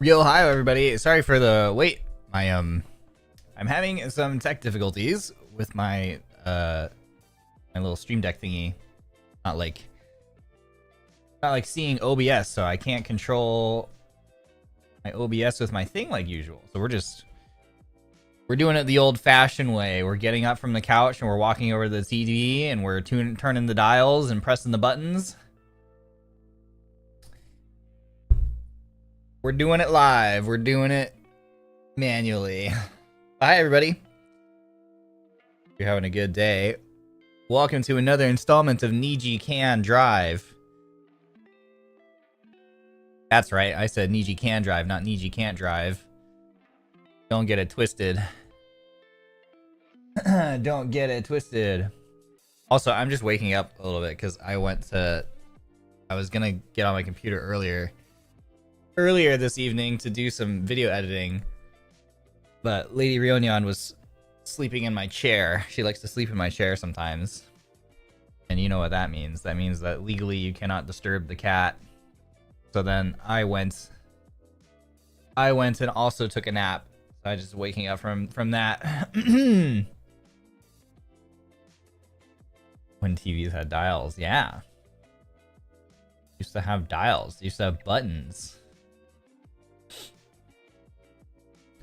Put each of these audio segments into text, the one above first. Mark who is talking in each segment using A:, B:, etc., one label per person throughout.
A: Yo, hi everybody. Sorry for the wait. I'm having some tech difficulties with my my little stream deck thingy. Not like seeing OBS, so I can't control my OBS with my thing like usual. So we're doing it the old-fashioned way. We're getting up from the couch and we're walking over to the TV and we're turning the dials and pressing the buttons. We're doing it live. We're doing it manually. Hi, everybody. You're having a good day. Welcome to another installment of Niji Can Drive. That's right. I said Niji Can Drive, not Niji Can't Drive. Don't get it twisted. Don't get it twisted. Also, I'm just waking up a little bit because I was gonna get on my computer earlier this evening to do some video editing, but Lady Ryonyan was sleeping in my chair. She likes to sleep in my chair sometimes, and you know what that means. That means that legally you cannot disturb the cat. So then I went and also took a nap. So I just waking up from that. When TVs had dials, yeah. Used to have dials. Used to have buttons.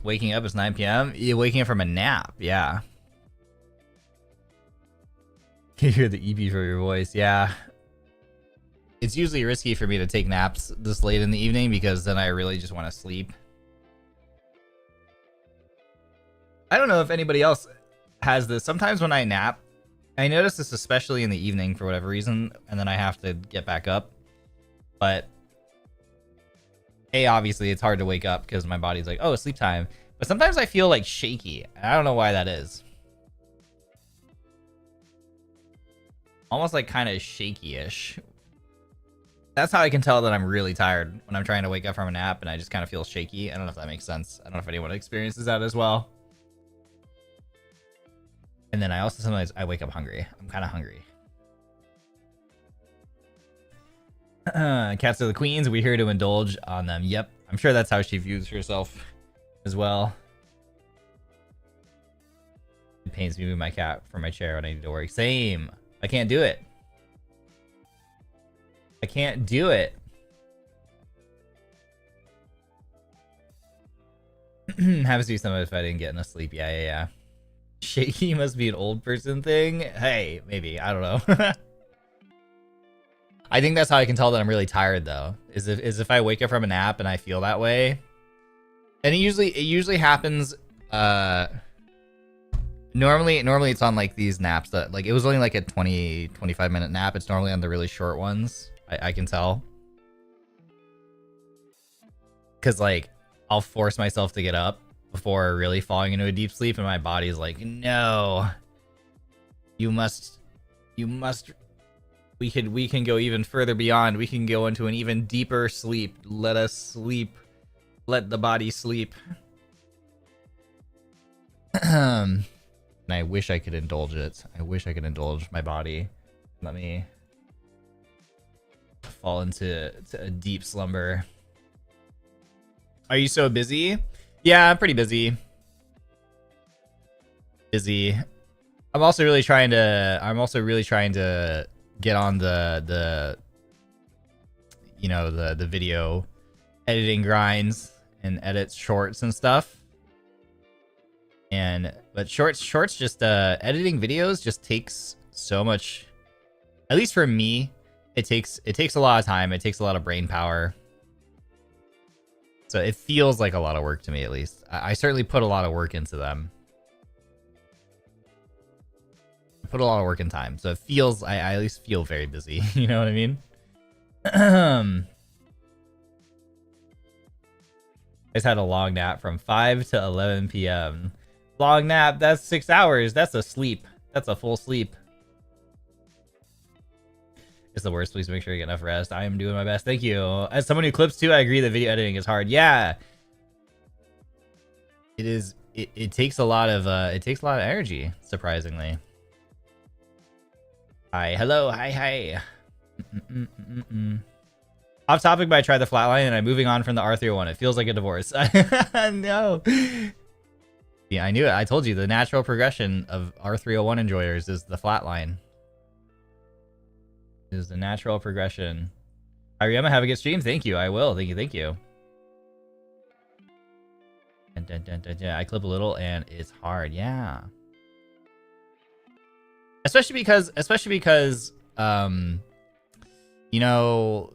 A: Waking up is 9 p.m. You're waking up from a nap, yeah. You hear the EP from your voice, yeah. It's usually risky for me to take naps this late in the evening because then I really just want to sleep. I don't know if anybody else has this. Sometimes when I nap, I notice this especially in the evening for whatever reason, and then I have to get back up. But obviously it's hard to wake up because my body's like, oh, sleep time. But sometimes I feel like shaky. I don't know why that is. Almost like kind of shaky-ish. That's how I can tell that I'm really tired when I'm trying to wake up from a nap and I just kind of feel shaky. I don't know if that makes sense. I don't know if anyone experiences that as well. And then I also sometimes I wake up hungry. I'm kind of hungry. Cats are the queens. We're here to indulge on them. Yep. I'm sure that's how she views herself as well. It pains me moving my cat from my chair when I need to work. Same. I can't do it. I can't do it. Happens to be some if I didn't get enough sleep. Yeah. Shaky must be an old person thing. Hey, maybe. I don't know. I think that's how I can tell that I'm really tired, though. Is if I wake up from a nap and I feel that way. And it usually happens. Normally it's on like these naps that like it was only like a 25 minute nap. It's normally on the really short ones. I can tell. Cause like I'll force myself to get up before really falling into a deep sleep, and my body's like, no. You must. We can go even further beyond. We can go into an even deeper sleep. Let us sleep. Let the body sleep. And I wish I could indulge it. I wish I could indulge my body. Let me fall into a deep slumber. Are you so busy? Yeah, I'm pretty busy. I'm also really trying to get on the video editing grinds and edit shorts and stuff. But shorts just editing videos just takes so much. At least for me, it takes a lot of time. It takes a lot of brain power. So it feels like a lot of work to me, at least. I certainly put a lot of work into them. Put a lot of work and time, so it feels I at least feel very busy. You know what I mean? I just had a long nap from 5 to 11 p.m. Long nap, that's 6 hours. That's a sleep. That's a full sleep. It's the worst. Please make sure you get enough rest. I am doing my best. Thank you. As someone who clips too, I agree that video editing is hard. Yeah. It is. It takes a lot of energy, surprisingly. Hi, hello, hi. Off topic, but I tried the flatline and I'm moving on from the R301. It feels like a divorce. No. Yeah, I knew it. I told you the natural progression of R301 enjoyers is the flatline. Is the natural progression. Ryoma, have a good stream. Thank you. I will. Thank you. Thank you. Yeah, I clip a little and it's hard. Yeah. Especially because, you know,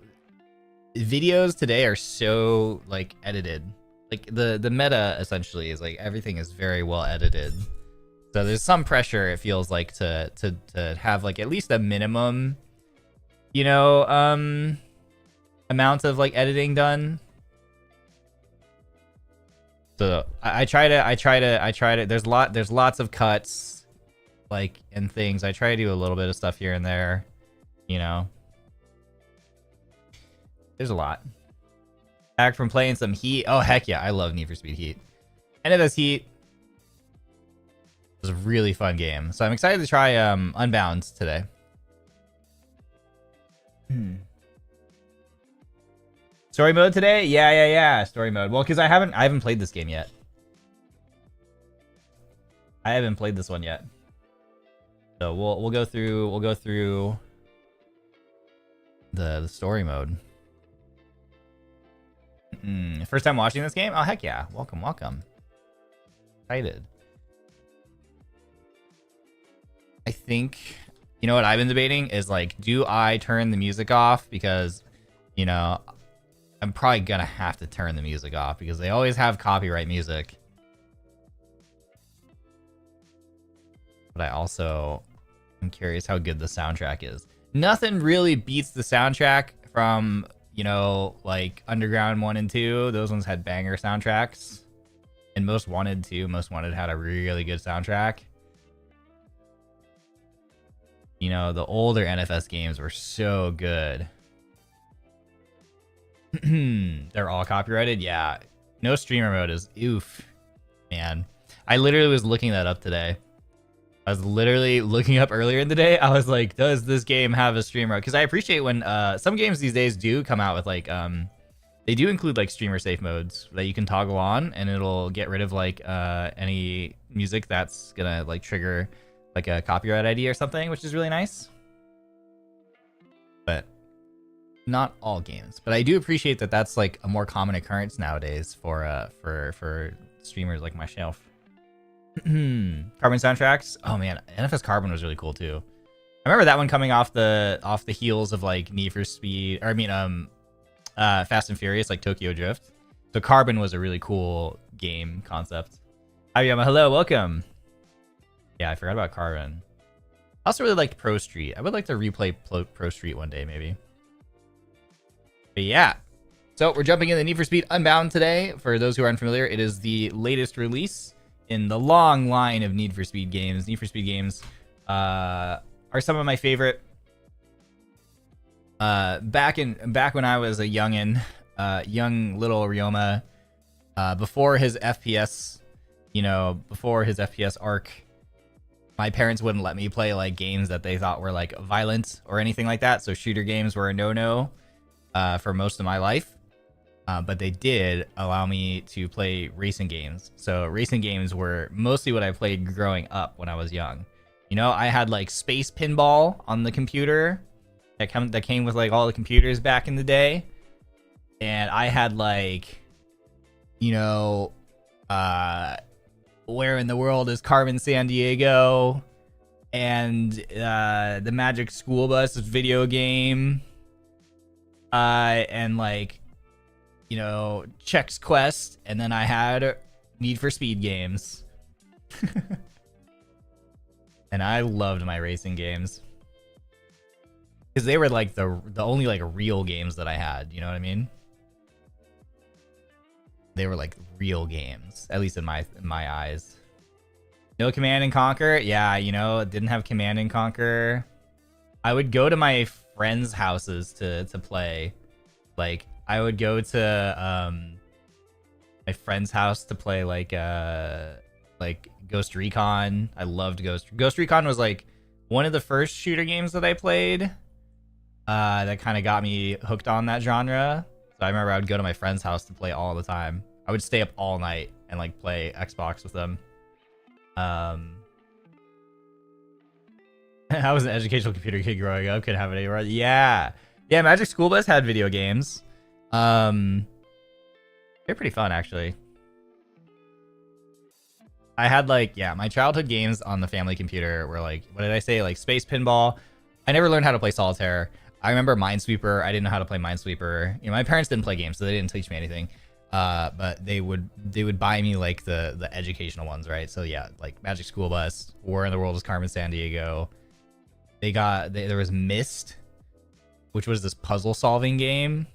A: videos today are so like edited. Like the meta essentially is like everything is very well edited. So there's some pressure, it feels like, to have like at least a minimum, you know, amount of like editing done. So I try to there's lots of cuts like and things. I try to do a little bit of stuff here and there, you know. There's a lot. Back from playing some Heat. Oh heck yeah, I love Need for Speed Heat. NFS Heat was a really fun game. So I'm excited to try Unbound today. Story mode today? Yeah. Story mode. Well, because I haven't played this game yet. I haven't played this one yet. So we'll go through the story mode. First time watching this game? Oh heck yeah. Welcome. Excited. I think, you know what I've been debating is like, do I turn the music off? Because, you know, I'm probably gonna have to turn the music off because they always have copyright music. But I also am curious how good the soundtrack is. Nothing really beats the soundtrack from, you know, like Underground 1 and 2. Those ones had banger soundtracks. And Most Wanted too. Most Wanted had a really good soundtrack. You know, the older NFS games were so good. They're all copyrighted? Yeah. No streamer mode is oof. Man. I literally was looking that up today. I was literally looking up earlier in the day. I was like, does this game have a streamer mode? Because I appreciate when some games these days do come out with like they do include like streamer safe modes that you can toggle on, and it'll get rid of like any music that's gonna like trigger like a copyright ID or something, which is really nice. But not all games. But I do appreciate that that's like a more common occurrence nowadays for streamers like myself. Carbon soundtracks. Oh man, NFS Carbon was really cool too. I remember that one coming off the heels of like Need for Speed, or I mean Fast and Furious, like Tokyo Drift. So Carbon was a really cool game concept. Ryoma, hello, welcome. Yeah, I forgot about Carbon. I also really liked Pro Street. I would like to replay Pro Street one day, maybe. But yeah. So we're jumping in the Need for Speed Unbound today. For those who are unfamiliar, it is the latest release in the long line of Need for Speed games. Need for Speed games are some of my favorite. Back when I was a youngin, young little Ryoma, before his FPS, you know, before his FPS arc, my parents wouldn't let me play like games that they thought were like violent or anything like that. So shooter games were a no-no for most of my life. But they did allow me to play racing games. So racing games were mostly what I played growing up when I was young. You know, I had like Space Pinball on the computer that came with like all the computers back in the day. And I had like, you know, Where in the World is Carmen Sandiego, and the Magic School Bus video game, and like, you know, Chex Quest, and then I had Need for Speed games. And I loved my racing games because they were like the only like real games that I had, you know what I mean? They were like real games, at least in my eyes. No Command and Conquer? Yeah, you know, didn't have Command and Conquer. I would go to my friends' houses to play. Like, I would go to my friend's house to play like Ghost Recon. I loved Ghost Recon was like one of the first shooter games that I played. that kind of got me hooked on that genre. So I remember I would go to my friend's house to play all the time. I would stay up all night and like play Xbox with them. I was an educational computer kid growing up. Couldn't have it anywhere. Yeah. Yeah, Magic School Bus had video games. They're pretty fun, actually. I had like, yeah, my childhood games on the family computer were like, what did I say? Like Space Pinball. I never learned how to play Solitaire. I remember Minesweeper. I didn't know how to play Minesweeper. You know, my parents didn't play games, so they didn't teach me anything. But they would buy me like the educational ones, right? So yeah, like Magic School Bus, War in the World is Carmen Sandiego. There was Myst, which was this puzzle solving game.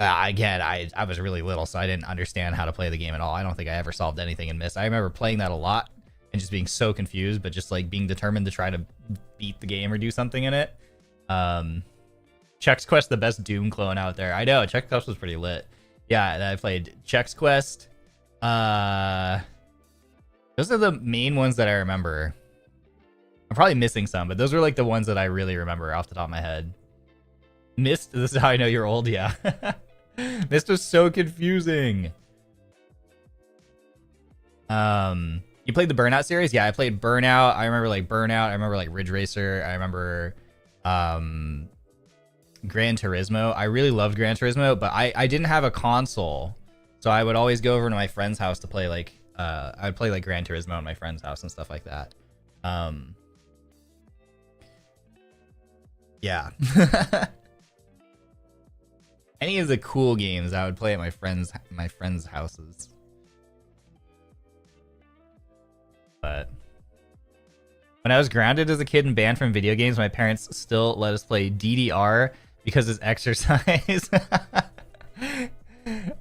A: Again, I was really little, so I didn't understand how to play the game at all. I don't think I ever solved anything in Myst. I remember playing that a lot and just being so confused, but just like being determined to try to beat the game or do something in it. Chex Quest, the best Doom clone out there. I know, Chex Quest was pretty lit. Yeah, I played Chex Quest. Those are the main ones that I remember. I'm probably missing some, but those were like the ones that I really remember off the top of my head. Myst, this is how I know you're old, yeah. Myst was so confusing. You played the Burnout series? Yeah, I played Burnout. I remember like Burnout. I remember like Ridge Racer. I remember Gran Turismo. I really loved Gran Turismo, but I didn't have a console. So I would always go over to my friend's house to play like I would play like Gran Turismo at my friend's house and stuff like that. Yeah. Any of the cool games I would play at my friends' houses. But when I was grounded as a kid and banned from video games, my parents still let us play DDR because it's exercise.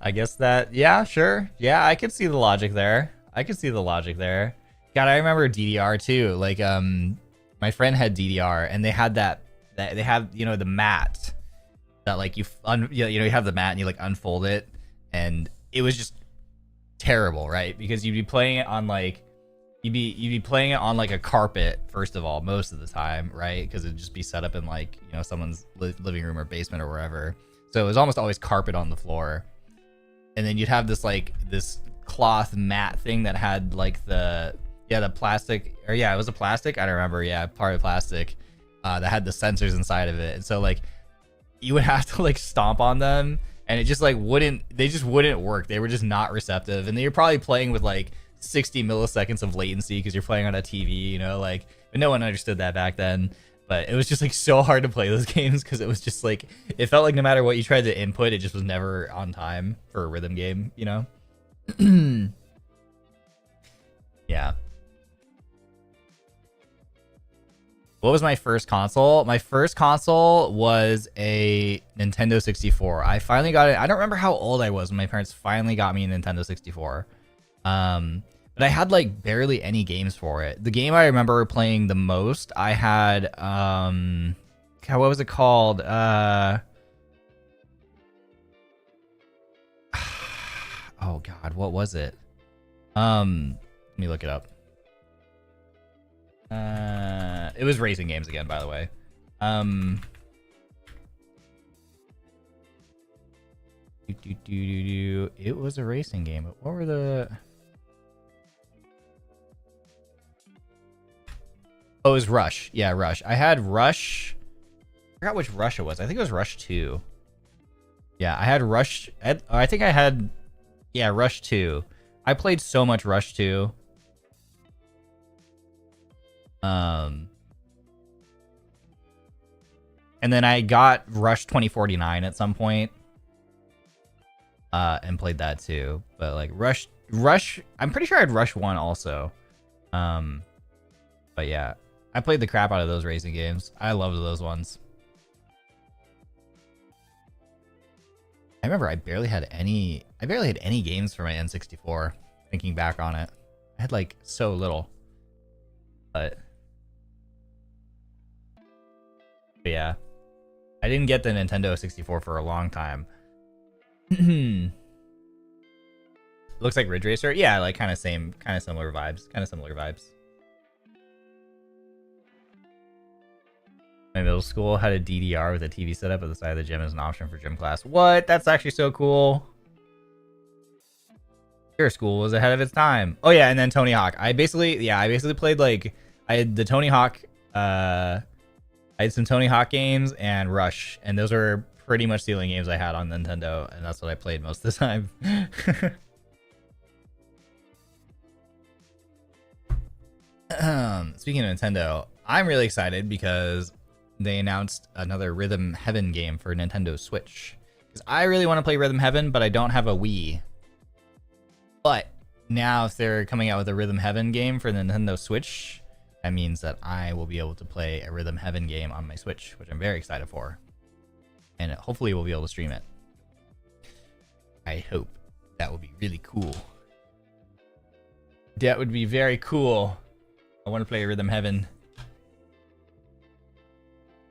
A: I guess that, yeah, sure. Yeah, I could see the logic there. God, I remember DDR too. Like, my friend had DDR and they had that they have, you know, the mat that like you have the mat and you like unfold it, and it was just terrible, right? Because you'd be playing it on like you'd be playing it on like a carpet first of all most of the time, right? Because it'd just be set up in like, you know, someone's living room or basement or wherever. So it was almost always carpet on the floor, and then you'd have this cloth mat thing that had like the plastic, or yeah, it was a plastic, I don't remember, yeah, part of plastic that had the sensors inside of it, and so like you would have to like stomp on them and it just like wouldn't work. They were just not receptive, and then you're probably playing with like 60 milliseconds of latency because you're playing on a TV, you know, like, but no one understood that back then. But it was just like so hard to play those games because it was just like, it felt like no matter what you tried to input, it just was never on time for a rhythm game, you know? Yeah. What was my first console? My first console was a Nintendo 64. I finally got it. I don't remember how old I was when my parents finally got me a Nintendo 64. But I had like barely any games for it. The game I remember playing the most, I had God, what was it called? Oh God, what was it? Let me look it up. It was racing games again, by the way. It was a racing game. But what were the? Oh, it was Rush. Yeah, Rush. I had Rush. I forgot which Rush it was. I think it was Rush 2. Yeah, I had Rush. I think I had. Yeah, Rush 2. I played so much Rush 2. And then I got Rush 2049 at some point. And played that too. But like Rush, I'm pretty sure I had Rush 1 also. But yeah, I played the crap out of those racing games. I loved those ones. I remember I barely had any games for my N64, thinking back on it. I had like so little. But yeah, I didn't get the Nintendo 64 for a long time. Looks like Ridge Racer. Yeah, like kind of similar vibes. My middle school had a DDR with a TV setup at the side of the gym as an option for gym class. What? That's actually so cool. Your school was ahead of its time. Oh yeah, and then Tony Hawk. I basically played like I had the Tony Hawk. I had some Tony Hawk games and Rush, and those were pretty much the only games I had on Nintendo, and that's what I played most of the time. Speaking of Nintendo, I'm really excited because they announced another Rhythm Heaven game for Nintendo Switch. Because I really want to play Rhythm Heaven, but I don't have a Wii. But now if they're coming out with a Rhythm Heaven game for the Nintendo Switch, that means that I will be able to play a Rhythm Heaven game on my Switch, which I'm very excited for. And hopefully we'll be able to stream it. I hope. That would be really cool. That would be very cool. I want to play Rhythm Heaven.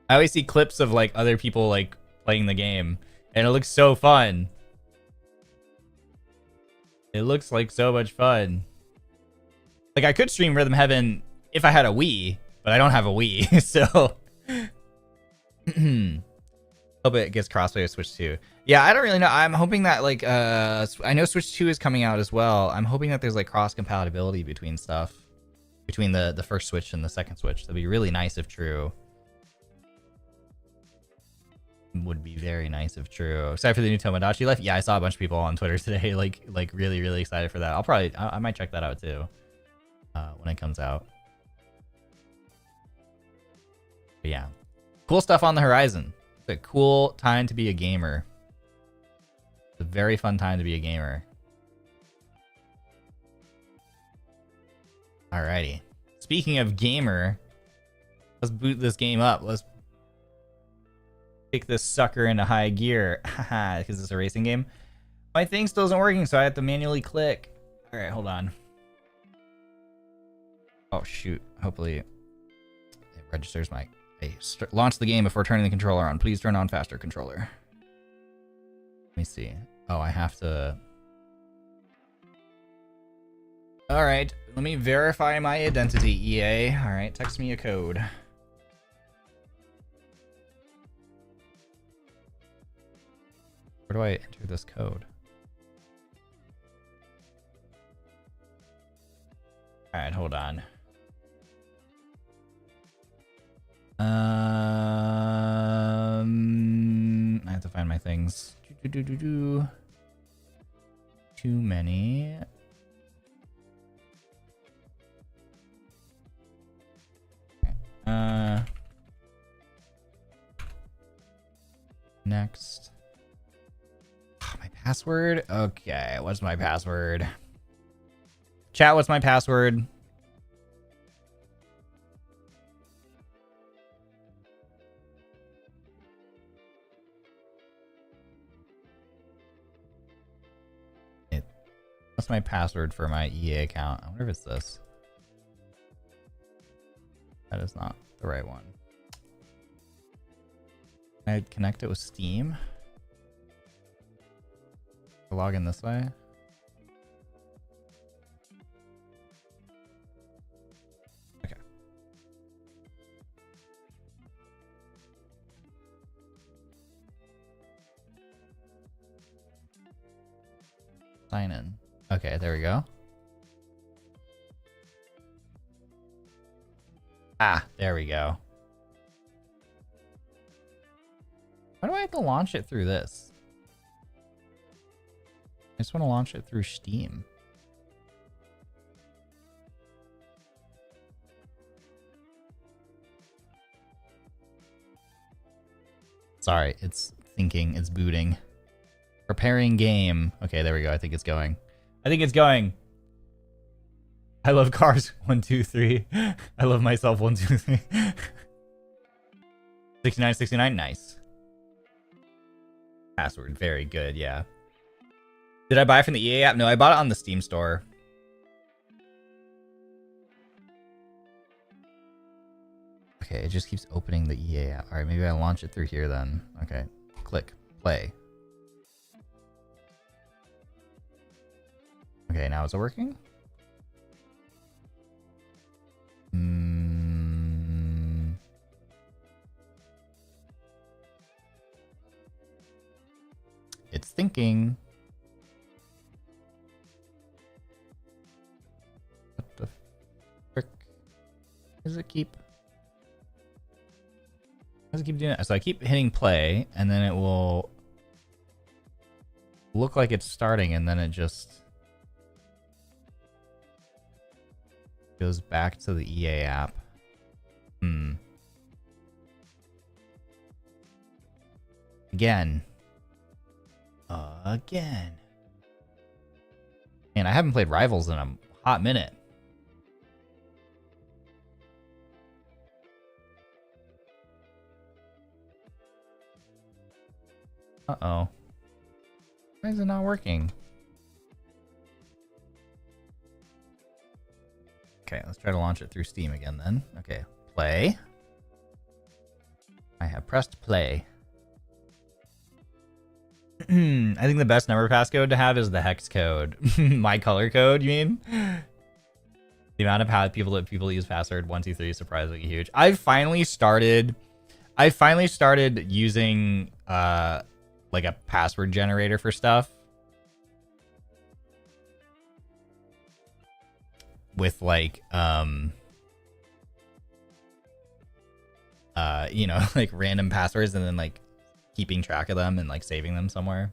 A: I always see clips of like other people like playing the game, and it looks so fun. It looks like so much fun. Like I could stream Rhythm Heaven if I had a Wii, but I don't have a Wii, so hope it gets crossplay with Switch 2. Yeah, I don't really know. I'm hoping that like I know Switch 2 is coming out as well. I'm hoping that there's like cross compatibility between stuff. Between the first Switch and the second Switch. That'd be really nice if true. Would be very nice if true. Except for the new Tomodachi Life. Yeah, I saw a bunch of people on Twitter today like really, really excited for that. I might check that out too. When it comes out. But yeah. Cool stuff on the horizon. It's a cool time to be a gamer. It's a very fun time to be a gamer. Alrighty. Speaking of gamer, let's boot this game up. Let's kick this sucker into high gear. Haha, because it's a racing game. My thing still isn't working, so I have to manually click. Alright, hold on. Oh, shoot. Hopefully it registers my... Hey, launch the game before turning the controller on. Please turn on faster controller. Let me see. Oh, I have to... Alright, let me verify my identity, EA. Alright, text me a code. Where do I enter this code? Alright, hold on. I have to find my things. Too many. Next. Oh, my password? Okay, what's my password? Chat, what's my password? What's my password for my EA account? I wonder if it's this. That is not the right one. Can I connect it with Steam? Log in this way. Okay. Sign in. Okay, there we go. Ah, there we go. Why do I have to launch it through this? I just want to launch it through Steam. Sorry, it's thinking, it's booting. Preparing game. Okay, there we go. I think it's going. I think it's going. I love cars. 1, 2, 3. I love myself. 1, 2, 3. 69, 69. Nice. Password. Very good. Yeah. Did I buy it from the EA app? No, I bought it on the Steam store. Okay, it just keeps opening the EA app. All right, maybe I launch it through here then. Okay, click play. Okay, now is it working? It's thinking. What the frick? Does it keep doing that? So I keep hitting play, and then it will look like it's starting, and then it just goes back to the EA app. Again. And I haven't played Rivals in a hot minute. Uh-oh. Why is it not working? Okay, let's try to launch it through Steam again then. Okay, play. I have pressed play. I think the best number passcode to have is the hex code. My color code, you mean? The amount of people use password 123 is surprisingly huge. I finally started using like a password generator for stuff. With like you know, like random passwords, and then like keeping track of them and like saving them somewhere.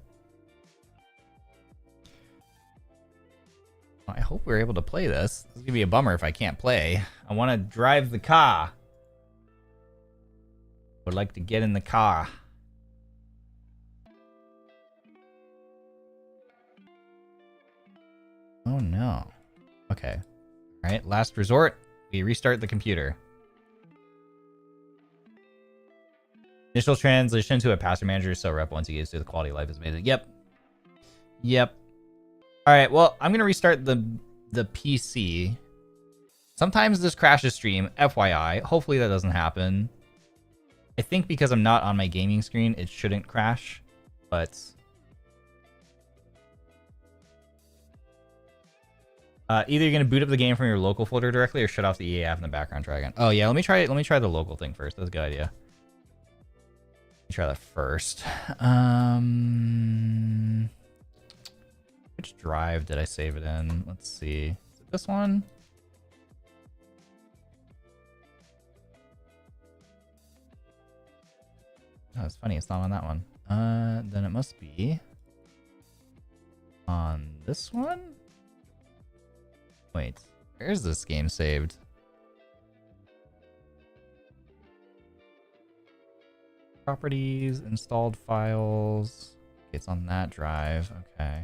A: I hope we're able to play this. This is gonna be a bummer if I can't play. I want to drive the car. Would like to get in the car. Oh no. Okay. All right, last resort. We restart the computer. Initial transition to a password manager is so rough once you get to the quality of life is amazing. Yep. All right, well, I'm going to restart the PC. Sometimes this crashes stream, FYI. Hopefully that doesn't happen. I think because I'm not on my gaming screen, it shouldn't crash, but either you're gonna boot up the game from your local folder directly or shut off the EA app in the background. Try again. Oh yeah, let me try the local thing first. That's a good idea. Let me try that first. Which drive did I save it in? Let's see. Is it this one? Oh, it's funny. It's not on that one. Then it must be on this one. Wait, where is this game saved? Properties, installed files. It's on that drive. Okay.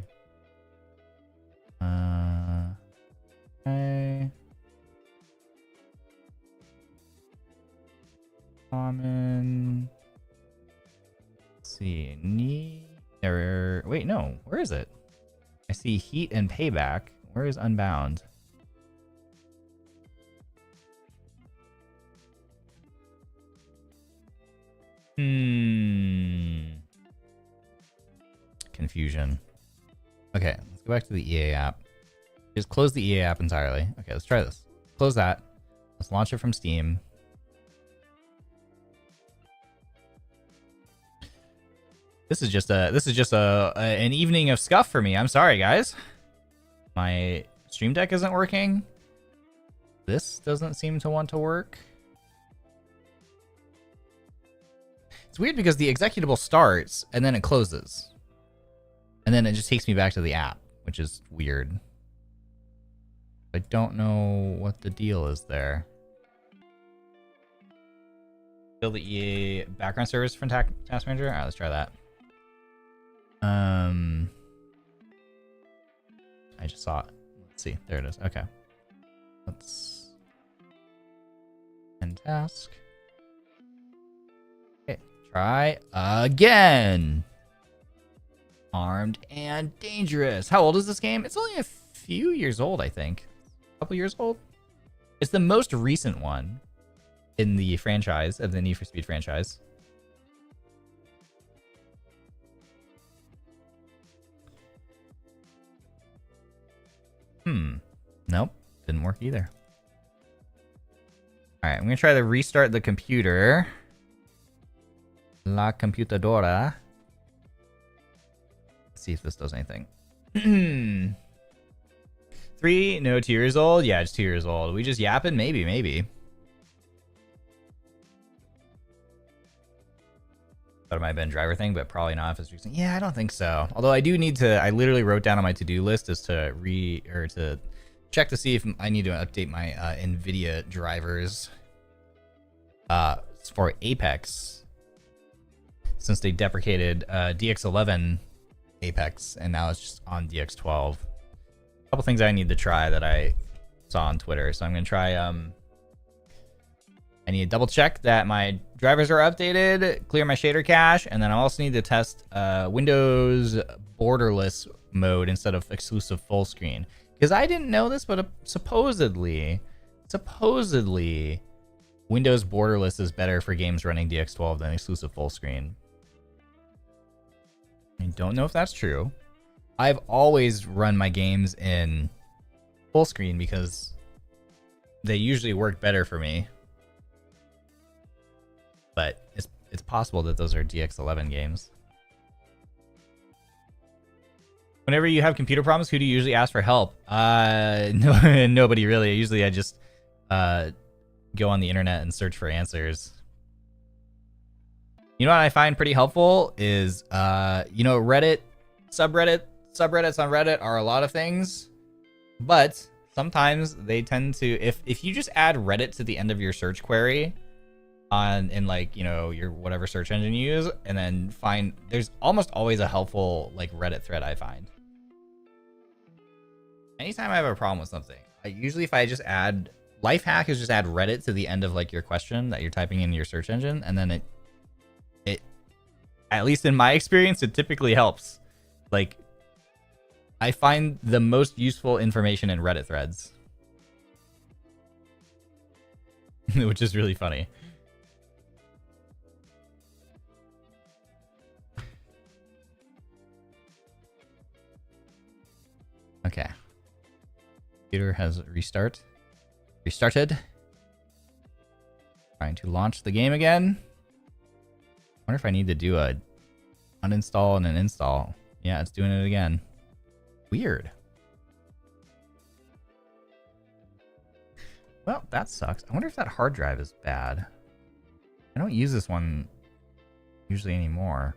A: Okay. Common. Let's see. Wait, no. Where is it? I see Heat and Payback. Where is Unbound? Confusion. Okay, let's go back to the EA app. Just close the EA app entirely. Okay, let's try this. Close that. Let's launch it from Steam. This is just an evening of scuff for me. I'm sorry, guys. My Stream Deck isn't working. This doesn't seem to want to work. It's weird because the executable starts and then it closes. And then it just takes me back to the app, which is weird. I don't know what the deal is there. Build the EA background service from Task Manager? Alright, let's try that. I just saw it. Let's see. There it is. Okay. Let's end task. Okay. Try again. Armed and Dangerous. How old is this game? It's only a few years old, I think. A couple years old. It's the most recent one in the franchise, of the Need for Speed franchise. Nope. Didn't work either. Alright, I'm gonna try to restart the computer. La computadora. see if this does anything. 3, no, 2 years old. Yeah, it's 2 years old. We just yapping? Maybe. Thought it might have been a driver thing, but probably not if it's recent. Yeah, I don't think so. Although I do need to, I literally wrote down on my to-do list is to to check to see if I need to update my NVIDIA drivers for Apex, since they deprecated DX11 Apex and now it's just on DX12. A couple things I need to try that I saw on Twitter, so I'm gonna try I need to double check that my drivers are updated, clear my shader cache, and then I also need to test Windows borderless mode instead of exclusive full screen. Because I didn't know this, but supposedly, Windows borderless is better for games running DX12 than exclusive full screen. I don't know if that's true. I've always run my games in full screen because they usually work better for me. But it's possible that those are DX11 games. Whenever you have computer problems, who do you usually ask for help? No, nobody really. Usually I just go on the internet and search for answers. You know what I find pretty helpful is, you know, Reddit, subreddits on Reddit are a lot of things, but sometimes they tend to, if you just add Reddit to the end of your search query, in like, you know, your whatever search engine you use, and then find, there's almost always a helpful like Reddit thread I find. Anytime I have a problem with something, usually if I just add, life hack is just add Reddit to the end of like your question that you're typing in your search engine, and then it at least in my experience, it typically helps. Like, I find the most useful information in Reddit threads. Which is really funny. Okay. Computer has restarted. Trying to launch the game again. Wonder if I need to do a uninstall and an install. Yeah, it's doing it again. Weird. Well, that sucks. I wonder if that hard drive is bad. I don't use this one usually anymore.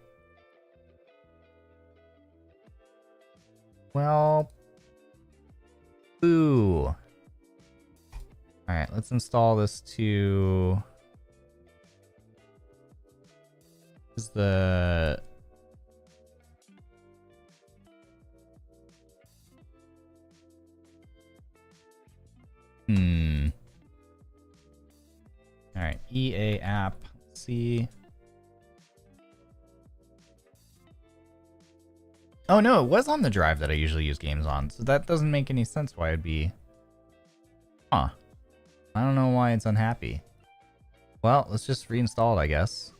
A: Well, boo. Alright, let's install this to... This is the... Alright, EA app, let's see. Oh no, it was on the drive that I usually use games on, so that doesn't make any sense why it'd be... Huh. I don't know why it's unhappy. Well, let's just reinstall it, I guess.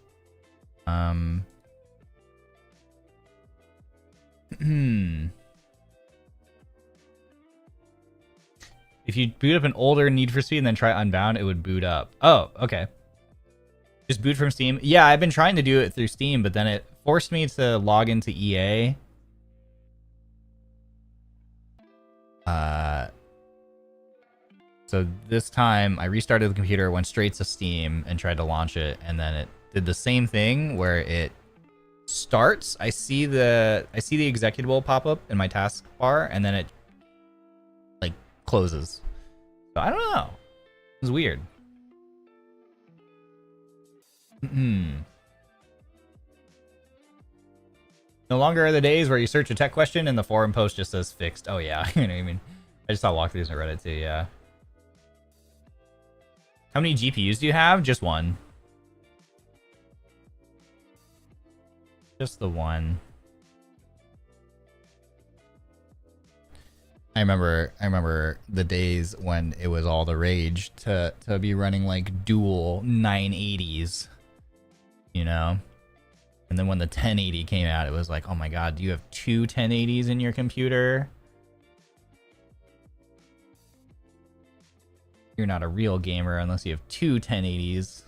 A: If you boot up an older Need for Speed and then try Unbound, it would boot up. Oh, okay. Just boot from Steam. Yeah, I've been trying to do it through Steam, but then it forced me to log into EA. So this time I restarted the computer, went straight to Steam and tried to launch it, and then it did the same thing where it starts. I see the executable pop up in my taskbar, and then it like closes. So I don't know. It was weird. No longer are the days where you search a tech question and the forum post just says fixed. Oh yeah, you know what I mean. I just saw walkthroughs on Reddit too. Yeah. How many GPUs do you have? Just one. Just the one. I remember the days when it was all the rage to be running like dual 980s, you know? And then when the 1080 came out, it was like, oh my god, do you have two 1080s in your computer? You're not a real gamer unless you have two 1080s.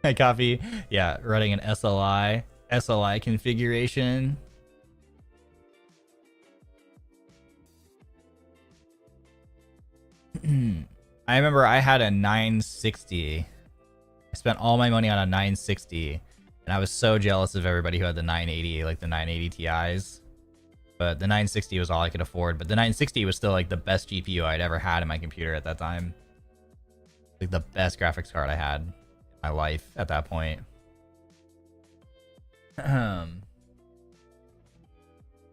A: I copy. Yeah, running an SLI configuration. I remember I had a 960. I spent all my money on a 960, and I was so jealous of everybody who had the 980, like the 980 Ti's. But the 960 was all I could afford. But the 960 was still like the best GPU I'd ever had in my computer at that time. Like the best graphics card I had in my life at that point. Game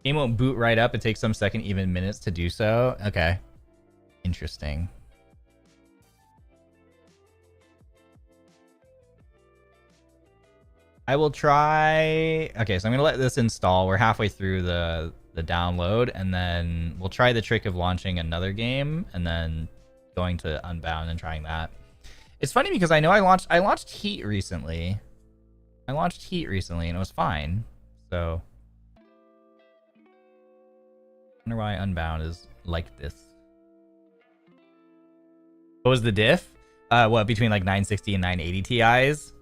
A: won't boot right up. It takes some second, even minutes to do so. Okay. Interesting. I will try. Okay, so I'm gonna let this install. We're halfway through the download, and then we'll try the trick of launching another game and then going to Unbound and trying that. It's funny because I know I launched Heat recently. I launched Heat recently and it was fine. So I wonder why Unbound is like this. What was the diff? What, between like 960 and 980 Ti's?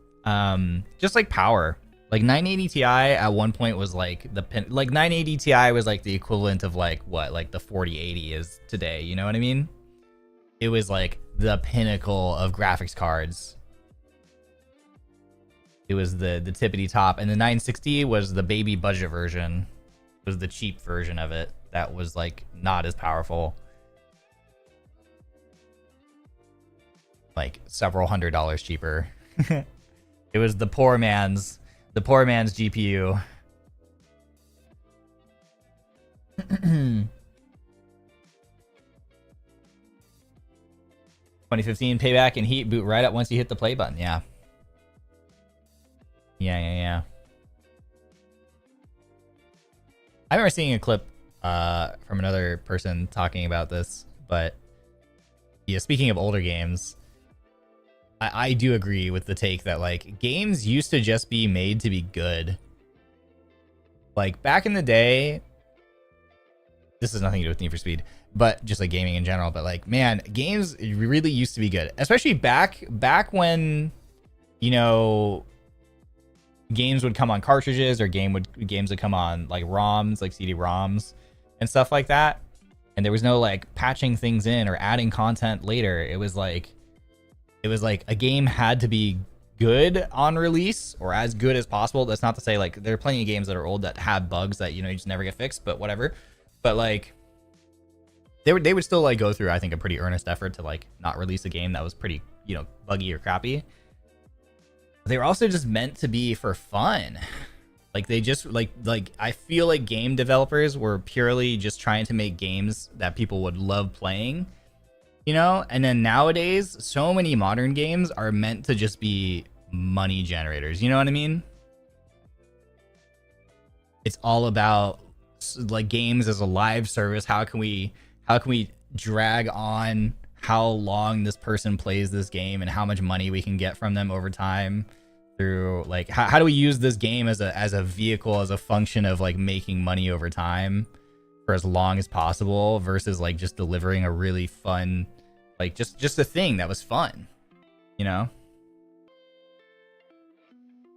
A: Just like power. Like 980 Ti at one point was like the pin, like 980 Ti was like the equivalent of like what like the 4080 is today, you know what I mean? It was like the pinnacle of graphics cards. It was the tippity top, and the 960 was the baby budget version. It was the cheap version of it that was like not as powerful. Like several $100s cheaper. It was the poor man's GPU. 2015 Payback and Heat boot right up once you hit the play button. Yeah. Yeah. I remember seeing a clip from another person talking about this, but yeah, speaking of older games, I do agree with the take that like games used to just be made to be good. Like back in the day, this has nothing to do with Need for Speed, but just like gaming in general. But like, man, games really used to be good, especially back when, you know, games would come on cartridges or games would come on like ROMs, like CD-ROMs and stuff like that. And there was no like patching things in or adding content later. It was like a game had to be good on release or as good as possible. That's not to say like there are plenty of games that are old that have bugs that, you know, you just never get fixed, but whatever. But like they would still like go through, I think, a pretty earnest effort to like not release a game that was pretty, you know, buggy or crappy. They were also just meant to be for fun. Like they just like I feel like game developers were purely just trying to make games that people would love playing, you know? And then nowadays, so many modern games are meant to just be money generators. You know what I mean? It's all about like games as a live service. How can we drag on how long this person plays this game and how much money we can get from them over time through like how do we use this game as a vehicle, as a function of like making money over time for as long as possible versus like just delivering a really fun, like just a thing that was fun, you know?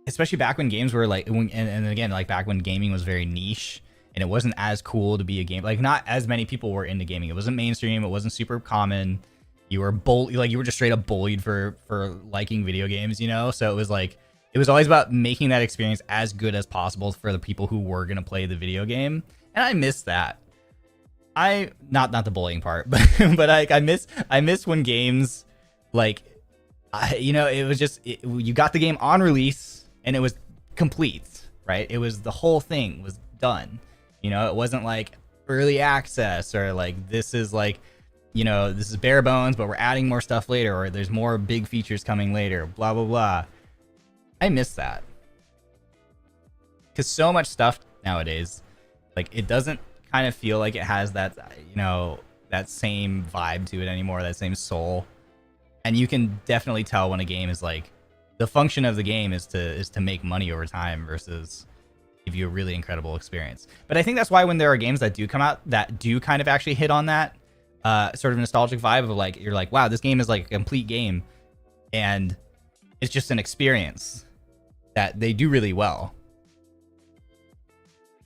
A: Especially back when games were like, and again, like back when gaming was very niche and it wasn't as cool to be a game, like not as many people were into gaming. It wasn't mainstream. It wasn't super common. You were you were just straight up bullied for liking video games, you know? So it was like, it was always about making that experience as good as possible for the people who were going to play the video game. And I miss that. Not the bullying part, but I miss when games like, you know, it was just, you got the game on release and it was complete, right? It was, the whole thing was done. You know, it wasn't like early access or like, this is like, you know, this is bare bones, but we're adding more stuff later, or there's more big features coming later, blah, blah, blah. I miss that. Because so much stuff nowadays, like it doesn't kind of feel like it has that, you know, that same vibe to it anymore, that same soul. And you can definitely tell when a game is like, the function of the game is to make money over time versus give you a really incredible experience. But I think that's why when there are games that do come out that do kind of actually hit on that sort of nostalgic vibe of like, you're like, wow, this game is like a complete game. And It's just an experience that they do really well.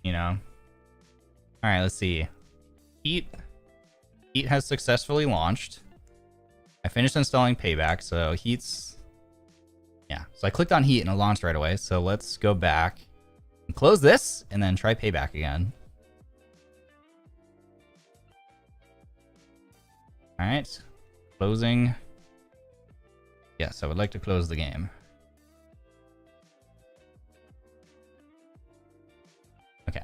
A: You know? Alright, let's see. Heat has successfully launched. I finished installing Payback, so Heat's... Yeah, so I clicked on Heat and it launched right away. So let's go back and close this and then try Payback again. Alright, closing. Yes, I would like to close the game. Okay.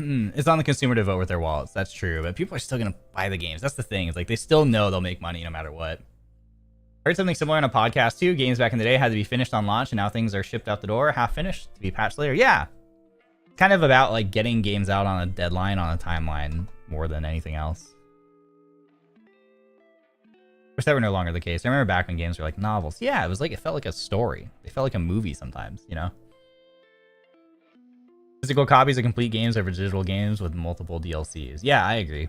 A: It's on the consumer to vote with their wallets. That's true, but people are still gonna buy the games. That's the thing. It's like they still know they'll make money no matter what. I heard something similar on a podcast too. Games back in the day had to be finished on launch, and now things are shipped out the door, half finished, to be patched later. Yeah, it's kind of about like getting games out on a deadline, on a timeline, more than anything else. Wish that were no longer the case. I remember back when games were like novels. Yeah, it was like, it felt like a story. They felt like a movie sometimes, you know? Physical copies of complete games over digital games with multiple DLCs. Yeah, I agree.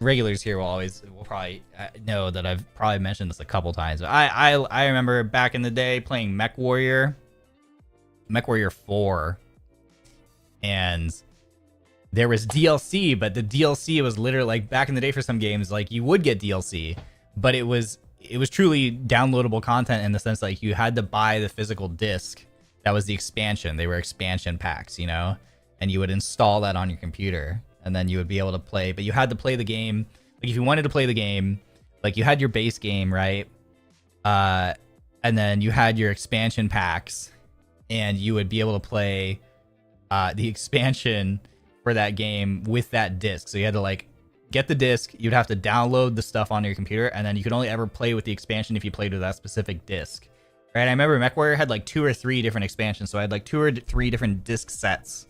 A: Regulars here will probably know that I've probably mentioned this a couple times. But I remember back in the day playing MechWarrior 4, and there was DLC, but the DLC was literally like back in the day for some games, like you would get DLC, but it was truly downloadable content in the sense like you had to buy the physical disc. That was the expansion. They were expansion packs, you know, and you would install that on your computer and then you would be able to play, but you had to play the game. Like if you wanted to play the game, like you had your base game, right? And then you had your expansion packs and you would be able to play the expansion for that game with that disc. So you had to like get the disc, you'd have to download the stuff onto your computer, and then you could only ever play with the expansion if you played with that specific disc. Right? I remember MechWarrior had like 2 or 3 different expansions, so I had like 2 or 3 different disc sets.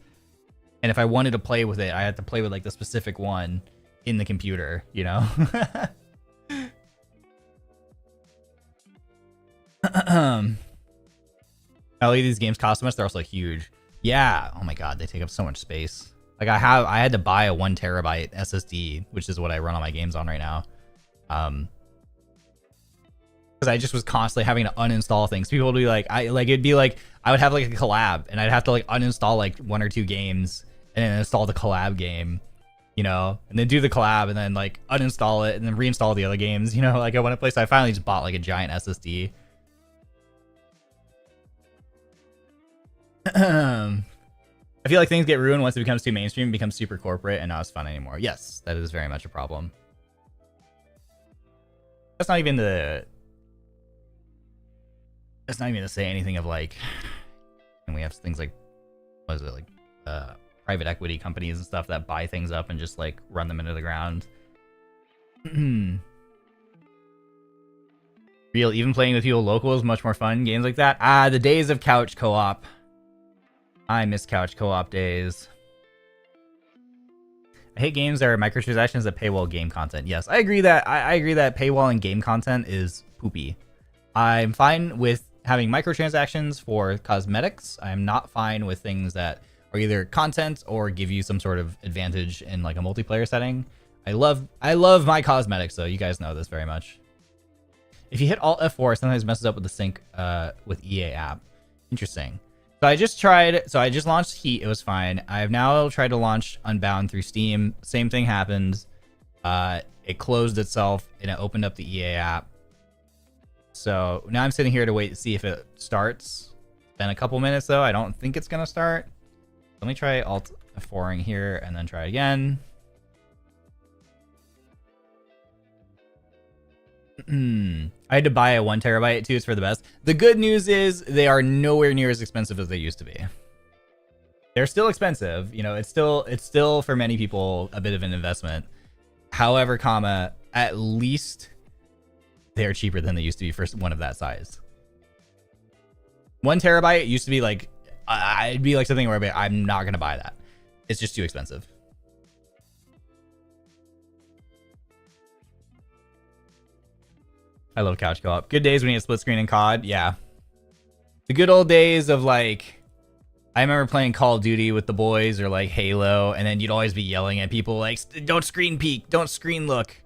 A: And if I wanted to play with it, I had to play with like the specific one in the computer, you know? All these games cost so much, they're also huge. Yeah, oh my god, they take up so much space. Like I had to buy a 1 terabyte SSD, which is what I run all my games on right now. Because I just was constantly having to uninstall things. People would be like, it'd be like I would have like a collab, and I'd have to like uninstall like 1 or 2 games, and then install the collab game, you know, and then do the collab, and then like uninstall it, and then reinstall the other games, you know. Like I want to play, so I finally just bought like a giant SSD. I feel like things get ruined once it becomes too mainstream, becomes super corporate, and not as fun anymore. Yes, that is very much a problem. That's not even to say anything of like, and we have things like, what is it, like private equity companies and stuff that buy things up and just like run them into the ground. Real, even playing with people local is much more fun. Games like that. The days of couch co-op. I miss couch co-op days. I hate games that are microtransactions that paywall game content. Yes, I agree that I agree that paywall and game content is poopy. I'm fine with having microtransactions for cosmetics. I'm not fine with things that are either content or give you some sort of advantage in like a multiplayer setting. I love my cosmetics though. You guys know this very much. If you hit Alt F4, it sometimes messes up with the sync with EA app. Interesting. So I just launched Heat. It was fine. I have now tried to launch Unbound through Steam. Same thing happened. It closed itself and it opened up the EA app. So now I'm sitting here to wait to see if it starts. It's been a couple minutes though. I don't think it's gonna start. Let me try Alt F4ing here and then try again. I had to buy a 1 terabyte too. It's for the best. The good news is they are nowhere near as expensive as they used to be. They're still expensive, you know. It's still for many people a bit of an investment. However, at least they're cheaper than they used to be for one of that size. 1 terabyte used to be like, I'd be like something where I'm not gonna buy that. It's just too expensive. I love couch co-op. Good days when you had split screen and COD. Yeah. The good old days of like I remember playing Call of Duty with the boys or like Halo, and then you'd always be yelling at people like, "Don't screen peek, don't screen look,"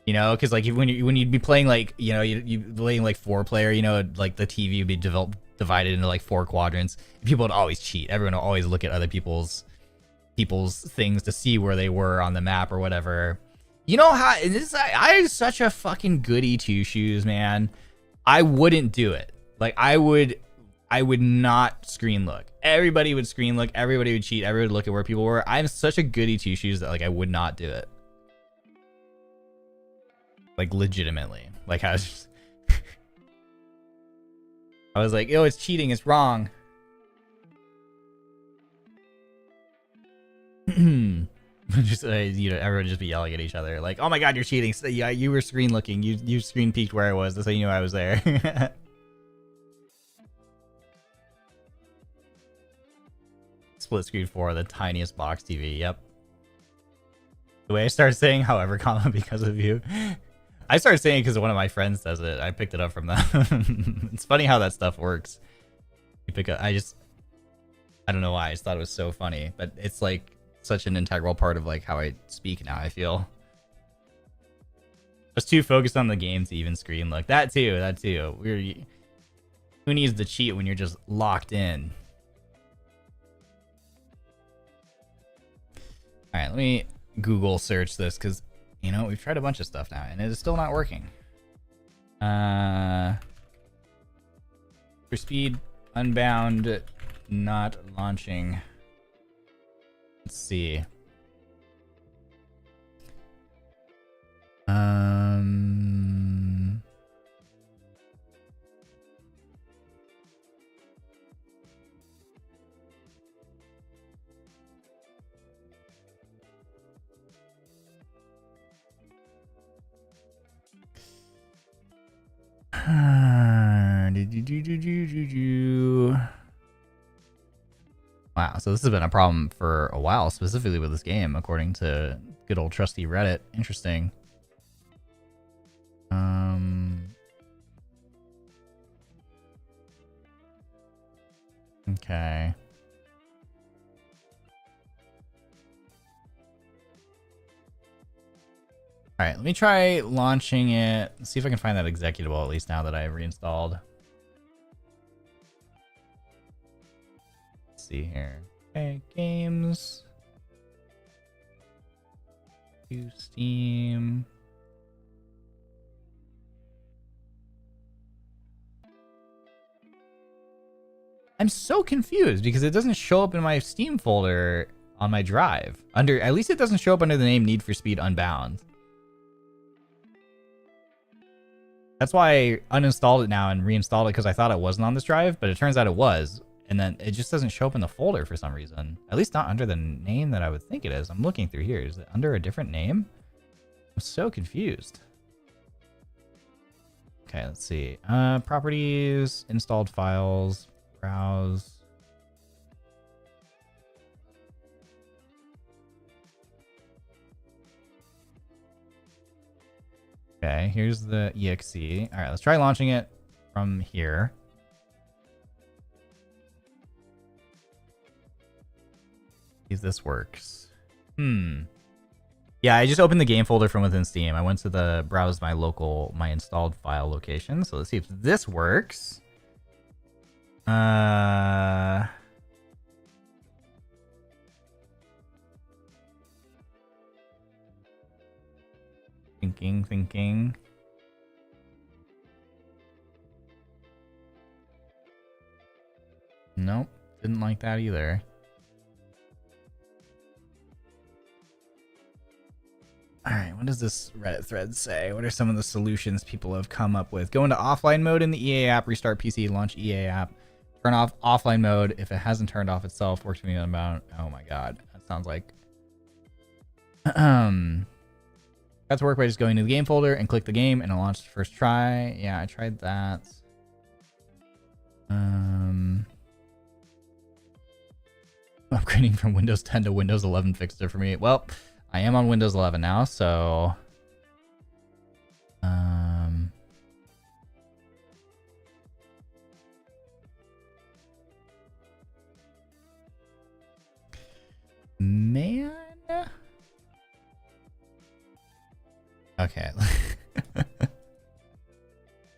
A: you know, because like when you'd be playing like you playing like 4-player, like the TV would be divided into like 4 quadrants. People would always cheat. Everyone would always look at other people's things to see where they were on the map or whatever. You know how I'm such a fucking goody two shoes, man. I wouldn't do it. Like I would not screen look. Everybody would screen look. Everybody would cheat. Everybody would look at where people were. I'm such a goody two shoes that like I would not do it. Like legitimately. Like I was like, oh, it's cheating. It's wrong. Just everyone just be yelling at each other like, oh my god, you're cheating. So, yeah, you were screen looking. You screen peeked where I was. That's how you knew I was there. Split screen 4, the tiniest box TV. Yep. The way I started saying however comma because of you. I started saying it because one of my friends says it. I picked it up from them. It's funny how that stuff works. You pick up. I don't know why. I just thought it was so funny, but it's like such an integral part of like how I speak now. I feel I was too focused on the game to even screen look. That too. Who needs to cheat when you're just locked in? All right, let me Google search this because we've tried a bunch of stuff now and it is still not working. For speed, Unbound, not launching. Let's see. Wow, so this has been a problem for a while, specifically with this game, according to good old trusty Reddit. Interesting. Okay. All right, let me try launching it. Let's see if I can find that executable, at least now that I've reinstalled. Let's see here. Okay, games. To Steam. I'm so confused because it doesn't show up in my Steam folder on my drive. At least it doesn't show up under the name Need for Speed Unbound. That's why I uninstalled it now and reinstalled it because I thought it wasn't on this drive, but it turns out it was. And then it just doesn't show up in the folder for some reason. At least not under the name that I would think it is. I'm looking through here. Is it under a different name? I'm so confused. Okay, let's see. Properties, installed files, browse. Okay, here's the exe. All right, let's try launching it from here. See if this works. Yeah, I just opened the game folder from within Steam. I went to the browse my installed file location. So let's see if this works. Thinking. Nope, didn't like that either. All right, what does this Reddit thread say? What are some of the solutions people have come up with? Go into offline mode in the EA app, restart PC, launch EA app, turn off offline mode. If it hasn't turned off itself, works for me Unbound. Oh my god, that sounds like... Got to work by just going to the game folder and click the game and it launched the first try. Yeah, I tried that. Upgrading from Windows 10 to Windows 11 fixed it for me. Well, I am on Windows 11 now, so... Man. Okay.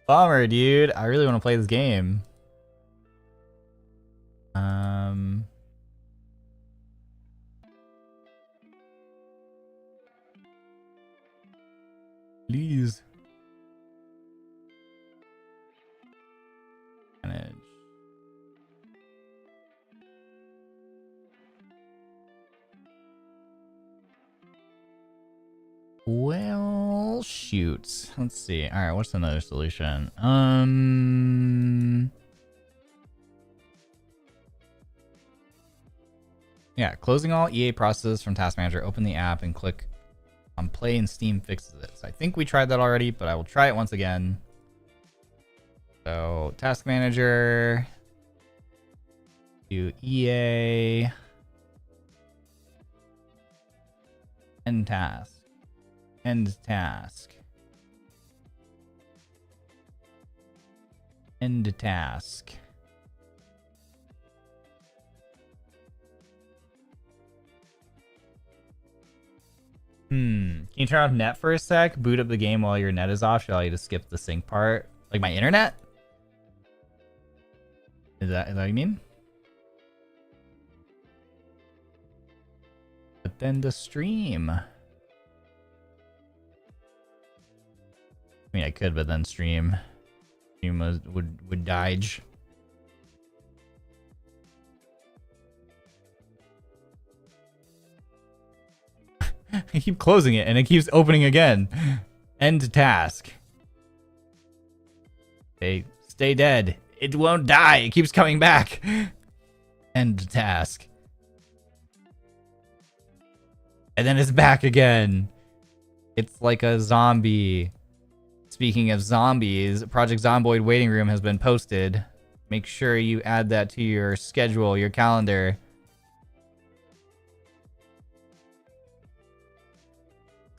A: Bummer, dude. I really want to play this game. Please. Manage. Well, shoot. Let's see. All right, what's another solution? Yeah, closing all EA processes from Task Manager, open the app and click on play and Steam fixes it. So I think we tried that already, but I will try it once again. So Task Manager, do EA, end task, end task, end task. Can you turn off net for a sec? Boot up the game while your net is off. Should allow you to skip the sync part. Like my internet? Is that what you mean? But then the stream. I mean, I could, but then stream would die. I keep closing it and it keeps opening again. End task. Hey, stay dead. It won't die. It keeps coming back. End task. And then it's back again. It's like a zombie. Speaking of zombies, Project Zomboid waiting room has been posted. Make sure you add that to your schedule, your calendar.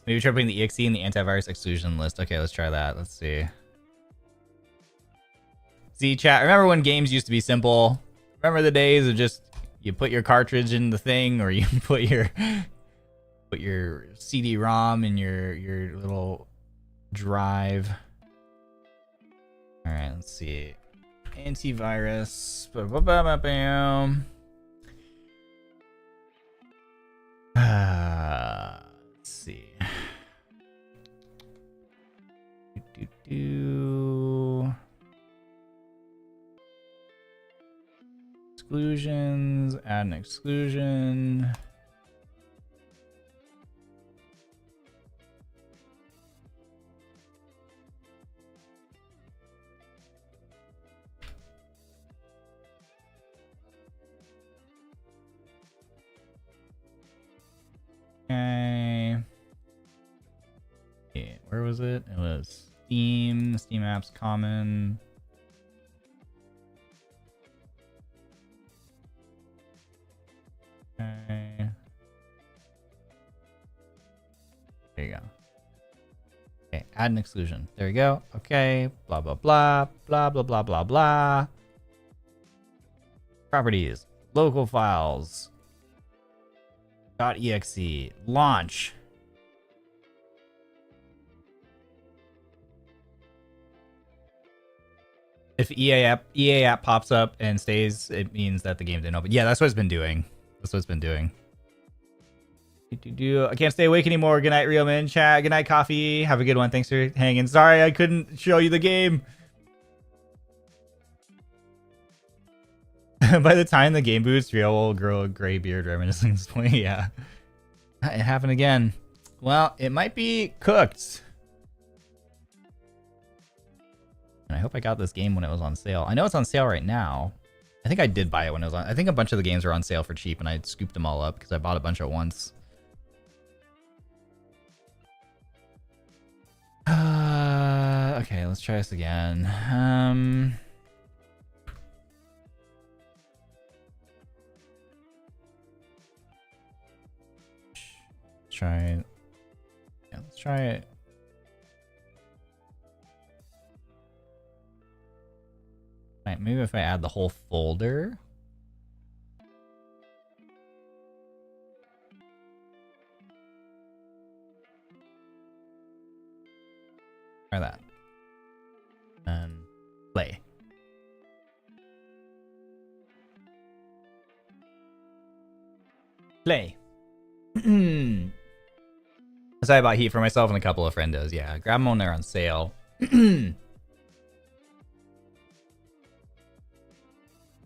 A: Maybe try putting the exe in the antivirus exclusion list. Okay, let's try that. Let's see. See, chat. Remember when games used to be simple? Remember the days of just you put your cartridge in the thing, or you put your CD-ROM in your little drive. All right, let's see. Antivirus. Let's see. Exclusions. Add an exclusion. Okay. Yeah, where was it? It was Steam apps common. Okay. There you go. Okay, add an exclusion. There you go. Okay, blah blah blah blah blah blah blah blah. Properties, local files. .exe, launch. If EA app pops up and stays, it means that the game didn't open. Yeah, that's what it's been doing. That's what it's been doing. I can't stay awake anymore. Good night, Ryoma in chat. Good night, Coffee. Have a good one. Thanks for hanging. Sorry I couldn't show you the game. By the time the game boots, Rio will grow a gray beard reminiscing this point. Yeah. It happened again. Well, it might be cooked. And I hope I got this game when it was on sale. I know it's on sale right now. I think I did buy it when it was on. I think a bunch of the games were on sale for cheap, and I scooped them all up because I bought a bunch at once. Okay, let's try this again. Try it. Yeah, let's try it. Right, maybe if I add the whole folder. Try that. And play. Play. So I bought Heat for myself and a couple of friendos. Yeah, grab them when they're on sale.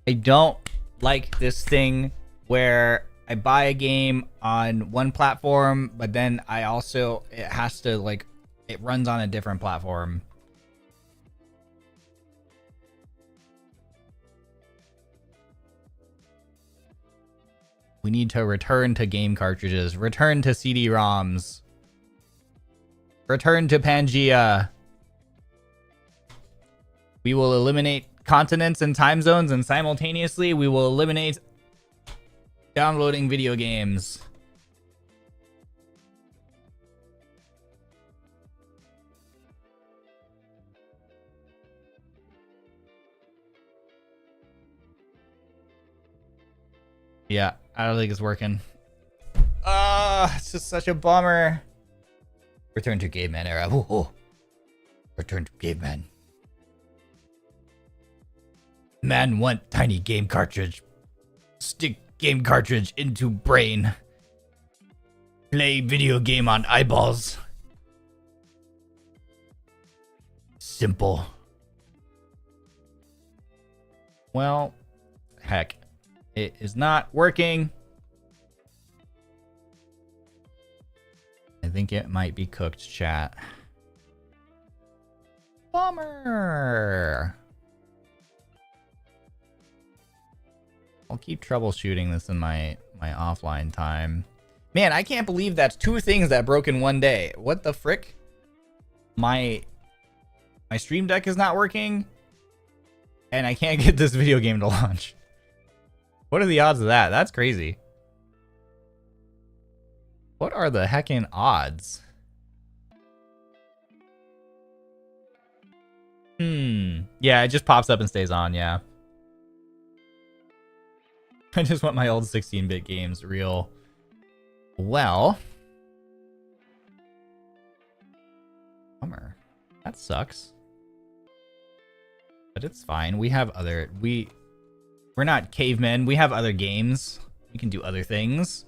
A: I don't like this thing where I buy a game on one platform, but then I also, it has to, like, it runs on a different platform. We need to return to game cartridges, return to CD-ROMs, return to Pangea. We will eliminate continents and time zones, and simultaneously we will eliminate downloading video games. Yeah, I don't think it's working. It's just such a bummer. Return to caveman era. Ooh. Return to caveman. Man want tiny game cartridge. Stick game cartridge into brain. Play video game on eyeballs. Simple. Well, heck. It is not working. I think it might be cooked, chat. Bummer. I'll keep troubleshooting this in my offline time. Man, I can't believe that's two things that broke in one day. What the frick? My stream deck is not working, and I can't get this video game to launch. What are the odds of that? That's crazy. What are the heckin' odds? Yeah, it just pops up and stays on, yeah. I just want my old 16-bit games real. Well. Bummer. That sucks. But it's fine. We have other... We're not cavemen. We have other games. We can do other things.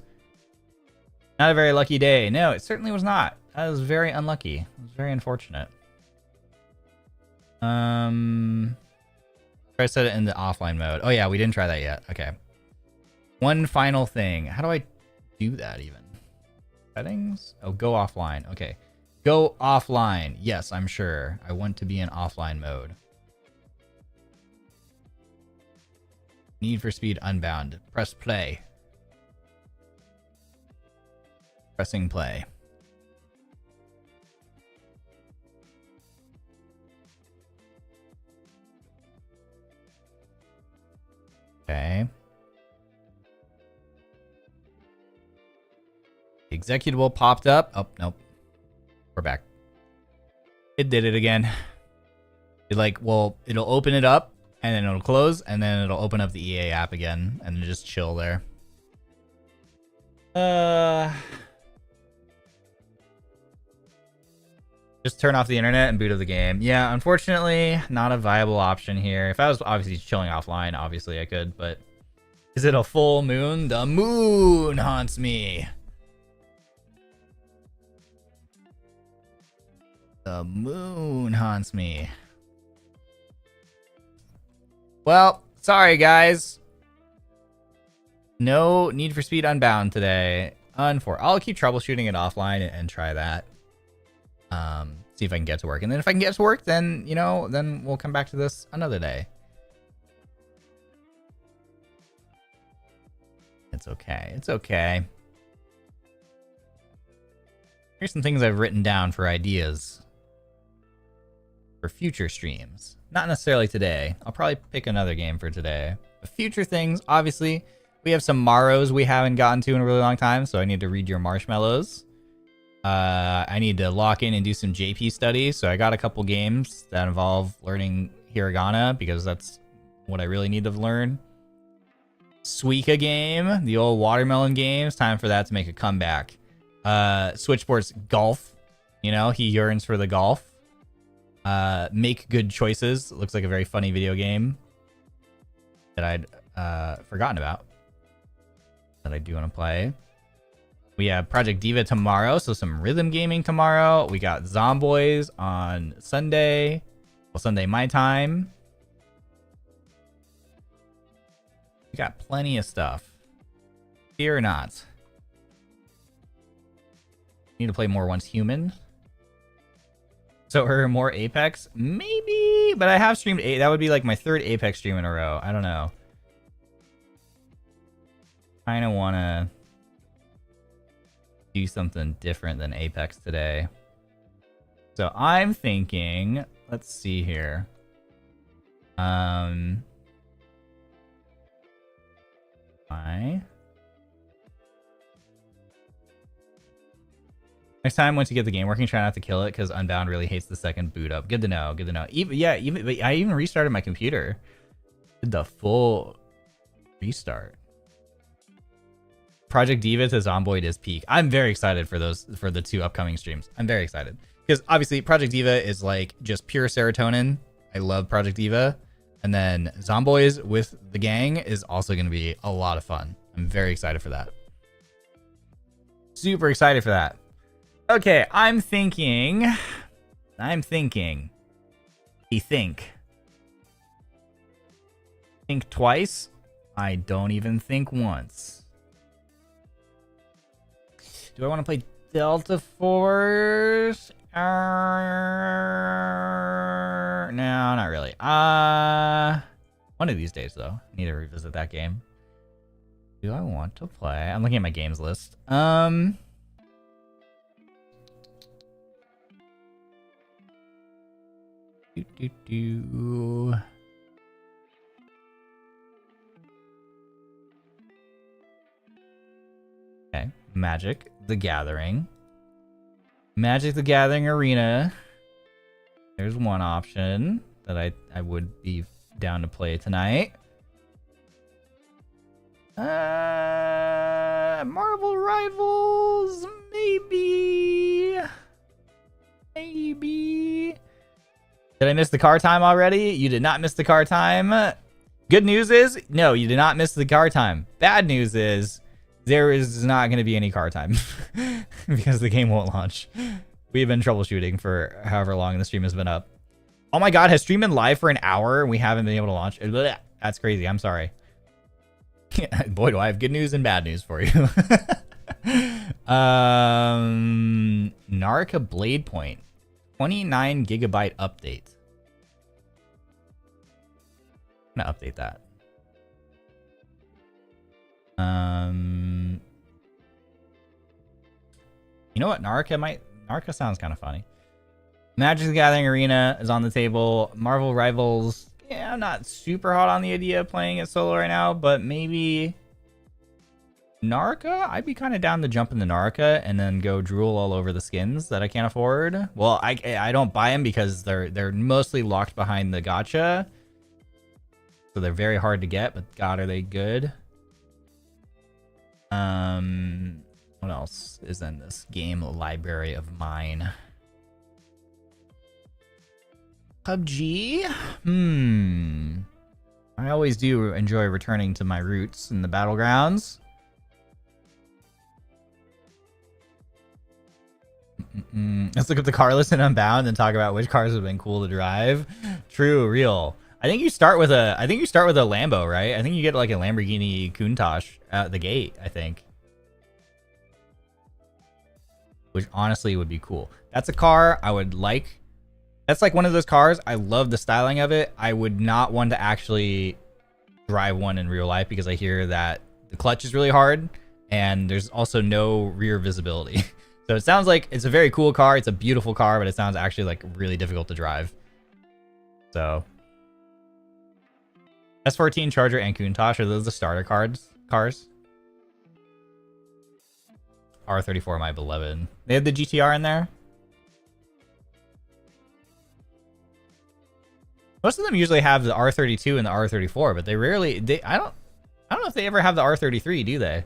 A: Not a very lucky day. No, it certainly was not. That was very unlucky. It was very unfortunate. Try to set it in the offline mode. Oh yeah, we didn't try that yet. Okay. One final thing. How do I do that even? Settings? Oh, go offline. Okay. Go offline. Yes, I'm sure. I want to be in offline mode. Need for Speed Unbound. Press play. Pressing play. Okay. The executable popped up. Oh, nope. We're back. It did it again. It well, it'll open it up, and then it'll close, and then it'll open up the EA app again, and just chill there. Just turn off the internet and boot up the game. Yeah, unfortunately, not a viable option here. If I was obviously chilling offline, obviously I could, but... Is it a full moon? The moon haunts me. The moon haunts me. Well, sorry guys. No Need for Speed Unbound today. I'll keep troubleshooting it offline and try that. See if I can get to work. And then if I can get to work, then, you know, then we'll come back to this another day. It's okay. It's okay. Here's some things I've written down for ideas for future streams. Not necessarily today. I'll probably pick another game for today. But future things, obviously, we have some Maros we haven't gotten to in a really long time, so I need to read your marshmallows. I need to lock in and do some JP studies, so I got a couple games that involve learning hiragana, because that's what I really need to learn. Suika game, the old watermelon games, time for that to make a comeback. Switchboard's golf, you know, he yearns for the golf. Make Good Choices. Looks like a very funny video game that I'd forgotten about, that I do want to play. We have Project Diva tomorrow, so some rhythm gaming tomorrow. We got Zomboys on Sunday. Well, Sunday my time. We got plenty of stuff. Fear not. Need to play more Once Human. So or more Apex? Maybe, but I have streamed 8. That would be like my 3rd Apex stream in a row. I don't know. Kinda wanna do something different than Apex today. So I'm thinking, let's see here. Next time, once you get the game working, try not to kill it because Unbound really hates the second boot up. Good to know. Good to know. But I even restarted my computer. Did the full restart. Project Diva to Zomboid is peak. I'm very excited for the 2 upcoming streams. I'm very excited because obviously Project Diva is like just pure serotonin. I love Project Diva, and then Zomboys with the gang is also going to be a lot of fun. I'm very excited for that. Super excited for that. Okay, I'm thinking. Think twice. I don't even think once. Do I want to play Delta Force? No, not really. One of these days, though. I need to revisit that game. Do I want to play? I'm looking at my games list. Okay, Magic the Gathering. Magic the Gathering Arena. There's one option that I would be down to play tonight. Marvel Rivals, maybe. Did I miss the car time already? You did not miss the car time. Good news is, no, you did not miss the car time. Bad news is, there is not going to be any car time because the game won't launch. We've been troubleshooting for however long the stream has been up. Oh my god, has stream been live for an hour and we haven't been able to launch? That's crazy. I'm sorry. Boy, do I have good news and bad news for you. NARAKA BLADEPOINT. 29 gigabyte update. I'm gonna update that. You know what? NARAKA sounds kind of funny. Magic the Gathering Arena is on the table. Marvel Rivals. Yeah, I'm not super hot on the idea of playing it solo right now, but maybe NARAKA? I'd be kind of down to jump into NARAKA and then go drool all over the skins that I can't afford. Well, I don't buy them because they're mostly locked behind the gacha. So they're very hard to get, but god, are they good. What else is in this game library of mine? PUBG? I always do enjoy returning to my roots in the battlegrounds. Let's look up the car list and Unbound and talk about which cars have been cool to drive. True, real. I think you start with a Lambo, right? I think you get like a Lamborghini Countach at the gate, I think. Which honestly would be cool. That's a car I would like. That's like one of those cars. I love the styling of it. I would not want to actually drive one in real life because I hear that the clutch is really hard and there's also no rear visibility. So it sounds like it's a very cool car. It's a beautiful car, but it sounds actually like really difficult to drive. So S14, Charger, and Countach, are those the starter cars? R34, my beloved. They have the GTR in there. Most of them usually have the R32 and the R34, but they rarely. I don't know if they ever have the R33, do they?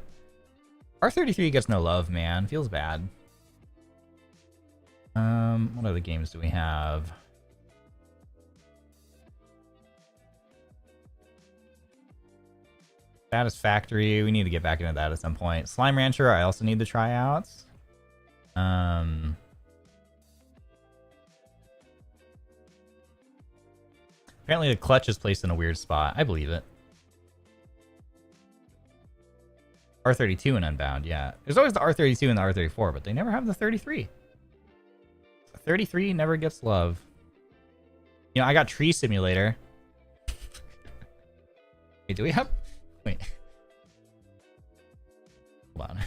A: R33 gets no love, man. Feels bad. What other games do we have? Satisfactory. We need to get back into that at some point. Slime Rancher, I also need to try out. Apparently the clutch is placed in a weird spot. I believe it. R32 and Unbound, yeah. There's always the R32 and the R34, but they never have the 33. The 33 never gets love. You know, I got Tree Simulator. Wait, do we have... Wait. Hold on.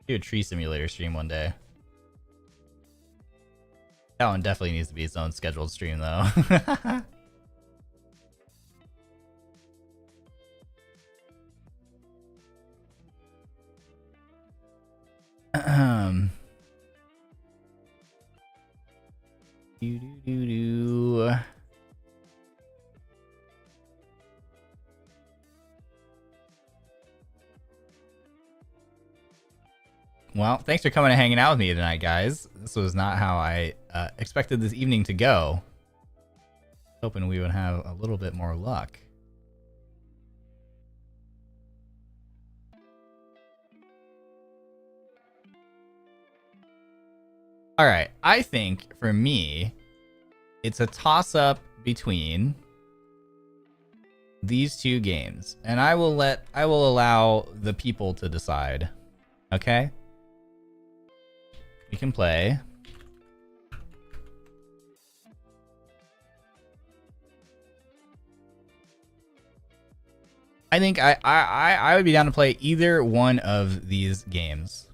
A: Do a Tree Simulator stream one day. That one definitely needs to be its own scheduled stream, though. Do. Well, thanks for coming and hanging out with me tonight, guys. This was not how I expected this evening to go. Hoping we would have a little bit more luck. All right, I think for me, it's a toss-up between these two games, and I will allow the people to decide. Okay? We can play. I think I would be down to play either one of these games.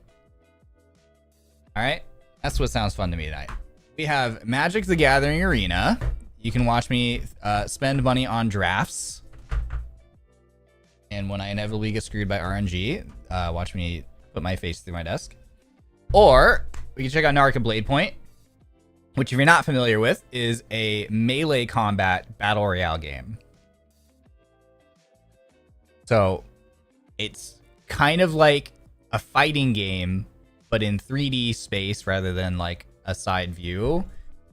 A: All right? That's what sounds fun to me tonight. We have Magic the Gathering Arena. You can watch me spend money on drafts. And when I inevitably get screwed by RNG, watch me put my face through my desk. Or we can check out NARAKA BLADEPOINT, which if you're not familiar with, is a melee combat battle royale game. So it's kind of like a fighting game, but in 3D space rather than like a side view.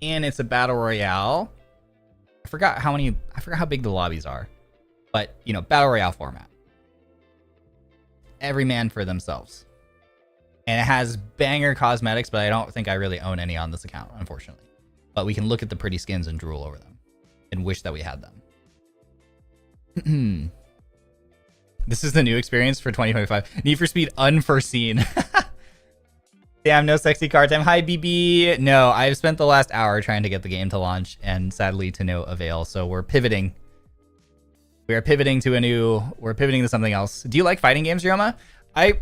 A: And it's a battle royale. I forgot how big the lobbies are. But, you know, battle royale format. Every man for themselves. And it has banger cosmetics, but I don't think I really own any on this account, unfortunately. But we can look at the pretty skins and drool over them. And wish that we had them. This is the new experience for 2025. Need for Speed Unforeseen. Damn, no sexy card time. Hi, BB. No, I've spent the last hour trying to get the game to launch, and sadly to no avail. So we're pivoting. We are pivoting to we're pivoting to something else. Do you like fighting games, Ryoma? I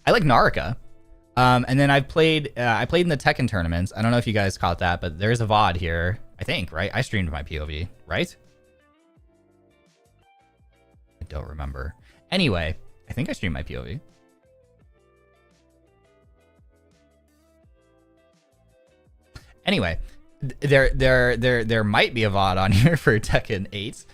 A: like NARAKA. And then I played in the Tekken tournaments. I don't know if you guys caught that, but there's a VOD here. I think, right? I streamed my POV, right? I don't remember. Anyway, I think I streamed my POV. Anyway, there might be a VOD on here for Tekken 8,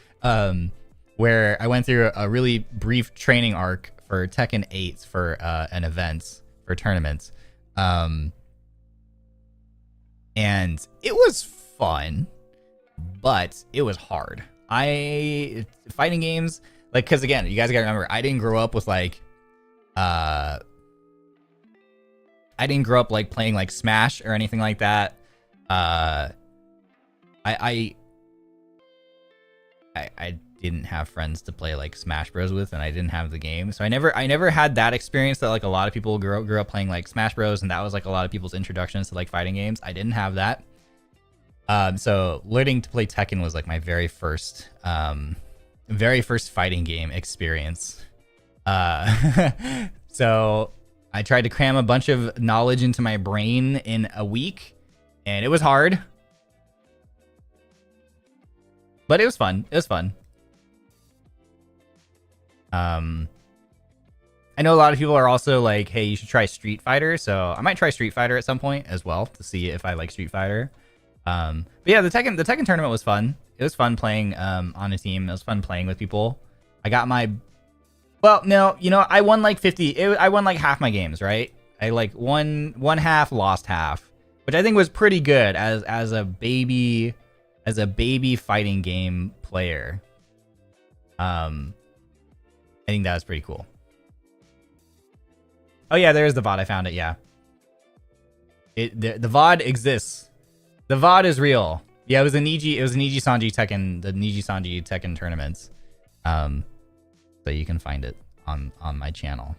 A: where I went through a really brief training arc for Tekken 8 for an event for tournaments, and it was fun, but it was hard. Fighting games, like, because again, you guys gotta remember, I didn't grow up with like playing like Smash or anything like that. I didn't have friends to play like Smash Bros with, and I didn't have the game, so I never had that experience that like a lot of people grew up playing like Smash Bros, and that was like a lot of people's introductions to like fighting games. I didn't have that. So learning to play Tekken was like my very first fighting game experience. So I tried to cram a bunch of knowledge into my brain in a week, and it was hard, but it was fun. It was fun. I know a lot of people are also like, hey, you should try Street Fighter, so I might try Street Fighter at some point as well to see if I like Street Fighter. But yeah, the Tekken tournament was fun. It was fun playing on a team. It was fun playing with people. I got my... Well, no, you know, I won like 50... I won like half my games, right? I like won half, lost half. Which I think was pretty good as a baby fighting game player. I think that was pretty cool. Oh yeah, there's the VOD. I found it. Yeah, the VOD exists. The VOD is real. Yeah, it was NIJISANJI Tekken, the NIJISANJI Tekken tournaments. So you can find it on my channel.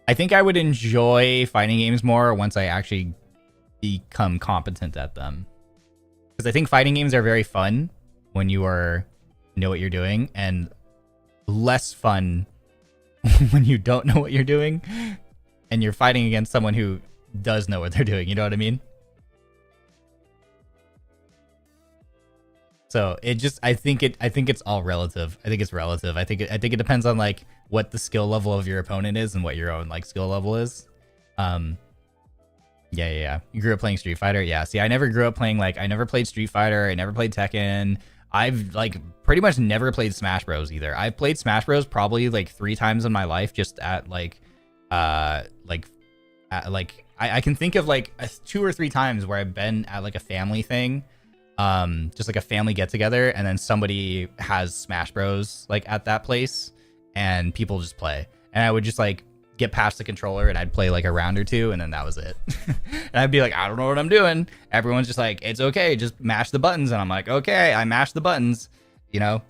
A: I think I would enjoy fighting games more once I actually become competent at them. Because I think fighting games are very fun when you know what you're doing, and less fun when you don't know what you're doing and you're fighting against someone who does know what they're doing. You know what I mean? So I think it's all relative. I think it's relative. I think it depends on like what the skill level of your opponent is and what your own like skill level is. Yeah. You grew up playing Street Fighter? Yeah. See, I never grew up playing, like, I never played Street Fighter. I never played Tekken. I've like pretty much never played Smash Bros either. I've played Smash Bros probably like 3 times in my life, just at like I can think of like 2 or 3 times where I've been at like a family thing, just like a family get together, and then somebody has Smash Bros like at that place, and people just play, and I would just like get past the controller and I'd play like a round or 2, and then that was it. And I'd be like, I don't know what I'm doing. Everyone's just like, it's okay, just mash the buttons. And I'm like, okay, I mashed the buttons, you know.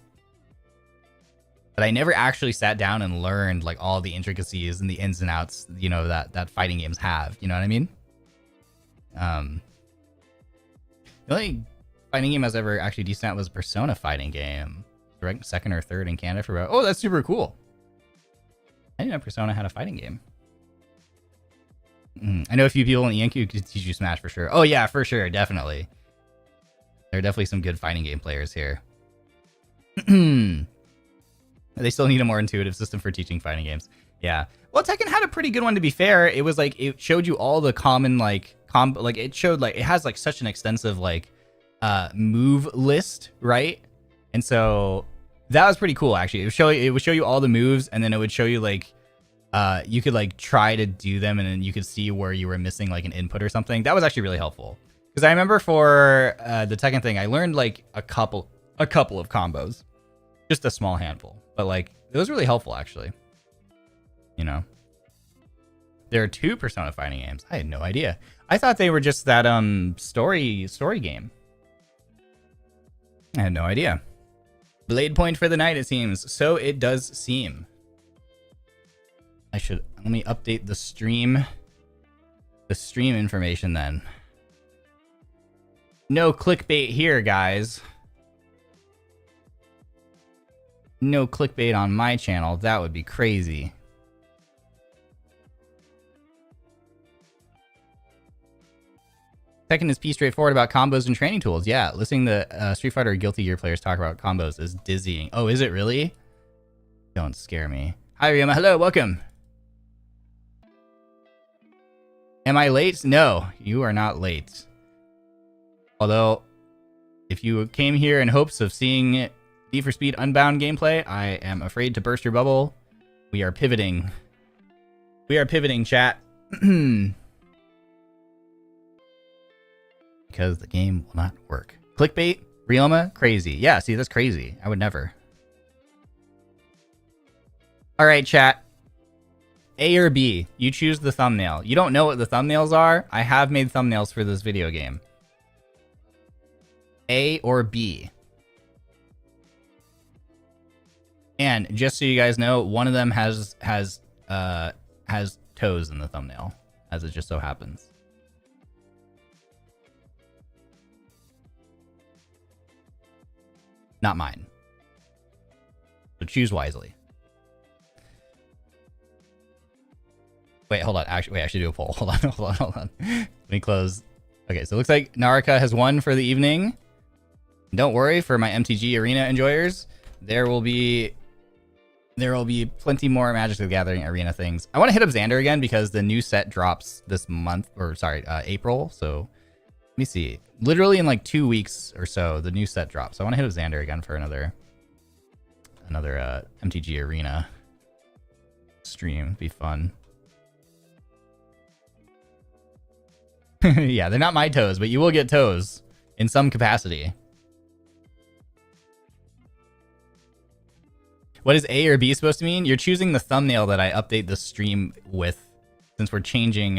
A: But I never actually sat down and learned like all the intricacies and the ins and outs, you know, that fighting games have. You know what I mean? The only fighting game I was ever actually decent at was a Persona fighting game. Ranked 2nd or 3rd in Canada for about... Oh, that's super cool. I didn't know Persona had a fighting game. I know a few people in ENQ who could teach you Smash for sure. Oh yeah, for sure, definitely. There are definitely some good fighting game players here. They still need a more intuitive system for teaching fighting games. Yeah. Well, Tekken had a pretty good one, to be fair. It was like, it showed you all the common like it showed like, it has like such an extensive like move list, right? And so that was pretty cool, actually. It would show you all the moves, and then it would show you like you could like try to do them, and then you could see where you were missing like an input or something. That was actually really helpful, because I remember for the Tekken thing, I learned like a couple of combos, just a small handful, but like it was really helpful, actually. You know, there are 2 Persona fighting games. I had no idea. I thought they were just that story game. I had no idea. Blade point for the night, it seems. So it does seem. Let me update the stream information then. No clickbait here, guys. No clickbait on my channel. That would be crazy. Tekken is pretty straightforward about combos and training tools. Yeah, listening to Street Fighter or Guilty Gear players talk about combos is dizzying. Oh, is it really? Don't scare me. Hi, Ryoma. Hello, welcome. Am I late? No, you are not late. Although, if you came here in hopes of seeing Need for Speed Unbound gameplay, I am afraid to burst your bubble. We are pivoting. We are pivoting, chat. Because the game will not work. Clickbait? Ryoma? Crazy. Yeah, see, that's crazy. I would never. Alright, chat. A or B? You choose the thumbnail. You don't know what the thumbnails are? I have made thumbnails for this video game. A or B? And just so you guys know, one of them has toes in the thumbnail, as it just so happens. Not mine. So choose wisely. Wait, hold on. Actually, wait, I should do a poll. Hold on. Let me close. Okay, so it looks like NARAKA has won for the evening. Don't worry, for my MTG Arena enjoyers, there will be plenty more Magic the Gathering Arena things. I want to hit up Xander again because the new set drops this month, or sorry, April. So let me see. Literally in like 2 weeks or so, the new set drops. So I want to hit up Xander again for another another MTG Arena stream. Be fun. Yeah, they're not my toes, but you will get toes in some capacity. What is A or B supposed to mean? You're choosing the thumbnail that I update the stream with, since we're pivoting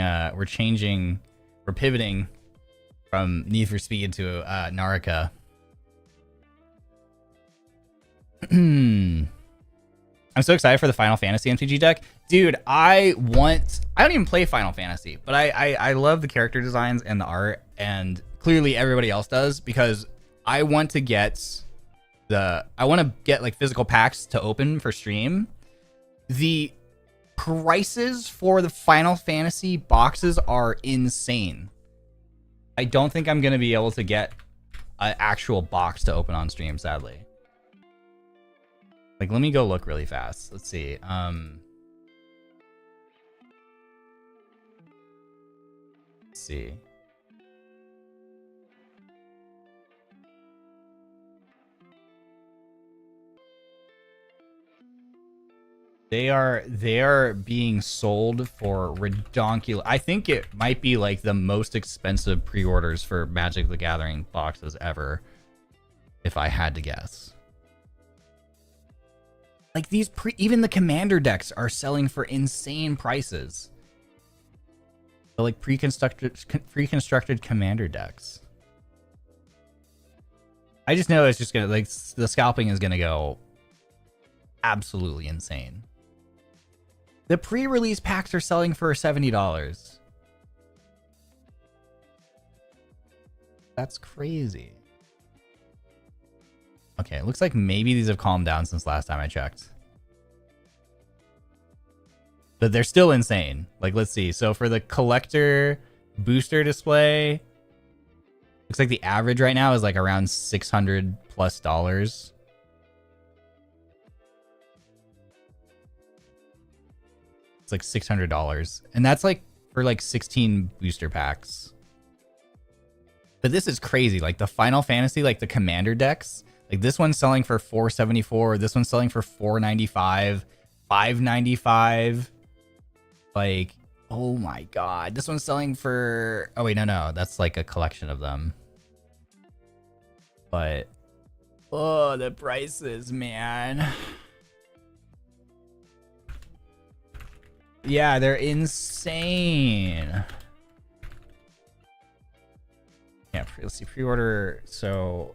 A: from Need for Speed to NARAKA. I'm so excited for the Final Fantasy MTG deck. Dude, I don't even play Final Fantasy, but I love the character designs and the art, and clearly everybody else does, because I want to get like physical packs to open for stream. The prices for the Final Fantasy boxes are insane. I don't think I'm going to be able to get an actual box to open on stream, sadly. Like, let me go look really fast. Let's see. Let's see. They are being sold for redonkulous. I think it might be like the most expensive pre-orders for Magic the Gathering boxes ever, if I had to guess. Like these even the commander decks are selling for insane prices. So like pre-constructed commander decks. I just know it's just gonna, like, the scalping is gonna go absolutely insane. The pre-release packs are selling for $70. That's crazy. Okay, it looks like maybe these have calmed down since last time I checked. But they're still insane. Like, let's see. So for the collector booster display, looks like the average right now is like around $600 plus. It's like $600. And that's like for like 16 booster packs. But this is crazy. Like the Final Fantasy, like the commander decks, like this one's selling for $474. This one's selling for $495, $595. Like, oh my god. This one's selling for... Oh wait, no. That's like a collection of them. But... Oh, the prices, man. Yeah, they're insane. Yeah, let's see. Pre-order... So...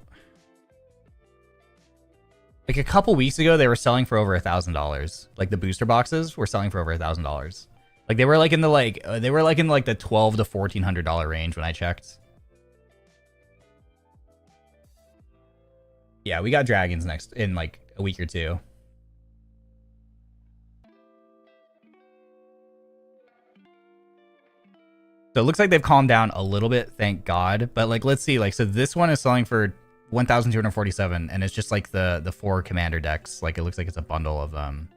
A: Like a couple weeks ago, they were selling for over $1,000. Like the booster boxes were selling for over $1,000. Like they were like in the the $1,200 to $1,400 range when I checked. Yeah, we got dragons next in like a week or two. So it looks like they've calmed down a little bit, thank God. But like, let's see. Like, so this one is selling for 1,247, and it's just like the 4 commander decks. Like it looks like it's a bundle of them.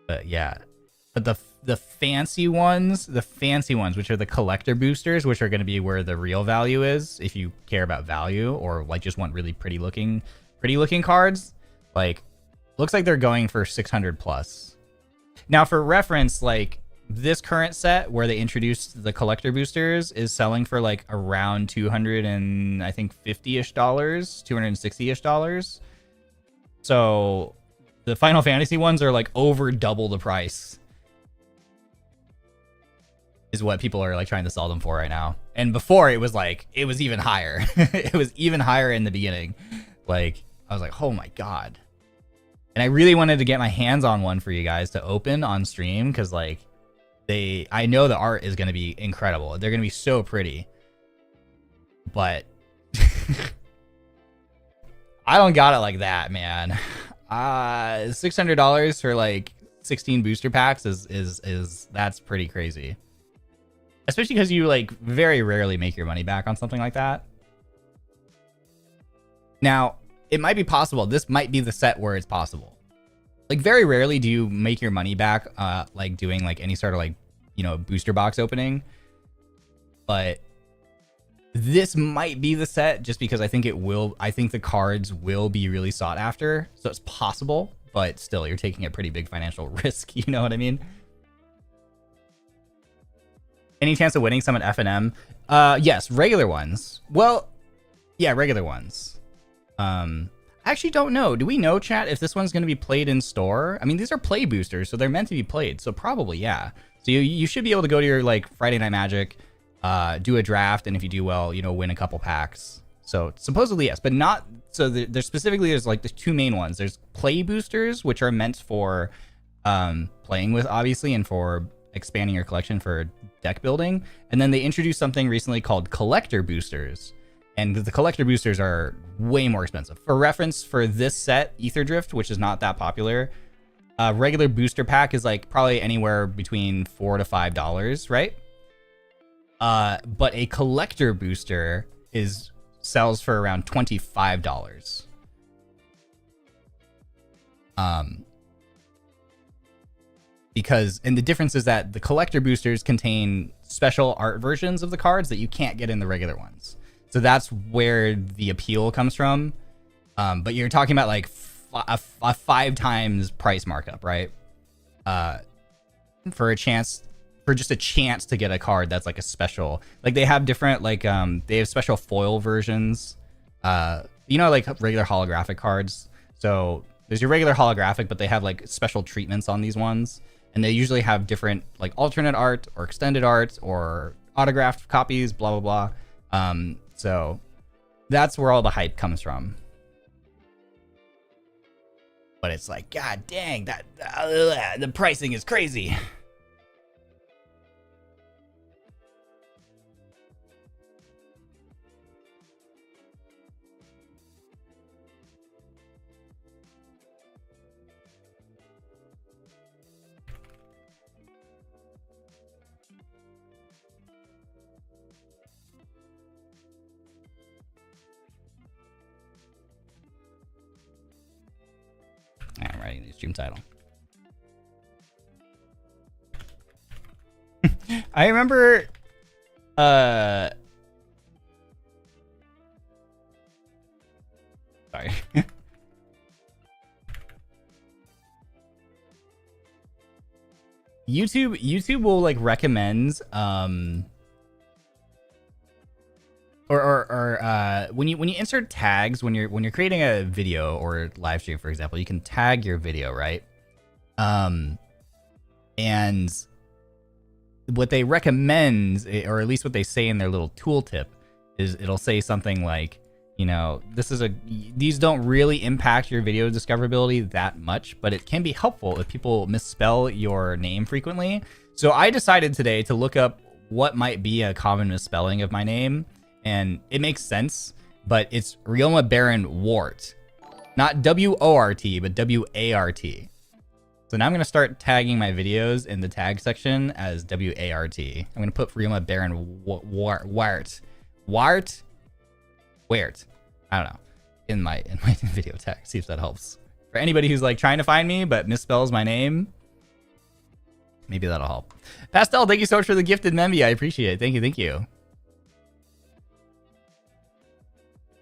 A: But yeah, but the fancy ones, which are the collector boosters, which are going to be where the real value is, if you care about value or like just want really pretty looking cards. Like, looks like they're going for 600 plus. Now, for reference, like, this current set where they introduced the collector boosters is selling for like around $250-ish, $260-ish. So the Final Fantasy ones are like over double the price, is what people are like trying to sell them for right now. And before it was even higher. It was even higher in the beginning. Like, I was like, oh my god. And I really wanted to get my hands on one for you guys to open on stream, because like, I know the art is going to be incredible. They're going to be so pretty. But I don't got it like that, man. $600 for like 16 booster packs is that's pretty crazy. Especially because you like very rarely make your money back on something like that. Now, it might be possible. This might be the set where it's possible. Like, very rarely do you make your money back, like, doing, like, any sort of, like, you know, booster box opening. But This might be the set just because I think the cards will be really sought after. So it's possible, but still you're taking a pretty big financial risk. You know what I mean? Any chance of winning some at F&M? Yes, regular ones. Well, yeah, regular ones. I actually don't know. Do we know, chat, if this one's going to be played in store? I mean, these are play boosters, so they're meant to be played. So probably, yeah. So you should be able to go to your like Friday Night Magic, do a draft, and if you do well, you know, win a couple packs. So supposedly yes, but not. So there's specifically there's like the two main ones. There's play boosters, which are meant for playing with, obviously, and for expanding your collection for deck building. And then they introduced something recently called collector boosters. And the collector boosters are way more expensive. For reference, for this set, Ether Drift, which is not that popular, a regular booster pack is like probably anywhere between $4 to $5, right? But a collector booster sells for around $25. And the difference is that the collector boosters contain special art versions of the cards that you can't get in the regular ones. So that's where the appeal comes from. But you're talking about like a 5 times price markup, right? For just a chance to get a card that's like a special. Like they have different they have special foil versions. You know, like regular holographic cards. So there's your regular holographic, but they have like special treatments on these ones. And they usually have different like alternate art or extended art or autographed copies, blah, blah, blah. So that's where all the hype comes from. But it's like, God dang, the pricing is crazy. I'm writing the stream title. I remember sorry. YouTube will like recommend when you insert tags when you're creating a video or live stream, for example, you can tag your video, right? And what they recommend, or at least what they say in their little tooltip, is it'll say something like, you know, these don't really impact your video discoverability that much, but it can be helpful if people misspell your name frequently. So I decided today to look up what might be a common misspelling of my name. And it makes sense, but it's Ryoma Barrenwort. Not W-O-R-T, but W-A-R-T. So now I'm going to start tagging my videos in the tag section as W-A-R-T. I'm going to put Ryoma Barrenwort. Wart. I don't know. In my video tag. See if that helps. For anybody who's like trying to find me but misspells my name, maybe that'll help. Pastel, thank you so much for the gifted memby. I appreciate it. Thank you.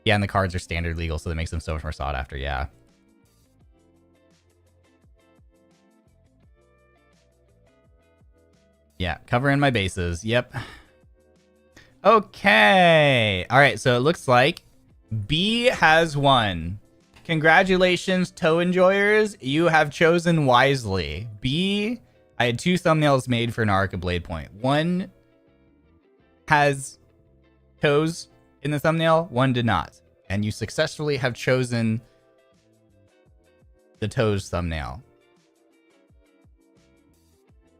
A: Yeah, and the cards are standard legal, so that makes them so much more sought after, yeah. Yeah, covering my bases, yep. Okay, all right, so it looks like B has won. Congratulations, toe enjoyers, you have chosen wisely. B, I had 2 thumbnails made for NARAKA BLADEPOINT. One has toes in the thumbnail, one did not. And you successfully have chosen the toes thumbnail.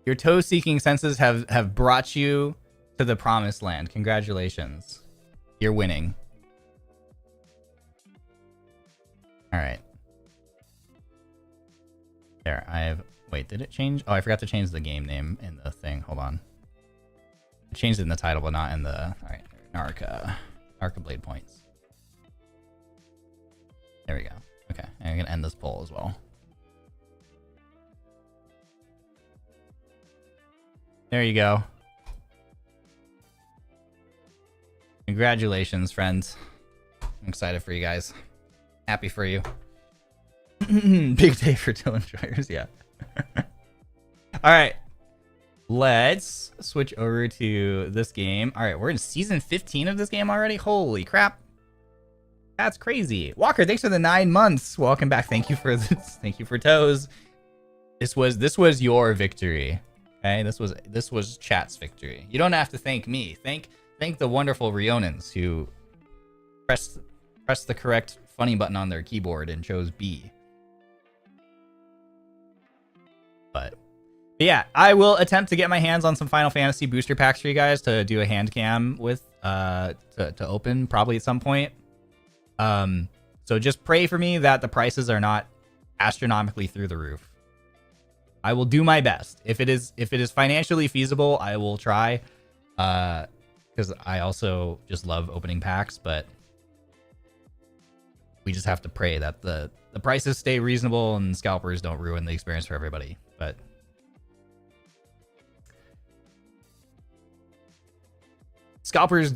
A: Your toe-seeking senses have brought you to the promised land. Congratulations. You're winning. All right. There, wait, did it change? Oh, I forgot to change the game name in the thing. Hold on. I changed it in the title, but not in the... All right, NARAKA BLADEPOINTs. There we go. Okay, and I'm gonna end this poll as well. There you go. Congratulations, friends. I'm excited for you guys. Happy for you. Big day for toe enjoyers, yeah. All right. Let's switch over to this game. All right, we're in season 15 of this game already. Holy crap. That's crazy. Walker, thanks for the 9 months. Welcome back. Thank you for this. Thank you for toes. This was your victory. Okay, this was chat's victory. You don't have to thank me. Thank the wonderful Rionans who pressed the correct funny button on their keyboard and chose B. But yeah, I will attempt to get my hands on some Final Fantasy booster packs for you guys to do a hand cam with to open probably at some point. So just pray for me that the prices are not astronomically through the roof. I will do my best. If it is financially feasible, I will try. Because I also just love opening packs, but we just have to pray that the prices stay reasonable and scalpers don't ruin the experience for everybody. But scalpers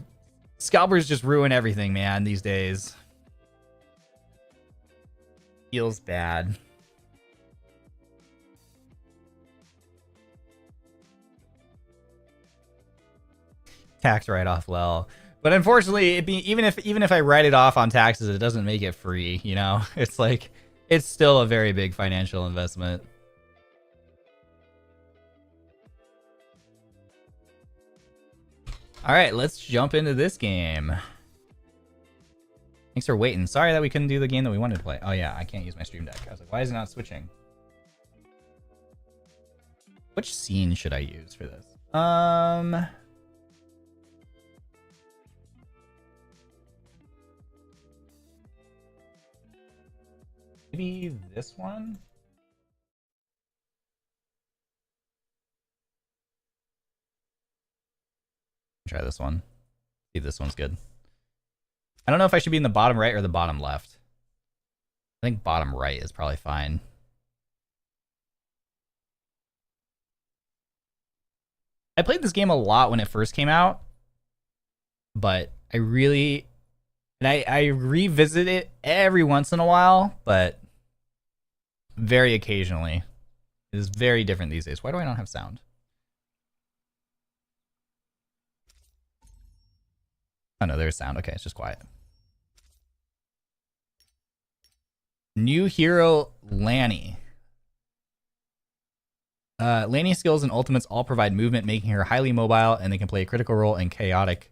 A: just ruin everything, man, these days. Feels bad. Tax write-off, well, but unfortunately, even if I write it off on taxes, it doesn't make it free. You know, it's like it's still a very big financial investment. All right, let's jump into this game. Thanks for waiting. Sorry that we couldn't do the game that we wanted to play. Oh yeah, I can't use my stream deck. I was like, why is it not switching? Which scene should I use for this? Maybe this one? Try this one. See if this one's good. I don't know if I should be in the bottom right or the bottom left. I think bottom right is probably fine. I played this game a lot when it first came out, but I revisit it every once in a while, but very occasionally. It is very different these days. Why do I not have sound? Oh no, there's sound. Okay, it's just quiet. New hero, Lanny. Lanny's skills and ultimates all provide movement, making her highly mobile, and they can play a critical role in chaotic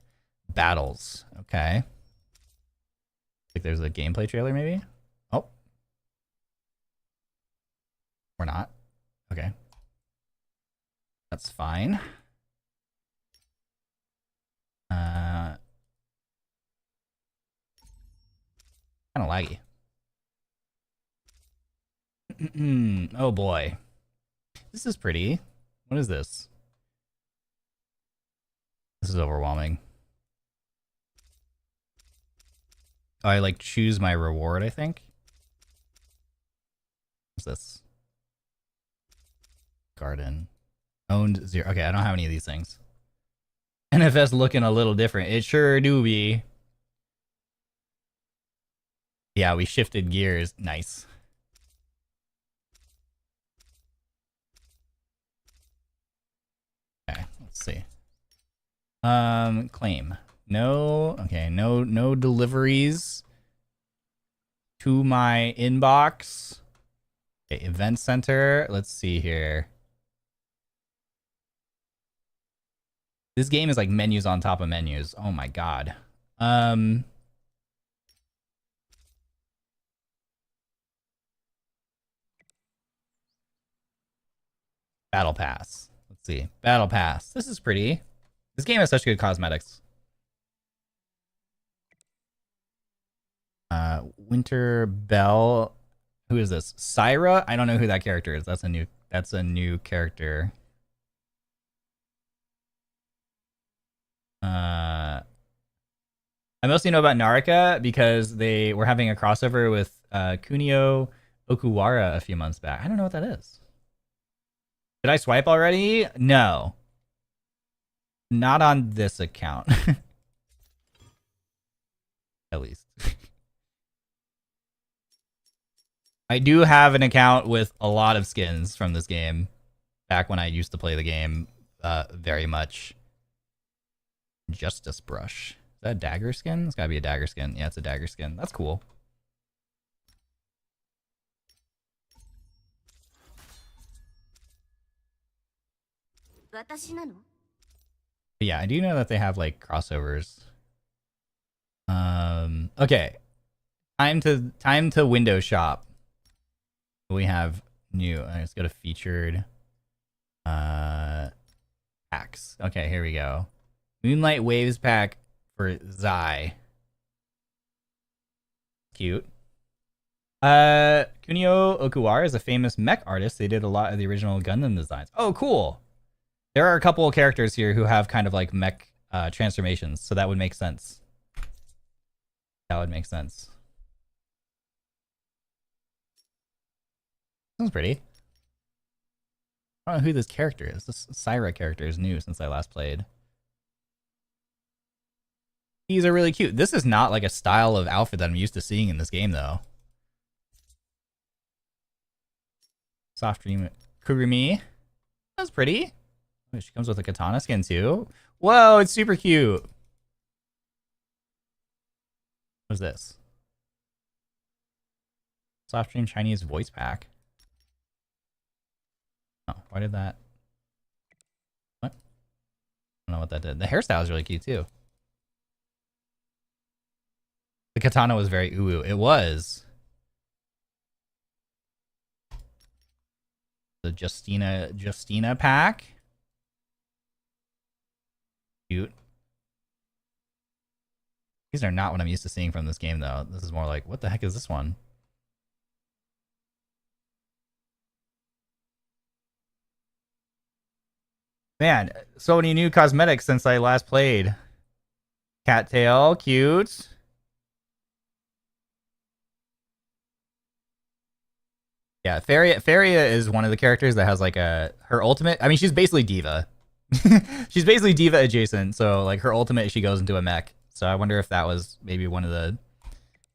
A: battles. Okay. Like there's a gameplay trailer, maybe? Oh. Or not. Okay. That's fine. Kind of laggy. Oh boy. This is pretty. What is this? This is overwhelming. Oh, I like choose my reward, I think. What's this? Garden. Owned 0. Okay, I don't have any of these things. NFS looking a little different. It sure do be. Yeah, we shifted gears. Nice. Okay, let's see. Claim. No, okay, no deliveries to my inbox. Okay, event center. Let's see here. This game is like menus on top of menus. Oh my god. Battle Pass. Let's see. Battle Pass. This is pretty. This game has such good cosmetics. Winter Bell. Who is this? Syra? I don't know who that character is. That's a new character. I mostly know about Naraka because they were having a crossover with Kunio Okuwara a few months back. I don't know what that is. Did I swipe already? No. Not on this account. At least. I do have an account with a lot of skins from this game. Back when I used to play the game very much. Justice Brush. Is that a dagger skin? It's gotta be a dagger skin. Yeah, it's a dagger skin. That's cool. But yeah, I do know that they have like crossovers. Okay. Time to window shop. We have new. Let's go to featured packs. Okay, here we go. Moonlight Waves pack for Zai. Cute. Kunio Okuwara is a famous mech artist. They did a lot of the original Gundam designs. Oh, cool. There are a couple of characters here who have kind of like mech transformations, so that would make sense. That would make sense. Sounds pretty. I don't know who this character is. This Syra character is new since I last played. These are really cute. This is not like a style of outfit that I'm used to seeing in this game, though. Soft Dream Kurumi. That's pretty. Oh, she comes with a katana skin, too. Whoa, it's super cute. What's this? Soft Dream Chinese voice pack. Oh, why did that? What? I don't know what that did. The hairstyle is really cute, too. The katana was very uwu. It was. The Justina pack. Cute. These are not what I'm used to seeing from this game, though. This is more like, what the heck is this one? Man, so many new cosmetics since I last played. Cattail, cute. Yeah, Faria is one of the characters that has like her ultimate. I mean, she's basically Diva. She's basically Diva adjacent. So like her ultimate, she goes into a mech. So I wonder if that was maybe one of the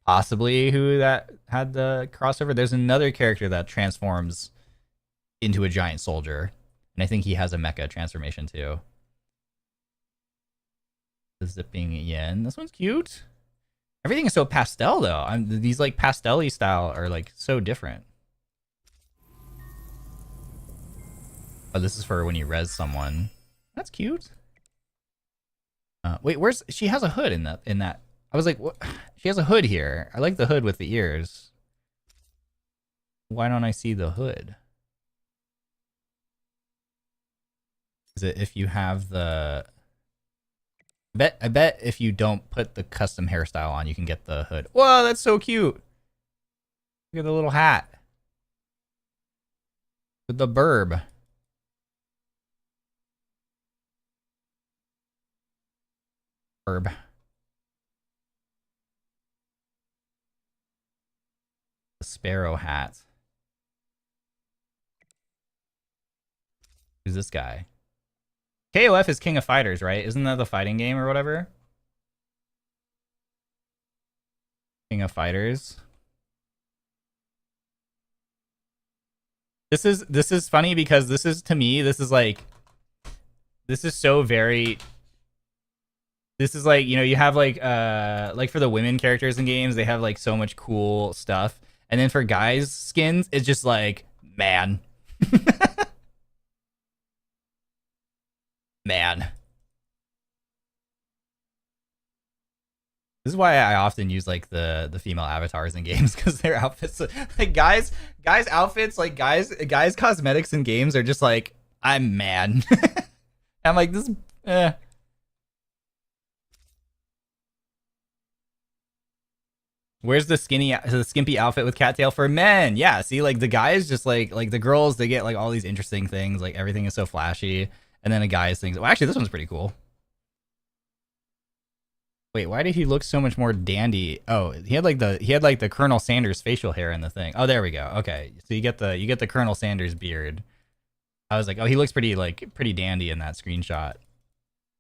A: possibly who that had the crossover. There's another character that transforms into a giant soldier, and I think he has a mecha transformation too. The zipping yen. This one's cute. Everything is so pastel though. These like pastel-y style are like so different. Oh, this is for when you res someone. That's cute. Wait, where's she has a hood in that? I was like, what? She has a hood here. I like the hood with the ears. Why don't I see the hood? Is it if you have the? I bet if you don't put the custom hairstyle on, you can get the hood. Whoa, that's so cute. Look at the little hat with the burb. Herb. The sparrow hat. Who's this guy? KOF is King of Fighters, right? Isn't that the fighting game or whatever? King of Fighters. This is funny because this is, to me, this is so very. This is like, you know, you have like for the women characters in games, they have like so much cool stuff. And then for guys' skins, it's just like, man. Man. This is why I often use like the female avatars in games, because their outfits, like guys outfits, like guys cosmetics in games are just like, I'm man. I'm like, this Where's the skimpy outfit with cattail for men? Yeah, see, like the guys just like the girls, they get like all these interesting things, like everything is so flashy, and then the guys thinks, well, actually this one's pretty cool. Wait, why did he look so much more dandy? Oh, he had like the Colonel Sanders facial hair in the thing. Oh, there we go. Okay, so you get the Colonel Sanders beard. I was like, oh, he looks pretty dandy in that screenshot.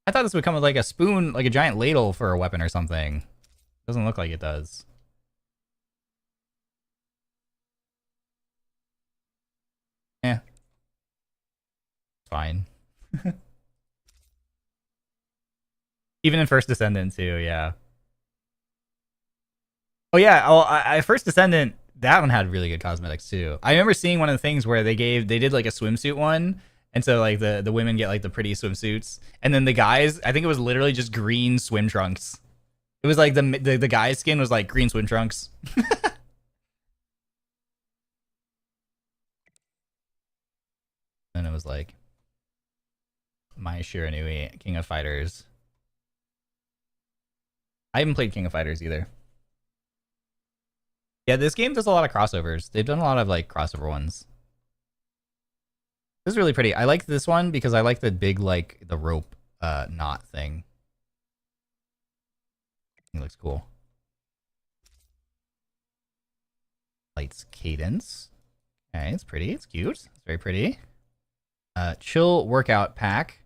A: I thought this would come with like a spoon, like a giant ladle for a weapon or something. Doesn't look like it does. Eh. Fine. Even in First Descendant too, yeah. Oh yeah, I First Descendant, that one had really good cosmetics too. I remember seeing one of the things where they did like a swimsuit one, and so like the women get like the pretty swimsuits, and then the guys, I think it was literally just green swim trunks. It was like the guy's skin was like green swim trunks. And it was like Mai Shiranui, King of Fighters. I haven't played King of Fighters either. Yeah, this game does a lot of crossovers. They've done a lot of like crossover ones. This is really pretty. I like this one because I like the big like the rope knot thing. It looks cool. Lights cadence. Okay, it's pretty. It's cute. It's very pretty. Chill workout pack.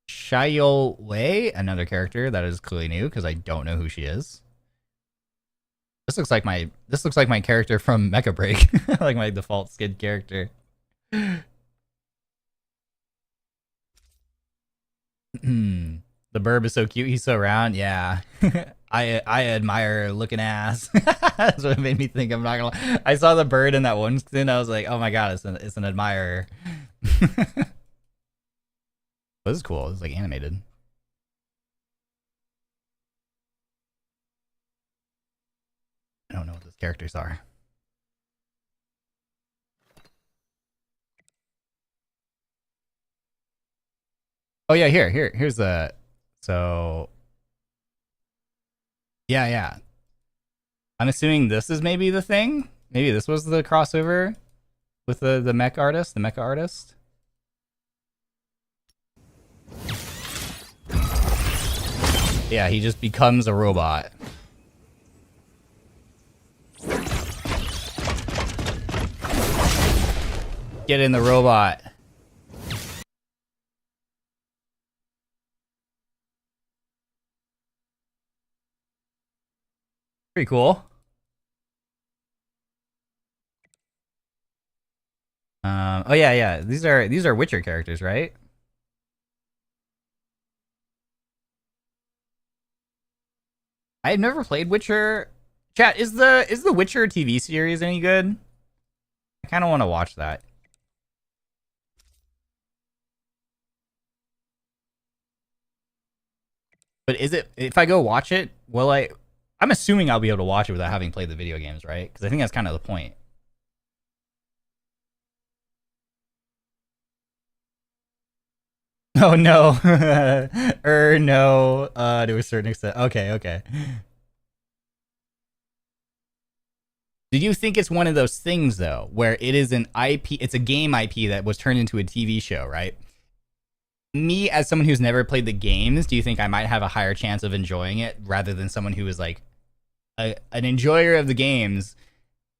A: Shayo Wei, another character that is clearly new because I don't know who she is. This looks like my character from Mecha Break, like my default skid character. The burb is so cute. He's so round. Yeah, I admire looking ass. That's what it made me think. I'm not gonna lie. I saw the bird in that one skin. I was like, oh my god, it's an admirer. This is cool. It's like animated. I don't know what those characters are. Oh yeah, here's the so yeah. I'm assuming this is maybe the thing. Maybe this was the crossover with the mech artist, the mecha artist. Yeah, he just becomes a robot. Get in the robot. Pretty cool. Oh yeah. These are Witcher characters, right? I've never played Witcher. Chat, is the Witcher TV series any good? I kind of want to watch that. But is it, if I go watch it, will I'm assuming I'll be able to watch it without having played the video games, right? Because I think that's kind of the point. Oh no. No. To a certain extent. Okay. Do you think it's one of those things though, where it is an IP, it's a game IP that was turned into a TV show, right? Me, as someone who's never played the games, do you think I might have a higher chance of enjoying it rather than someone who is like an enjoyer of the games?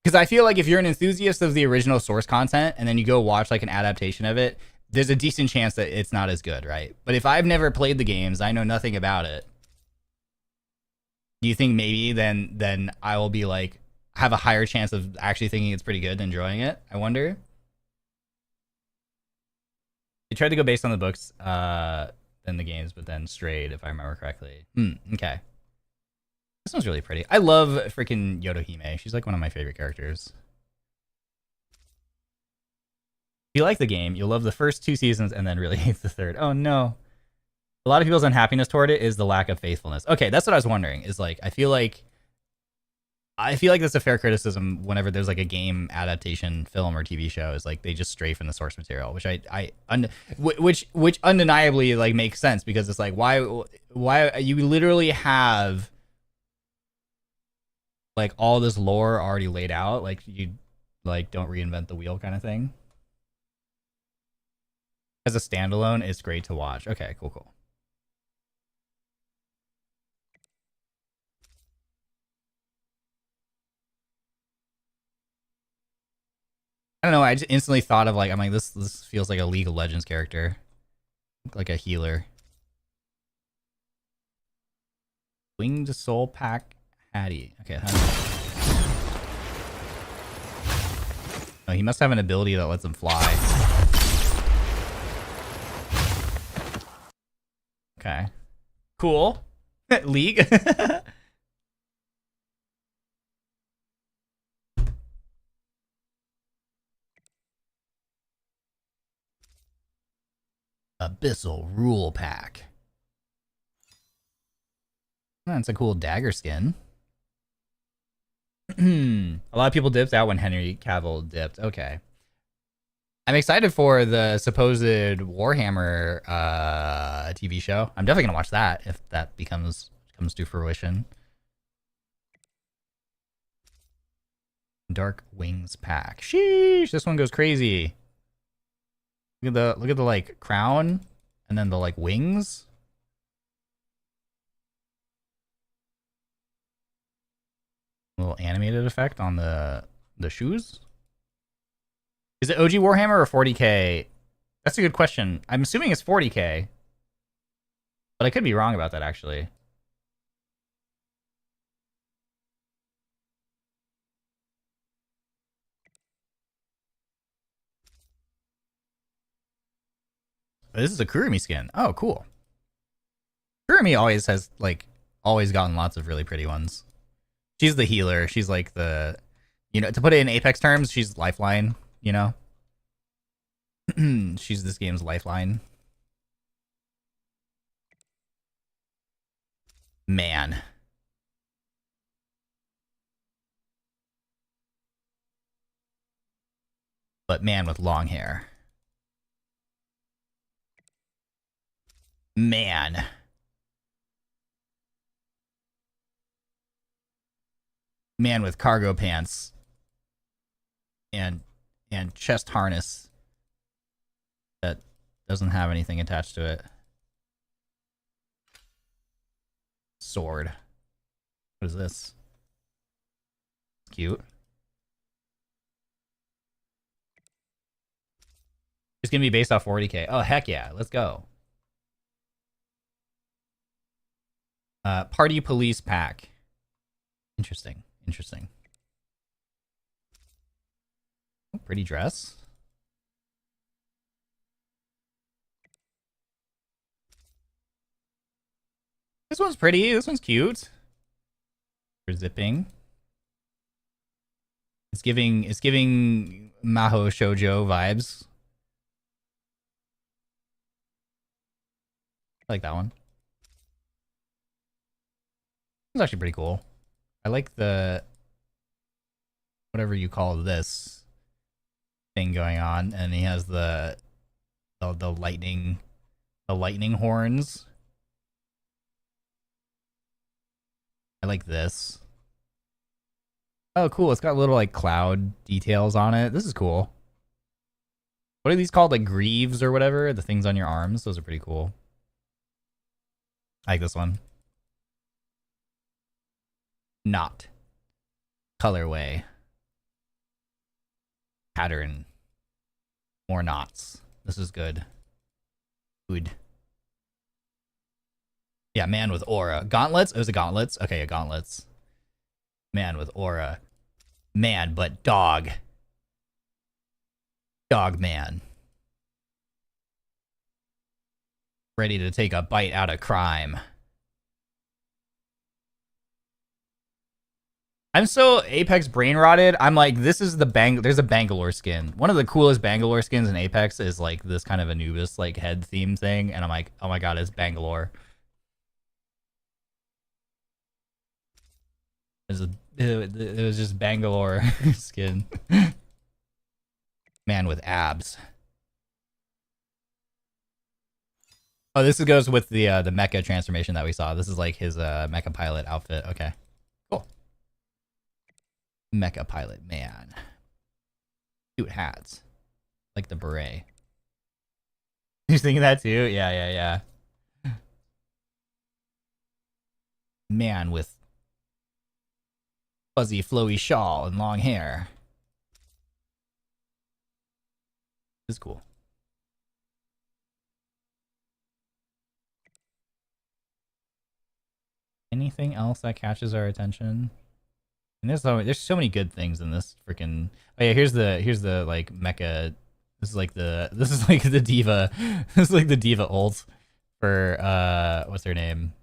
A: Because I feel like if you're an enthusiast of the original source content and then you go watch like an adaptation of it, there's a decent chance that it's not as good, right? But if I've never played the games, I know nothing about it. Do you think maybe then I will be like, have a higher chance of actually thinking it's pretty good and enjoying it? I wonder. They tried to go based on the books than the games, but then strayed, if I remember correctly. Okay. This one's really pretty. I love freaking Yodohime. She's like one of my favorite characters. If you like the game, you'll love the first 2 seasons and then really hate the third. Oh no. A lot of people's unhappiness toward it is the lack of faithfulness. Okay, that's what I was wondering. Is like I feel like that's a fair criticism whenever there's like a game adaptation film or TV show, is like they just stray from the source material, which undeniably like makes sense, because it's like why you literally have like all this lore already laid out, like you like don't reinvent the wheel kind of thing. As a standalone, it's great to watch. Okay, cool. I don't know. I just instantly thought of like, I'm like, this feels like a League of Legends character, like a healer. Winged Soul Pack Patty. Okay. Oh, he must have an ability that lets him fly. Okay. Cool. League. Abyssal Rule Pack. That's a cool dagger skin. A lot of people dipped out when Henry Cavill dipped. Okay. I'm excited for the supposed Warhammer TV show. I'm definitely gonna watch that if that comes to fruition. Dark Wings pack. Sheesh, this one goes crazy. Look at the like crown and then the like wings. A little animated effect on the shoes. Is it OG Warhammer or 40k? That's a good question. I'm assuming it's 40k. But I could be wrong about that actually. This is a Kurumi skin. Oh, cool. Kurumi always has always gotten lots of really pretty ones. She's the healer. She's like the, to put it in Apex terms, she's Lifeline, She's this game's Lifeline. Man. But man with long hair. Man. Man with cargo pants and chest harness that doesn't have anything attached to it. Sword. What is this? Cute. It's gonna be based off 40k. Oh heck yeah, let's go. Party Police pack. Interesting. Oh, pretty dress. This one's pretty. This one's cute. For zipping. It's giving Maho Shoujo vibes. I like that one. It's actually pretty cool. I like the whatever you call this thing going on, and he has the lightning horns. I like this. Oh, cool! It's got little like cloud details on it. This is cool. What are these called? Like greaves or whatever? The things on your arms. Those are pretty cool. I like this one. Knot. Colorway. Pattern. More knots. This is good. Good. Yeah, man with aura. Gauntlets? It was a gauntlets? Okay, yeah, gauntlets. Man with aura. Man, but dog. Dog man. Ready to take a bite out of crime. I'm so Apex brain rotted. I'm like, this is there's a Bangalore skin. One of the coolest Bangalore skins in Apex is like this kind of Anubis like head theme thing, and I'm like, oh my god, it's Bangalore. It was just Bangalore skin. Man with abs. Oh, this goes with the mecha transformation that we saw. This is like his mecha pilot outfit. Okay, cool. Mecha pilot man. Cute hats, like the beret. You thinking that too? Yeah. Man with fuzzy, flowy shawl and long hair. This is cool. Anything else that catches our attention? And there's so many good things in this freaking. Oh yeah, here's the like mecha. This is like the diva. This is like the diva ult for what's her name?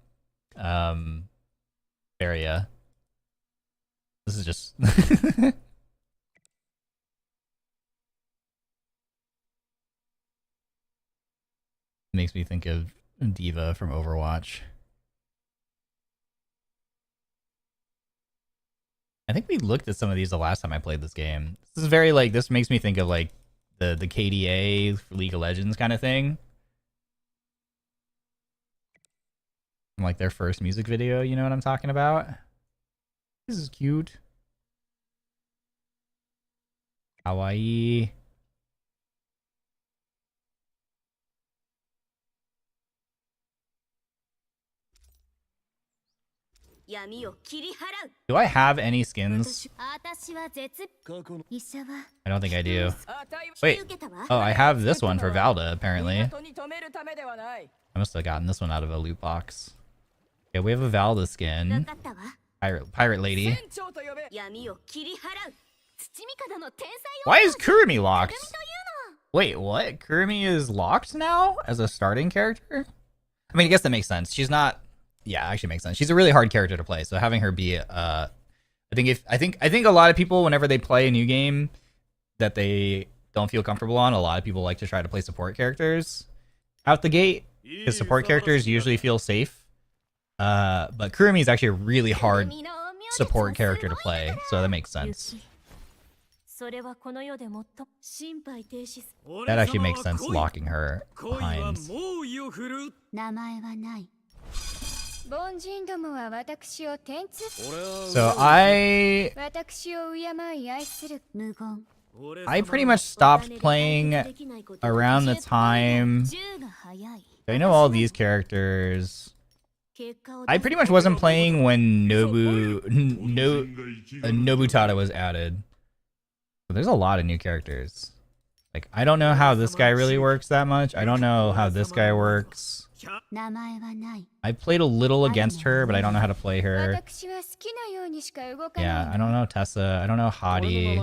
A: Area. This is just makes me think of Diva from Overwatch. I think we looked at some of these the last time I played this game. This is very like, this makes me think of like the KDA for League of Legends kind of thing. From like their first music video, you know what I'm talking about? This is cute. Kawaii. Do I have any skins? I don't think I do. Wait. Oh, I have this one for Valda, apparently. I must have gotten this one out of a loot box. Okay, we have a Valda skin. Pirate lady. Why is Kurumi locked? Wait, what? Kurumi is locked now as a starting character? I mean, I guess that makes sense. She's not... Yeah, actually makes sense. She's a really hard character to play, so having her be I think a lot of people, whenever they play a new game that they don't feel comfortable on, a lot of people like to try to play support characters out the gate, because support characters usually feel safe. But Kurumi is actually a really hard support character to play, so that makes sense. That actually makes sense, locking her behind. So I pretty much stopped playing around the time. I know all these characters. I pretty much wasn't playing when Nobutada was added. But there's a lot of new characters. Like, I don't know how this guy really works that much. I don't know how this guy works. I played a little against her, but I don't know how to play her. Yeah, I don't know Tessa. I don't know Hadi.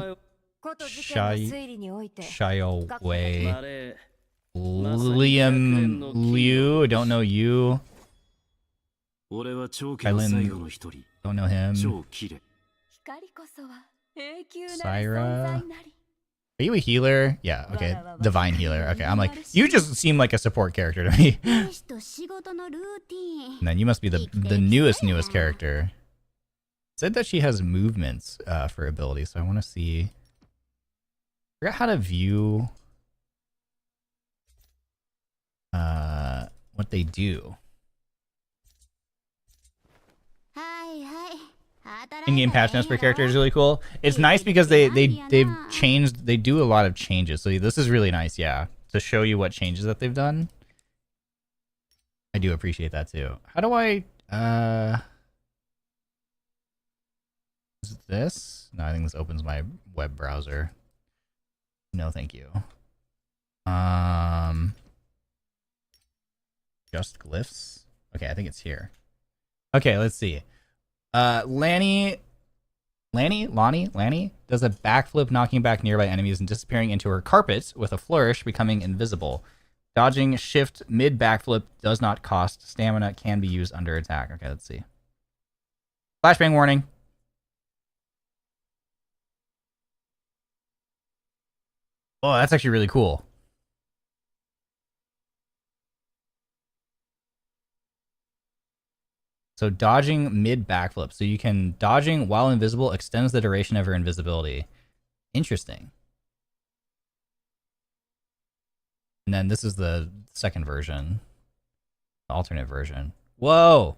A: Xiao Wei. Liam Liu. I don't know you. Kylan. Don't know him. Syra. Are you a healer? Yeah, okay. Divine healer. Okay, I'm like, you just seem like a support character to me. And then you must be the newest character. It said that she has movements for abilities, so I want to see. I forgot how to view what they do. In-game patch notes per character is really cool. It's nice because they've changed. They do a lot of changes. So this is really nice, yeah, to show you what changes that they've done. I do appreciate that too. How do I? Is it this? No, I think this opens my web browser. No, thank you. Just glyphs. Okay, I think it's here. Okay, let's see. Lanny does a backflip, knocking back nearby enemies and disappearing into her carpet with a flourish, becoming invisible. Dodging shift mid backflip does not cost stamina, can be used under attack. Okay, let's see. Flashbang warning. Oh, that's actually really cool. So dodging mid backflip. So you can dodging while invisible extends the duration of her invisibility. Interesting. And then this is the second version. The alternate version. Whoa!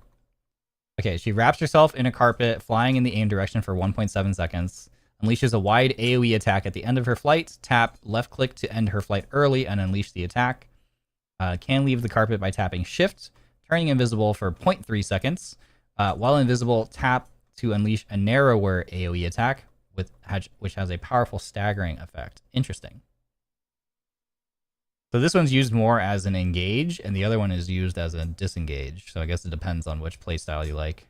A: Okay, she wraps herself in a carpet, flying in the aim direction for 1.7 seconds. Unleashes a wide AoE attack at the end of her flight. Tap left click to end her flight early and unleash the attack. Can leave the carpet by tapping shift. Turning invisible for 0.3 seconds. While invisible, tap to unleash a narrower AoE attack, which has a powerful staggering effect. Interesting. So this one's used more as an engage, and the other one is used as a disengage. So I guess it depends on which playstyle you like.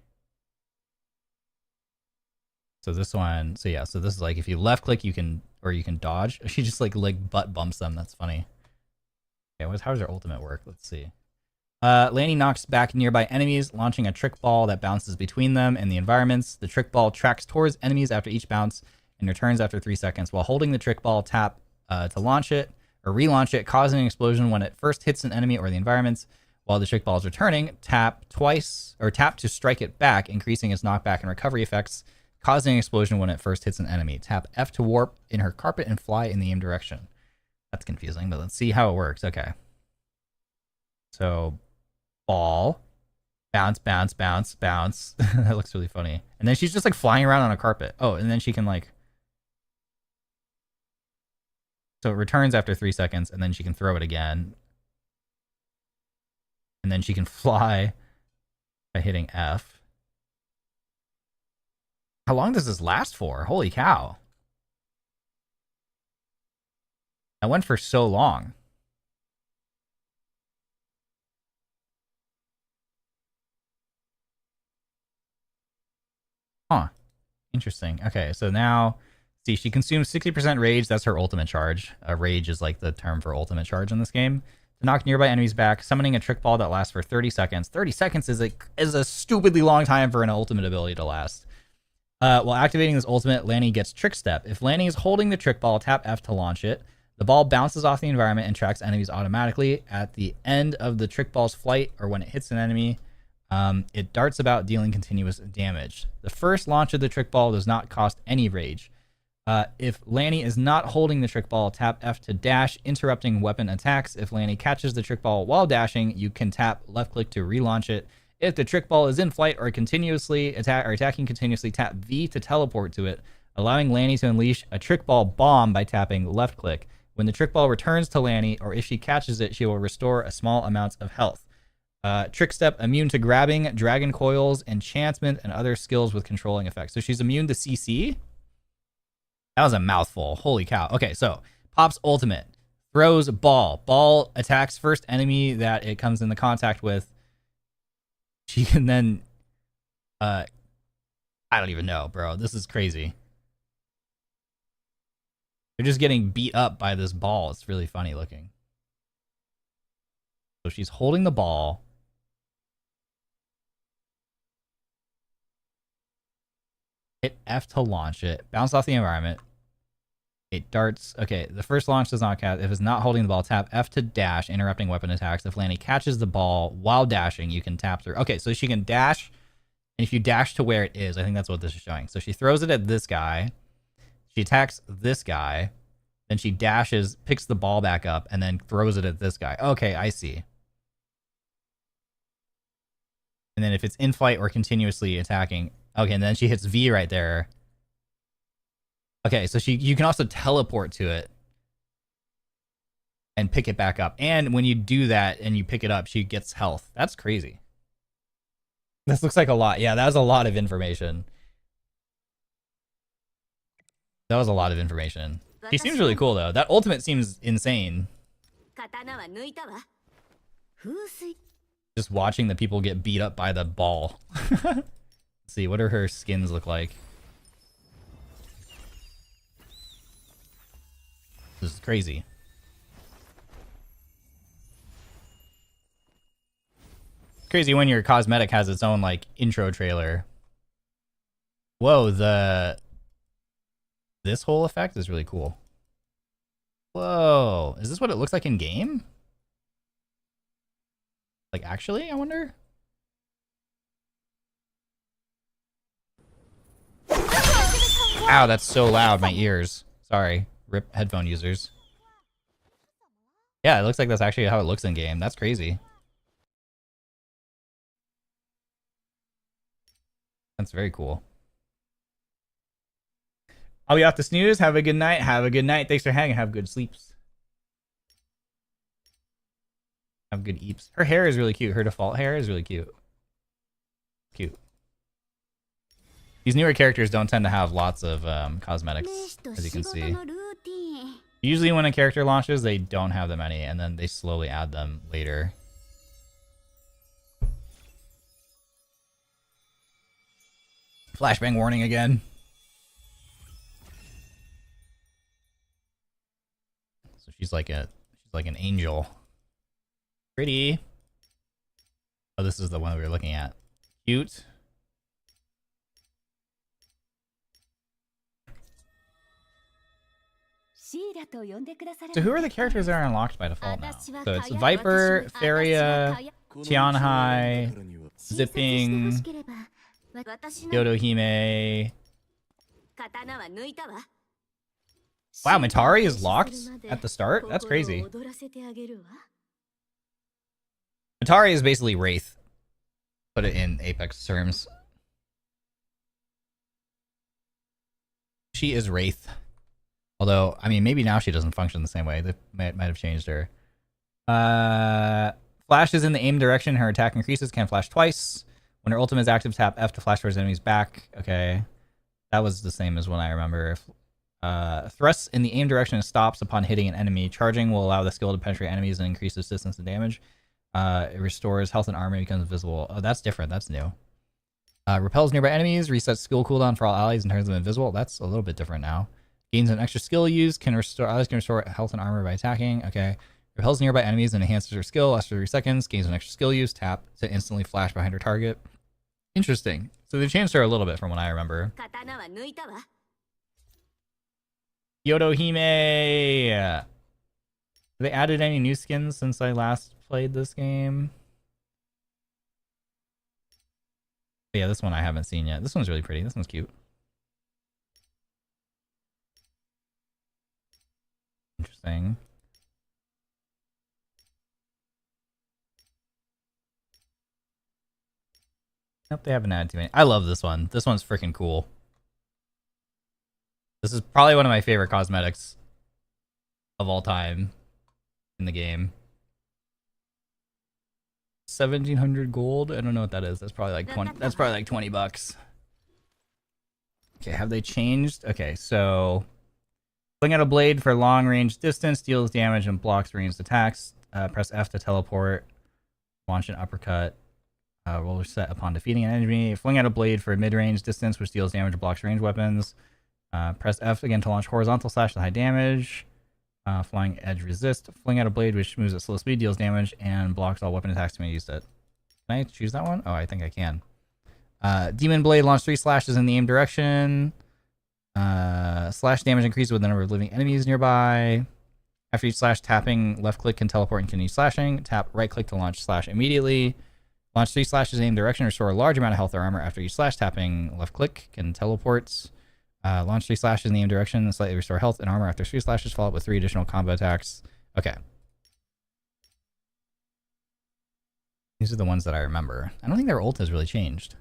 A: So this one, so yeah, so this is like if you left click, you can, or you can dodge. She just like butt bumps them. That's funny. Okay, how does her ultimate work? Let's see. Lanny knocks back nearby enemies, launching a trick ball that bounces between them and the environments. The trick ball tracks towards enemies after each bounce and returns after 3 seconds. While holding the trick ball, tap to launch it or relaunch it, causing an explosion when it first hits an enemy or the environments. While the trick ball is returning, tap twice or tap to strike it back, increasing its knockback and recovery effects, causing an explosion when it first hits an enemy. Tap F to warp in her carpet and fly in the aim direction. That's confusing, but let's see how it works. Okay. So ball, bounce, bounce, bounce, bounce. That looks really funny. And then she's just like flying around on a carpet. Oh, and then she can like, so it returns after 3 seconds and then she can throw it again. And then she can fly by hitting F. How long does this last for? Holy cow. I went for so long. Huh. Interesting. Okay, so now, see, she consumes 60% rage. That's her ultimate charge. Rage is like the term for ultimate charge in this game. To knock nearby enemies back, summoning a trick ball that lasts for 30 seconds. 30 seconds is a stupidly long time for an ultimate ability to last. While activating this ultimate, Lanny gets Trick Step. If Lanny is holding the trick ball, tap F to launch it. The ball bounces off the environment and tracks enemies automatically. At the end of the trick ball's flight, or when it hits an enemy, it darts about, dealing continuous damage. The first launch of the trick ball does not cost any rage. If Lanny is not holding the trick ball, tap F to dash, interrupting weapon attacks. If Lanny catches the trick ball while dashing, you can tap left click to relaunch it. If the trick ball is in flight or attacking continuously, tap V to teleport to it, allowing Lanny to unleash a trick ball bomb by tapping left click. When the trick ball returns to Lanny, or if she catches it, she will restore a small amount of health. Trick Step, immune to grabbing, dragon coils, enchantment, and other skills with controlling effects. So she's immune to CC. That was a mouthful. Holy cow. Okay, so Pop's ultimate. Throws ball. Ball attacks first enemy that it comes into contact with. She can then... I don't even know, bro. This is crazy. They're just getting beat up by this ball. It's really funny looking. So she's holding the ball. Hit F to launch it. Bounce off the environment. It darts. Okay, the first launch does not count. If it's not holding the ball, tap F to dash, interrupting weapon attacks. If Lanny catches the ball while dashing, you can tap through. Okay, so she can dash, and if you dash to where it is, I think that's what this is showing. So she throws it at this guy. She attacks this guy. Then she dashes, picks the ball back up, and then throws it at this guy. Okay, I see. And then if it's in flight or continuously attacking... Okay, and then she hits V right there. Okay, so you can also teleport to it and pick it back up. And when you do that and you pick it up, she gets health. That's crazy. This looks like a lot. Yeah, that was a lot of information. That was a lot of information. She seems really cool, though. That ultimate seems insane. Just watching the people get beat up by the ball. Let's see, what do her skins look like? This is crazy. Crazy when your cosmetic has its own, like, intro trailer. Whoa, this whole effect is really cool. Whoa, is this what it looks like in game? Like, actually, I wonder? Ow, that's so loud, my ears. Sorry, rip headphone users. Yeah, it looks like that's actually how it looks in game. That's crazy. That's very cool. I'll be off to snooze. Have a good night. Have a good night. Thanks for hanging. Have good sleeps. Have good eeps. Her hair is really cute. Her default hair is really cute. Cute. These newer characters don't tend to have lots of cosmetics, as you can see. Usually when a character launches, they don't have that many, and then they slowly add them later. Flashbang warning again. So she's like an angel. Pretty. Oh, this is the one we were looking at. Cute. So who are the characters that are unlocked by default now? So it's Viper, Feria, Tianhai, Zipping, Yodohime. Wow, Mitari is locked at the start? That's crazy. Mitari is basically Wraith. Put it in Apex terms. She is Wraith. Although, I mean, maybe now she doesn't function the same way. They might have changed her. Flash is in the aim direction. Her attack increases. Can flash twice. When her ultimate is active, tap F to flash towards enemies back. Okay. That was the same as what I remember. Thrusts in the aim direction stops upon hitting an enemy. Charging will allow the skill to penetrate enemies and increases distance and damage. It restores health and armor and becomes invisible. Oh, that's different. That's new. Repels nearby enemies. Resets skill cooldown for all allies and turns them invisible. That's a little bit different now. Gains an extra skill used. Allies can restore health and armor by attacking. Okay. Repels nearby enemies and enhances her skill. After 3 seconds. Gains an extra skill used. Tap to instantly flash behind her target. Interesting. So they changed her a little bit from what I remember. Yodohime! Have they added any new skins since I last played this game? Yeah, this one I haven't seen yet. This one's really pretty. This one's cute. Interesting. Nope, they haven't added too many. I love this one. This one's freaking cool. This is probably one of my favorite cosmetics of all time in the game. 1,700 gold. I don't know what that is. That's probably like 20. That's probably like 20 bucks. Okay, have they changed? Okay, so fling out a blade for long range distance, deals damage and blocks ranged attacks. Press F to teleport. Launch an uppercut. Roll set upon defeating an enemy. Fling out a blade for mid range distance, which deals damage and blocks ranged weapons. Press F again to launch horizontal slash to high damage. Flying edge resist. Fling out a blade which moves at slow speed, deals damage, and blocks all weapon attacks when you use it. Can I choose that one? Oh, I think I can. Demon blade, launch 3 slashes in the aim direction. Slash damage increases with the number of living enemies nearby. After each slash, tapping left click can teleport and continue slashing. Tap right click to launch slash immediately. Launch 3 slashes in aim direction. Restore a large amount of health or armor after each slash. Tapping left click can teleport. Launch 3 slashes in the aim direction. Slightly restore health and armor after 3 slashes. Follow up with 3 additional combo attacks. Okay. These are the ones that I remember. I don't think their ult has really changed.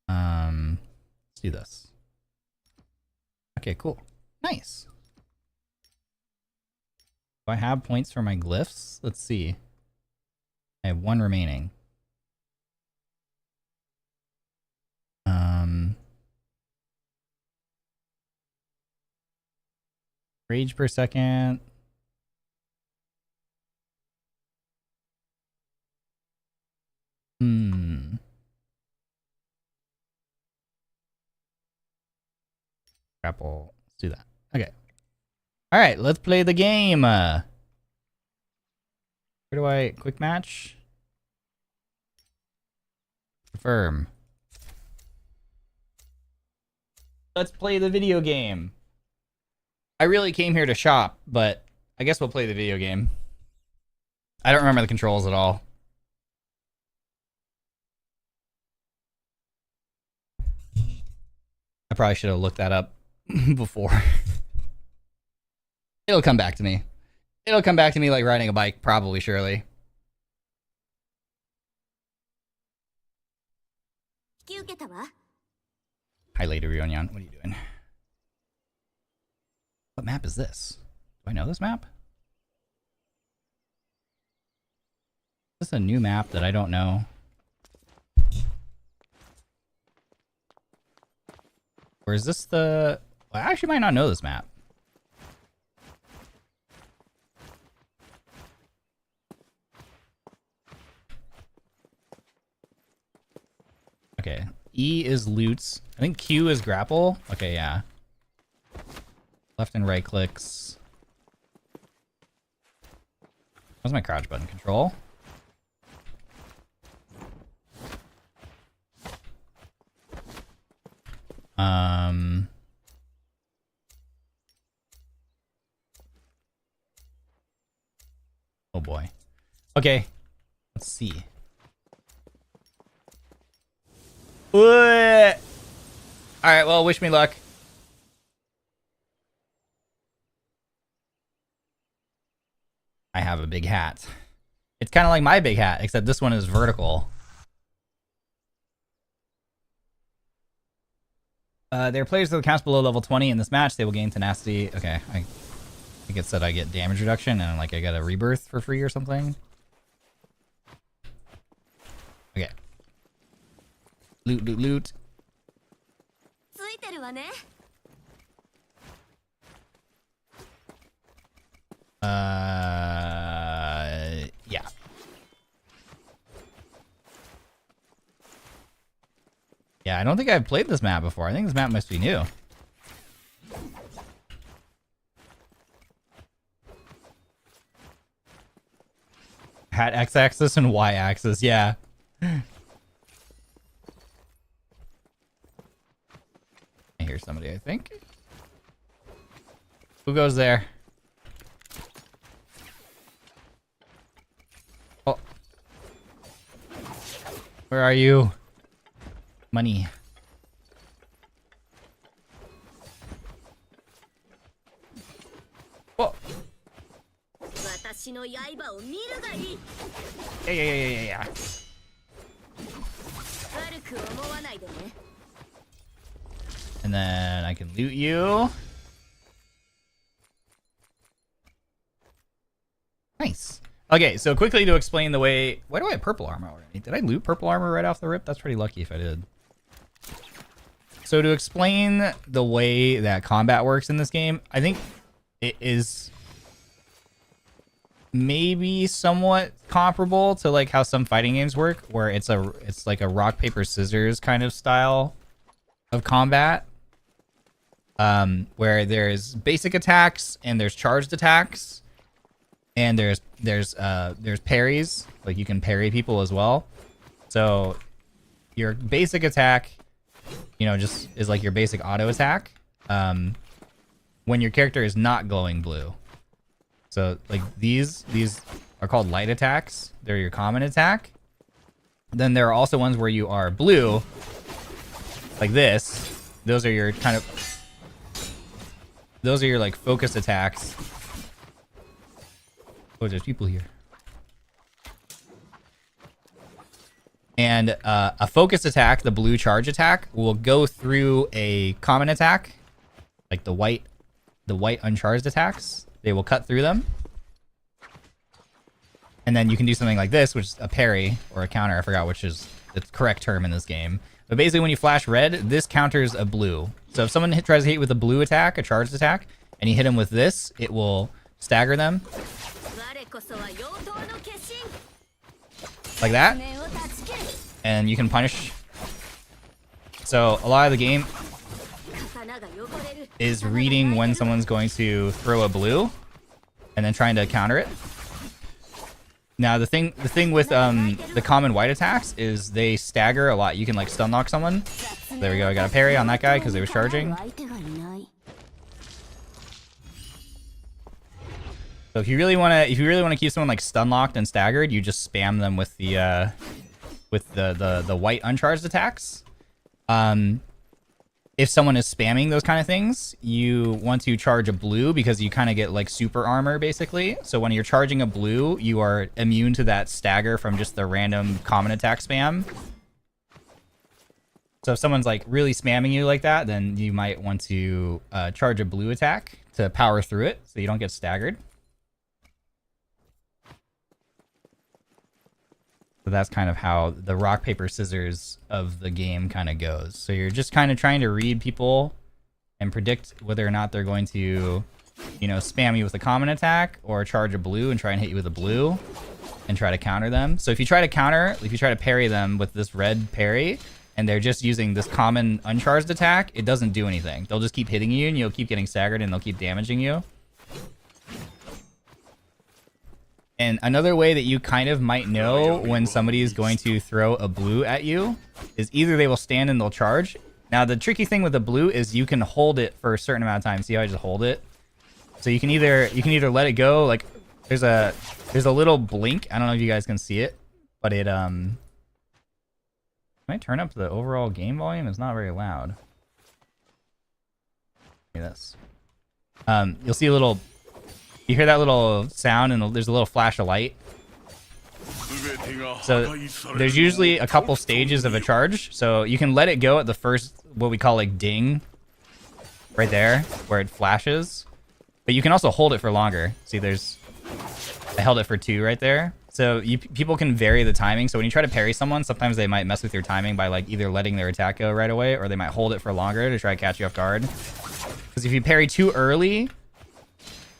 A: Let's do this. Okay, cool. Nice. Do I have points for my glyphs? Let's see. I have 1 remaining. Rage per second. Grapple. Let's do that. Okay. All right, let's play the game. Where do I quick match? Confirm. Let's play the video game. I really came here to shop, but I guess we'll play the video game. I don't remember the controls at all. I probably should have looked that up before. It'll come back to me. It'll come back to me like riding a bike, probably, surely. Hi, Lady Ryonyan. What are you doing? What map is this? Do I know this map? Is this a new map that I don't know? Or is this the... Well, I actually might not know this map. Okay. E is loots. I think Q is grapple. Okay, yeah. Left and right clicks. What's my crouch button? Control? Oh boy. Okay. Let's see. Alright, well, wish me luck. I have a big hat. It's kind of like my big hat, except this one is vertical. There are players that counts below level 20 in this match. They will gain tenacity. Okay, I think it said I get damage reduction and like I got a rebirth for free or something. Okay. Loot, loot, loot. Yeah. Yeah, I don't think I've played this map before. I think this map must be new. Hat x-axis and y-axis, yeah. I hear somebody, I think. Who goes there? Oh. Where are you? Money. Whoa. Yeah. And then I can loot you. Nice. Okay, so quickly to explain the way... Why do I have purple armor already? Did I loot purple armor right off the rip? That's pretty lucky if I did. So to explain the way that combat works in this game, I think it is maybe somewhat comparable to like how some fighting games work, where it's like a rock paper scissors kind of style of combat, where there's basic attacks and there's charged attacks, and there's parries, like you can parry people as well. So your basic attack, you know, just is like your basic auto attack when your character is not glowing blue. So like these are called light attacks. They're your common attack. Then there are also ones where you are blue, like this. Those are your like focus attacks. Oh, there's people here. And a focus attack, the blue charge attack, will go through a common attack, like the white uncharged attacks. They will cut through them. And then you can do something like this, which is a parry or a counter. I forgot which is the correct term in this game. But basically when you flash red, this counters a blue. So if someone tries to hit with a blue attack, a charged attack, and you hit them with this, it will stagger them. Like that. And you can punish. So a lot of the game is reading when someone's going to throw a blue and then trying to counter it. Now the thing with the common white attacks is they stagger a lot. You can like stun lock someone. There we go. I got a parry on that guy because they were charging. So if you really want to keep someone like stun locked and staggered, you just spam them with the white uncharged attacks. If someone is spamming those kind of things, you want to charge a blue because you kind of get like super armor basically. So when you're charging a blue, you are immune to that stagger from just the random common attack spam. So if someone's like really spamming you like that, then you might want to charge a blue attack to power through it so you don't get staggered. So that's kind of how the rock, paper, scissors of the game kind of goes. So you're just kind of trying to read people and predict whether or not they're going to, you know, spam you with a common attack or charge a blue and try and hit you with a blue and try to counter them. So if you try to parry them with this red parry and they're just using this common uncharged attack, it doesn't do anything. They'll just keep hitting you and you'll keep getting staggered and they'll keep damaging you. And another way that you kind of might know when somebody is going to throw a blue at you is either they will stand and they'll charge. Now, the tricky thing with the blue is you can hold it for a certain amount of time. See how I just hold it? So you can either let it go. Like there's a little blink. I don't know if you guys can see it, but it Can I turn up the overall game volume? It's not very loud. Look at this. You'll see a little. You hear that little sound, and there's a little flash of light. So there's usually a couple stages of a charge. So you can let it go at the first, what we call like ding, right there, where it flashes. But you can also hold it for longer. See, I held it for 2 right there. So people can vary the timing. So when you try to parry someone, sometimes they might mess with your timing by like either letting their attack go right away, or they might hold it for longer to try to catch you off guard. Because if you parry too early,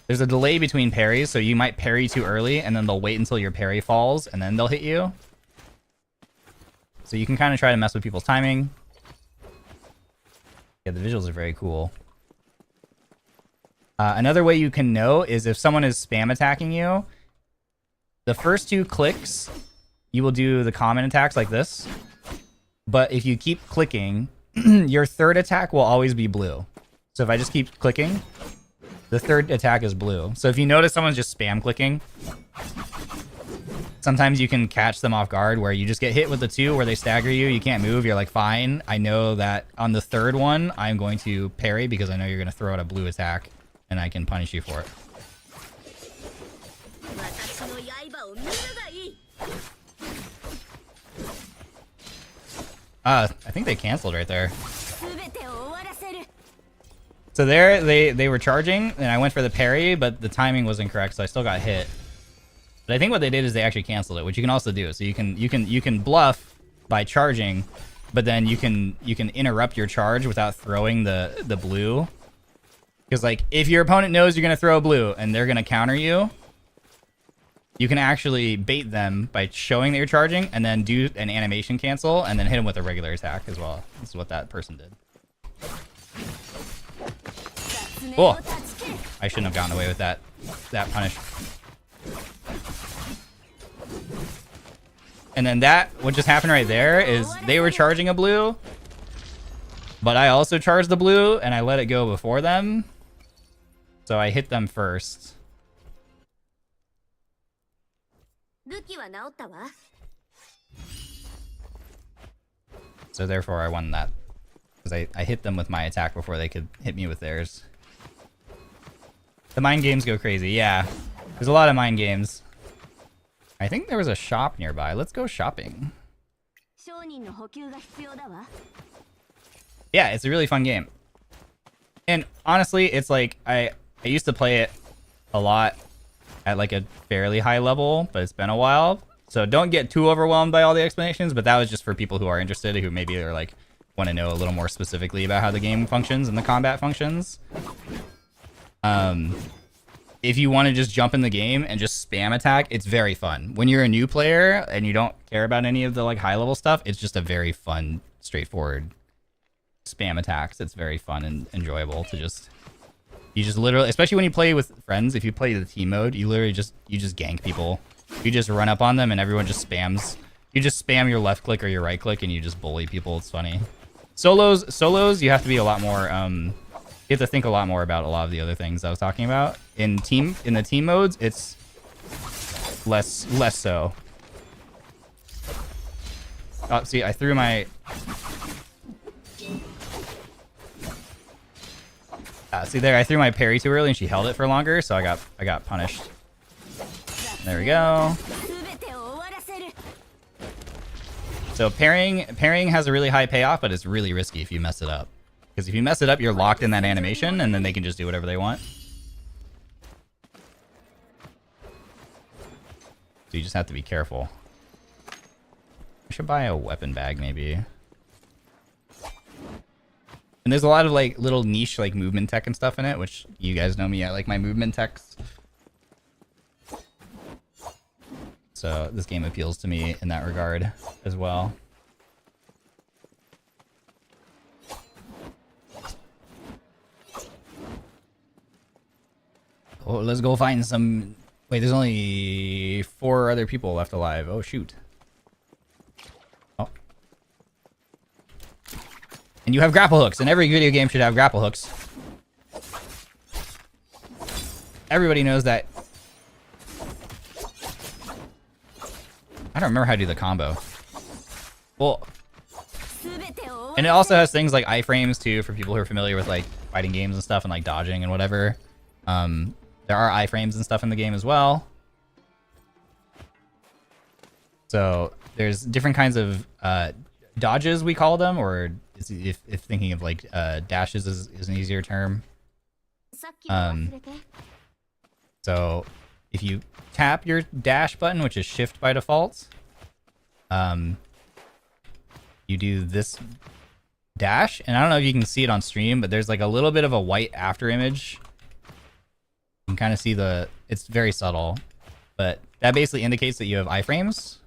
A: there's a delay between parries, so you might parry too early, and then they'll wait until your parry falls, and then they'll hit you. So you can kind of try to mess with people's timing. Yeah, the visuals are very cool. Another way you can know is if someone is spam attacking you, the first 2 clicks, you will do the common attacks like this. But if you keep clicking, your third attack will always be blue. So if I just keep clicking, the third attack is blue. So if you notice someone's just spam clicking, sometimes you can catch them off guard where you just get hit with the 2 where they stagger you. You can't move. You're like, fine. I know that on the third one, I'm going to parry because I know you're going to throw out a blue attack and I can punish you for it. I think they canceled right there. So there, they were charging, and I went for the parry, but the timing was incorrect, so I still got hit. But I think what they did is they actually canceled it, which you can also do. So you can bluff by charging, but then you can interrupt your charge without throwing the blue. Because like if your opponent knows you're gonna throw a blue and they're gonna counter you, you can actually bait them by showing that you're charging and then do an animation cancel and then hit them with a regular attack as well. This is what that person did. Oh, I shouldn't have gotten away with that punish. And then what just happened right there is they were charging a blue, but I also charged the blue and I let it go before them. So I hit them first. So therefore I won that. Because I hit them with my attack before they could hit me with theirs. The mind games go crazy, yeah. There's a lot of mind games. I think there was a shop nearby. Let's go shopping. Yeah, it's a really fun game. And honestly, it's like, I used to play it a lot at like a fairly high level, but it's been a while. So don't get too overwhelmed by all the explanations, but that was just for people who are interested, who maybe are like, want to know a little more specifically about how the game functions and the combat functions. If you want to just jump in the game and just spam attack, it's very fun. When you're a new player and you don't care about any of the like high level stuff, it's just a very fun, straightforward spam attacks. It's very fun and enjoyable to you just literally, especially when you play with friends, if you play the team mode, you literally just gank people. You just run up on them and everyone just spams. You just spam your left click or your right click and you just bully people. It's funny. Solos, you have to be a lot more, you have to think a lot more about a lot of the other things I was talking about. In the team modes, it's less so. Oh, see, I threw my... see there, I threw my parry too early and she held it for longer, so I got punished. There we go. So parrying has a really high payoff, but it's really risky if you mess it up. Because if you mess it up, you're locked in that animation, and then they can just do whatever they want. So you just have to be careful. I should buy a weapon bag, maybe. And there's a lot of like little niche like movement tech and stuff in it, which you guys know me. I like my movement techs. So this game appeals to me in that regard as well. Oh, let's go find some Wait, there's only 4 other people left alive. Oh, shoot. Oh. And you have grapple hooks, and every video game should have grapple hooks. Everybody knows that. I don't remember how to do the combo. Well, and it also has things like iframes too for people who are familiar with like fighting games and stuff and like dodging and whatever. There are iframes and stuff in the game as well. So there's different kinds of dodges, we call them, or if thinking of like dashes is an easier term. So if you tap your dash button, which is shift by default, you do this dash, and I don't know if you can see it on stream, but there's like a little bit of a white after image. You can kind of see it's very subtle, but that basically indicates that you have iframes,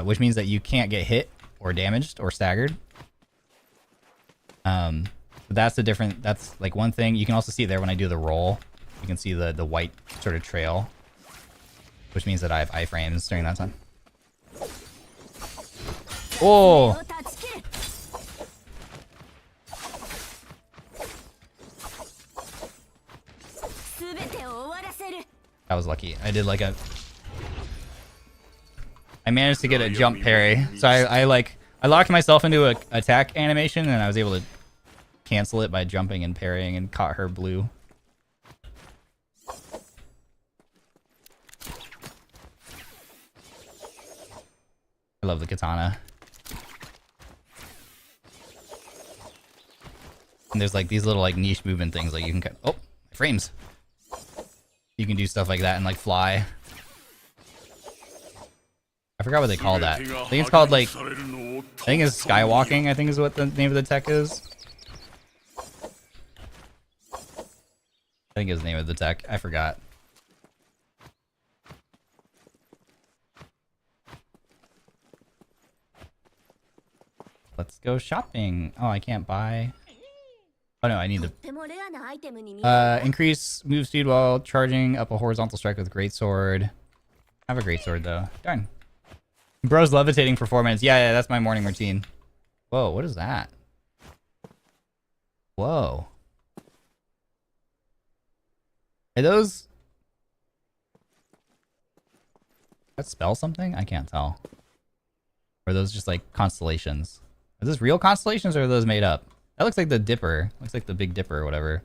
A: which means that you can't get hit or damaged or staggered. That's that's like one thing. You can also see it there when I do the roll. You can see the white sort of trail, which means that I have iframes during that time. Oh! That was lucky. I did like I managed to get a jump parry. So I locked myself into a attack animation, and I was able to cancel it by jumping and parrying and caught her blue. I love the katana. And there's like these little like niche movement things, like you can cut. Oh, frames. You can do stuff like that and like fly. I forgot what they call that. I think it's called like, I think it's skywalking, I think is what the name of the tech is. I think it's the name of the tech. I forgot. Let's go shopping. Oh, I can't buy. Oh no, I need to increase move speed while charging up a horizontal strike with greatsword. I have a greatsword though. Darn. Bro's levitating for 4 minutes. Yeah, that's my morning routine. Whoa, what is that? Whoa. Are those... That spell something? I can't tell. Or are those just like constellations? Are those real constellations or are those made up? That looks like the Dipper. Looks like the Big Dipper or whatever.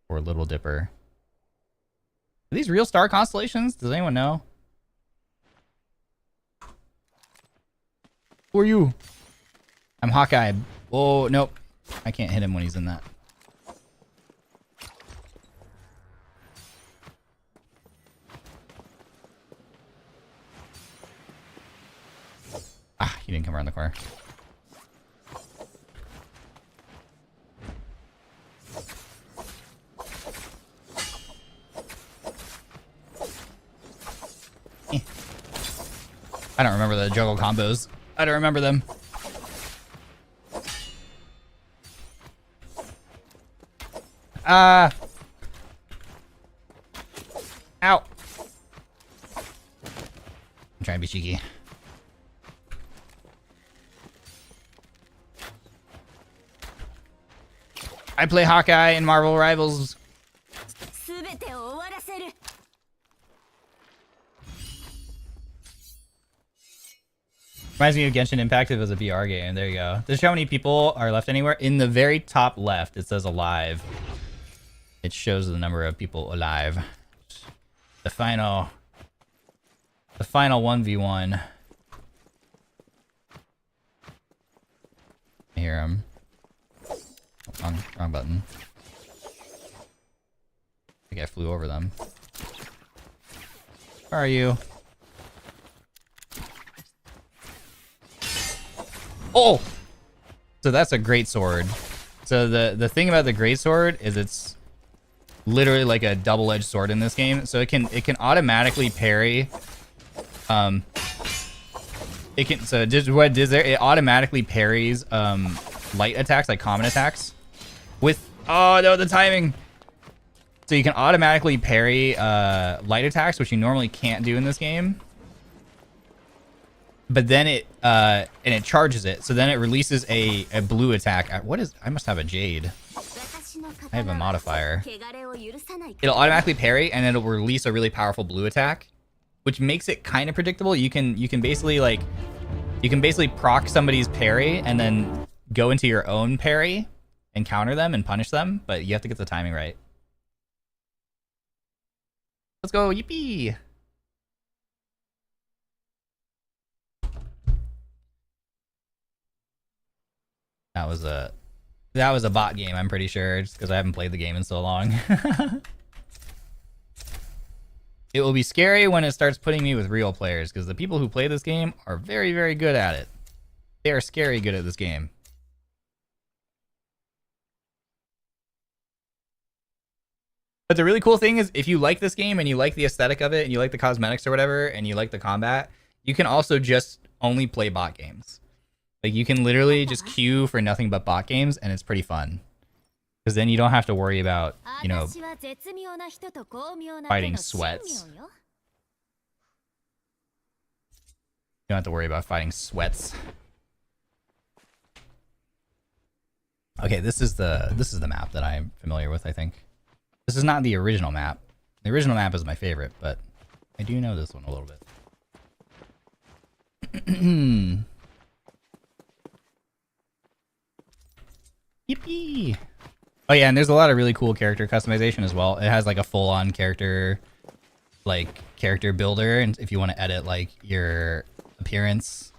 A: Or Little Dipper. Are these real star constellations? Does anyone know? Who are you? I'm Hawkeye. Oh, nope. I can't hit him when he's in that. Ah, he didn't come around the corner. I don't remember the juggle combos. I don't remember them. Ow. I'm trying to be cheeky. I play Hawkeye in Marvel Rivals. Reminds me of Genshin Impact if it was a VR game. There you go. Does it show how many people are left anywhere? In the very top left, it says alive. It shows the number of people alive. The final 1v1. I hear him. Oh, wrong button. I think I flew over them. Where are you? Oh! So that's a great sword. So the thing about the great sword is it's literally like a double-edged sword in this game. So it can automatically parry. It automatically parries light attacks, like common attacks. With oh no, the timing. So you can automatically parry light attacks, which you normally can't do in this game. But then it charges it, so then it releases a blue attack. What is? I must have a Jade. I have a modifier. It'll automatically parry, and it'll release a really powerful blue attack, which makes it kind of predictable. You can basically proc somebody's parry and then go into your own parry and counter them and punish them, but you have to get the timing right. Let's go, yippee! That was a bot game, I'm pretty sure, just because I haven't played the game in so long. It will be scary when it starts putting me with real players, because the people who play this game are very, very good at it. They are scary good at this game. But the really cool thing is, if you like this game and you like the aesthetic of it and you like the cosmetics or whatever and you like the combat, you can also just only play bot games. Like, you can literally just queue for nothing but bot games, and it's pretty fun. Because then you don't have to worry about, you know, fighting sweats. You don't have to worry about fighting sweats. Okay, this is the map that I'm familiar with, I think. This is not the original map. The original map is my favorite, but I do know this one a little bit. Yippee! Oh yeah, and there's a lot of really cool character customization as well. It has like a full-on character builder, and if you want to edit like your appearance,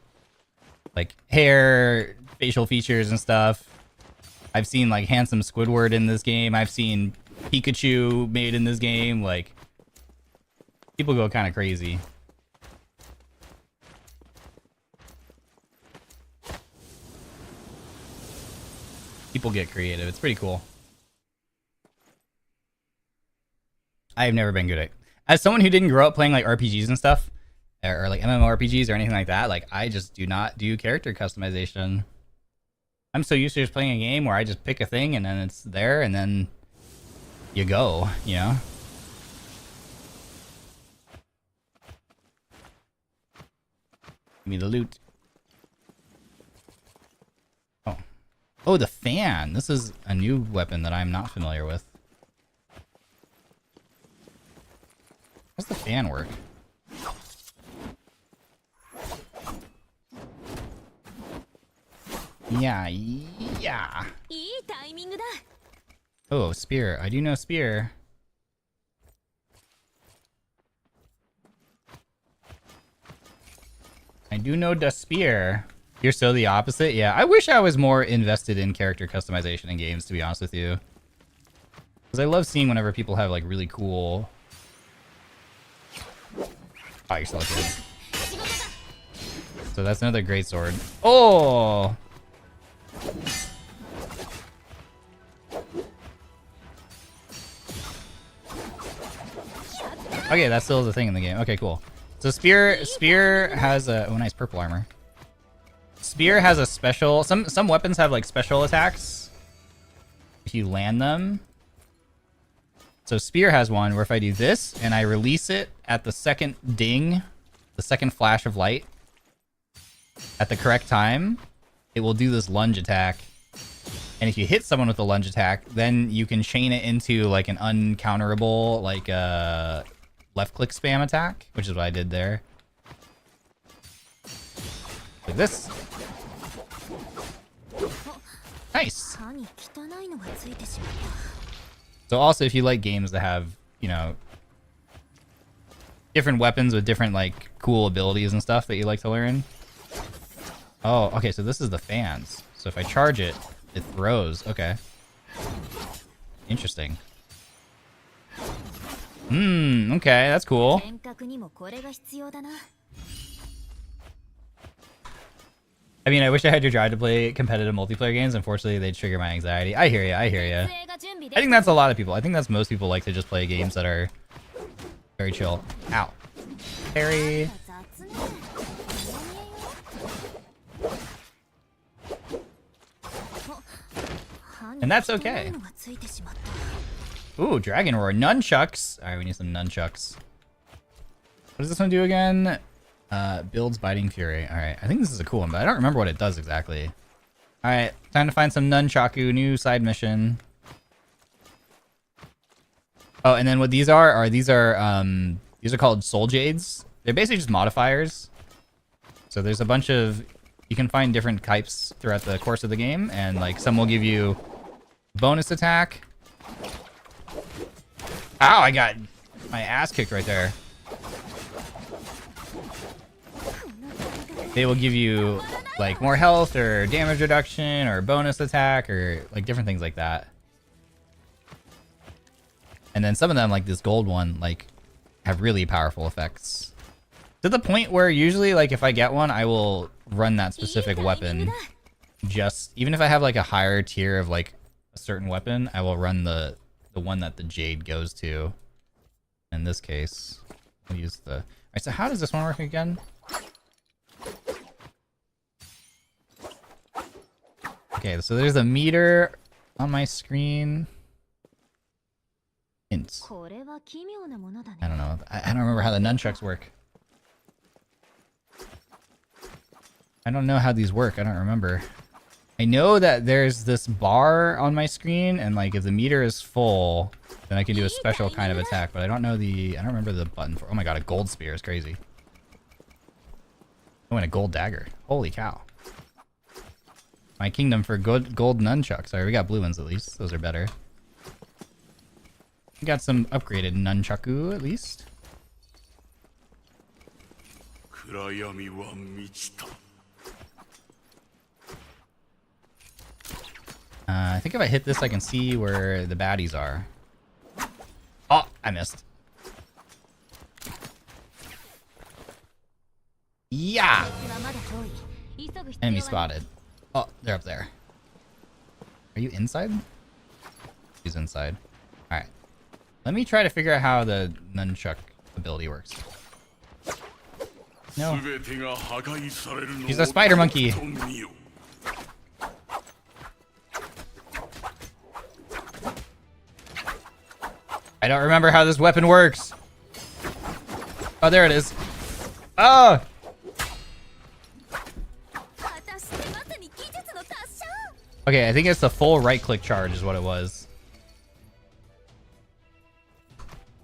A: like hair, facial features and stuff. I've seen like handsome Squidward in this game. I've seen Pikachu made in this game. Like, people go kind of crazy. People get creative. It's pretty cool. I've never been good at it. As someone who didn't grow up playing like RPGs and stuff, or like MMORPGs or anything like that, like, I just do not do character customization. I'm so used to just playing a game where I just pick a thing and then it's there and then you go, you know? Give me the loot. Oh, the fan. This is a new weapon that I'm not familiar with. How's the fan work? Yeah. Oh, spear. I do know spear. I do know the spear. You're so the opposite? Yeah, I wish I was more invested in character customization in games, to be honest with you. Because I love seeing whenever people have, like, really cool... Oh, you're still good. So that's another great sword. Oh! Okay, that still is a thing in the game. Okay, cool. So spear has a... Oh, nice purple armor. Spear has a special... Some weapons have, like, special attacks if you land them. So spear has one where if I do this and I release it at the second ding, the second flash of light, at the correct time, it will do this lunge attack. And if you hit someone with a lunge attack, then you can chain it into, like, an uncounterable, like, left-click spam attack, which is what I did there. Like this. Nice. So also, if you like games that have, you know, different weapons with different, like, cool abilities and stuff that you like to learn. Oh, okay, so this is the fans. So if I charge it, it throws. Okay. Interesting. Okay, that's cool. I mean, I wish I had your drive to play competitive multiplayer games. Unfortunately, they trigger my anxiety. I hear ya, I hear ya. I think that's a lot of people. I think that's most people like to just play games that are very chill. Ow. Parry. And that's okay. Ooh, Dragon Roar. Nunchucks. Alright, we need some nunchucks. What does this one do again? Builds Biting Fury. Alright, I think this is a cool one, but I don't remember what it does exactly. Alright, time to find some Nunchaku. New side mission. Oh, and then what these are these are called Soul Jades. They're basically just modifiers. So there's a bunch of... You can find different types throughout the course of the game, and like some will give you bonus attack. Ow, I got my ass kicked right there. They will give you like more health or damage reduction or bonus attack or like different things like that. And then some of them, like this gold one, like have really powerful effects. To the point where usually, like, if I get one, I will run that specific weapon. Just, even if I have, like, a higher tier of, like, a certain weapon, I will run the one that the Jade goes to. In this case, I'll use the... Alright, so how does this one work again? Okay, so there's a meter on my screen. Hints. I don't know. I don't remember how the nunchucks work. I don't know how these work. I don't remember. I know that there's this bar on my screen, and like if the meter is full, then I can do a special kind of attack. But I don't know the... I don't remember the button for... Oh my god, a gold spear is crazy. Oh, and a gold dagger. Holy cow. My kingdom for gold nunchucks. Sorry, we got blue ones at least. Those are better. We got some upgraded nunchaku at least. I think if I hit this, I can see where the baddies are. Oh, I missed. Yeah! Enemy spotted. Oh, they're up there. Are you inside? He's inside. Alright. Let me try to figure out how the nunchuck ability works. No. He's a spider monkey. I don't remember how this weapon works. Oh, there it is. Oh! Okay, I think it's the full right-click charge is what it was.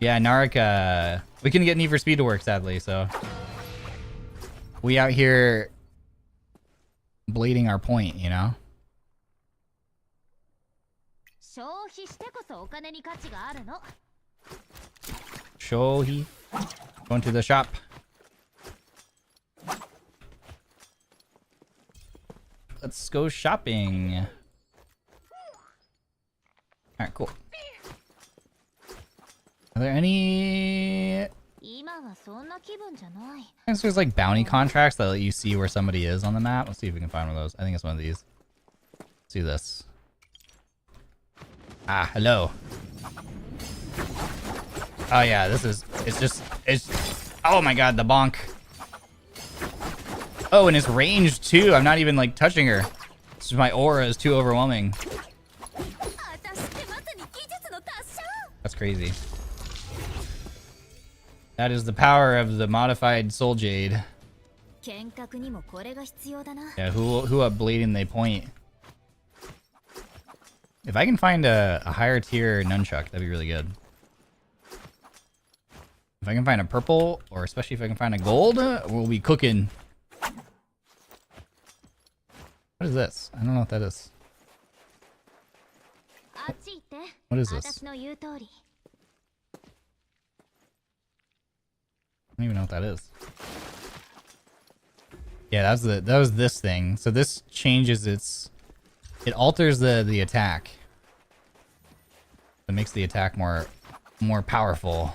A: Yeah, Naraka. We couldn't get Need for Speed to work, sadly, so... We out here... blading our point, you know? Shohi. Going to the shop. Let's go shopping. Alright, cool. Are there any... I guess there's like bounty contracts that let you see where somebody is on the map. Let's see if we can find one of those. I think it's one of these. Let's do this. Ah, hello. Oh yeah, this is... It's... Oh my god, the bonk. Oh, and it's ranged too. I'm not even like touching her. This is my aura is too overwhelming. That's crazy. That is the power of the modified Soul Jade. Yeah, who up blading they point? If I can find a higher tier nunchuck, that'd be really good. If I can find a purple, or especially if I can find a gold, we'll be cooking. What is this? I don't know what that is. What is this? I don't even know what that is. Yeah, that was this thing. So this changes its... It alters the attack. It makes the attack more powerful.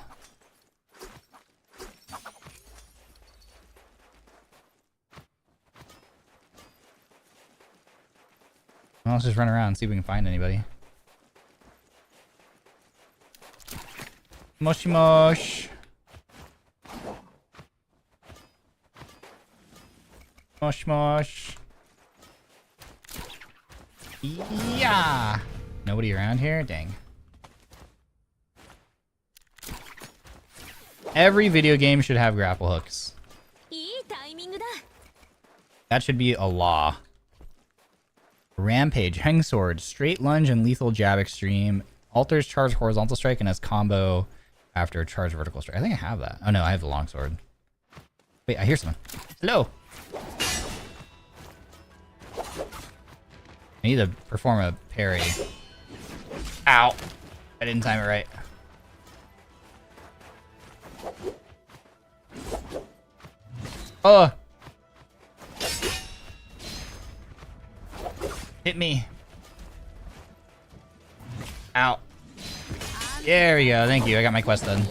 A: Well, let's just run around and see if we can find anybody. Moshi mosh. Mosh mosh. Yeah. Nobody around here? Dang. Every video game should have grapple hooks. That should be a law. Rampage, Hang Sword, Straight Lunge and Lethal Jab Extreme. Alters charge horizontal strike and has combo after charge vertical strike. I think I have that. Oh no, I have the long sword. Wait, I hear someone. Hello. I need to perform a parry. Ow. I didn't time it right. Oh. Hit me. Ow. There we go. Thank you. I got my quest done.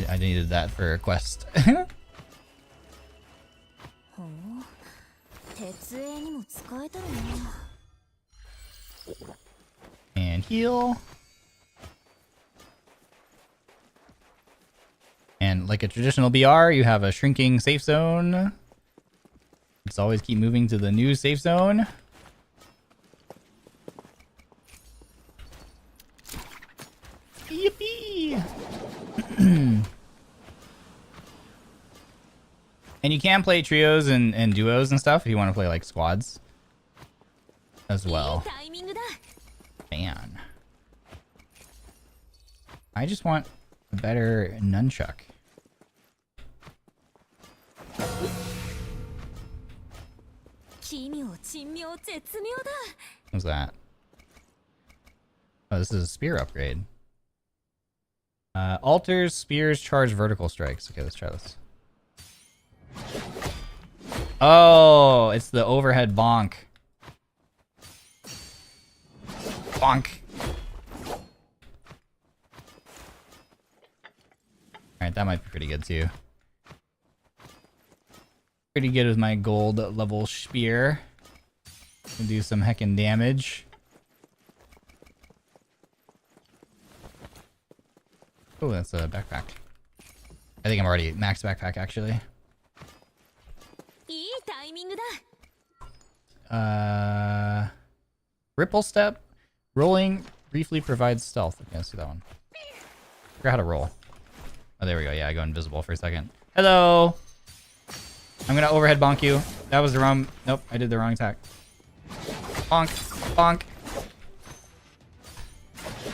A: I needed that for a quest. And heal. And like a traditional BR, you have a shrinking safe zone. Just always keep moving to the new safe zone. Yippee! And you can play trios and duos and stuff if you want to play like squads as well. Man. I just want a better nunchuck. What's that? Oh, this is a spear upgrade. Alters spears charge vertical strikes. Okay, let's try this. Oh, it's the overhead bonk. Bonk. Alright, that might be pretty good too. Pretty good with my gold level spear. Can do some heckin' damage. Oh, that's a backpack. I think I'm already max backpack actually. Ripple step. Rolling briefly provides stealth. Okay, let's do that one. Forgot how to roll. Oh, there we go. Yeah, I go invisible for a second. Hello! I'm gonna overhead bonk you. That was the wrong... Nope, I did the wrong attack. Bonk. Bonk.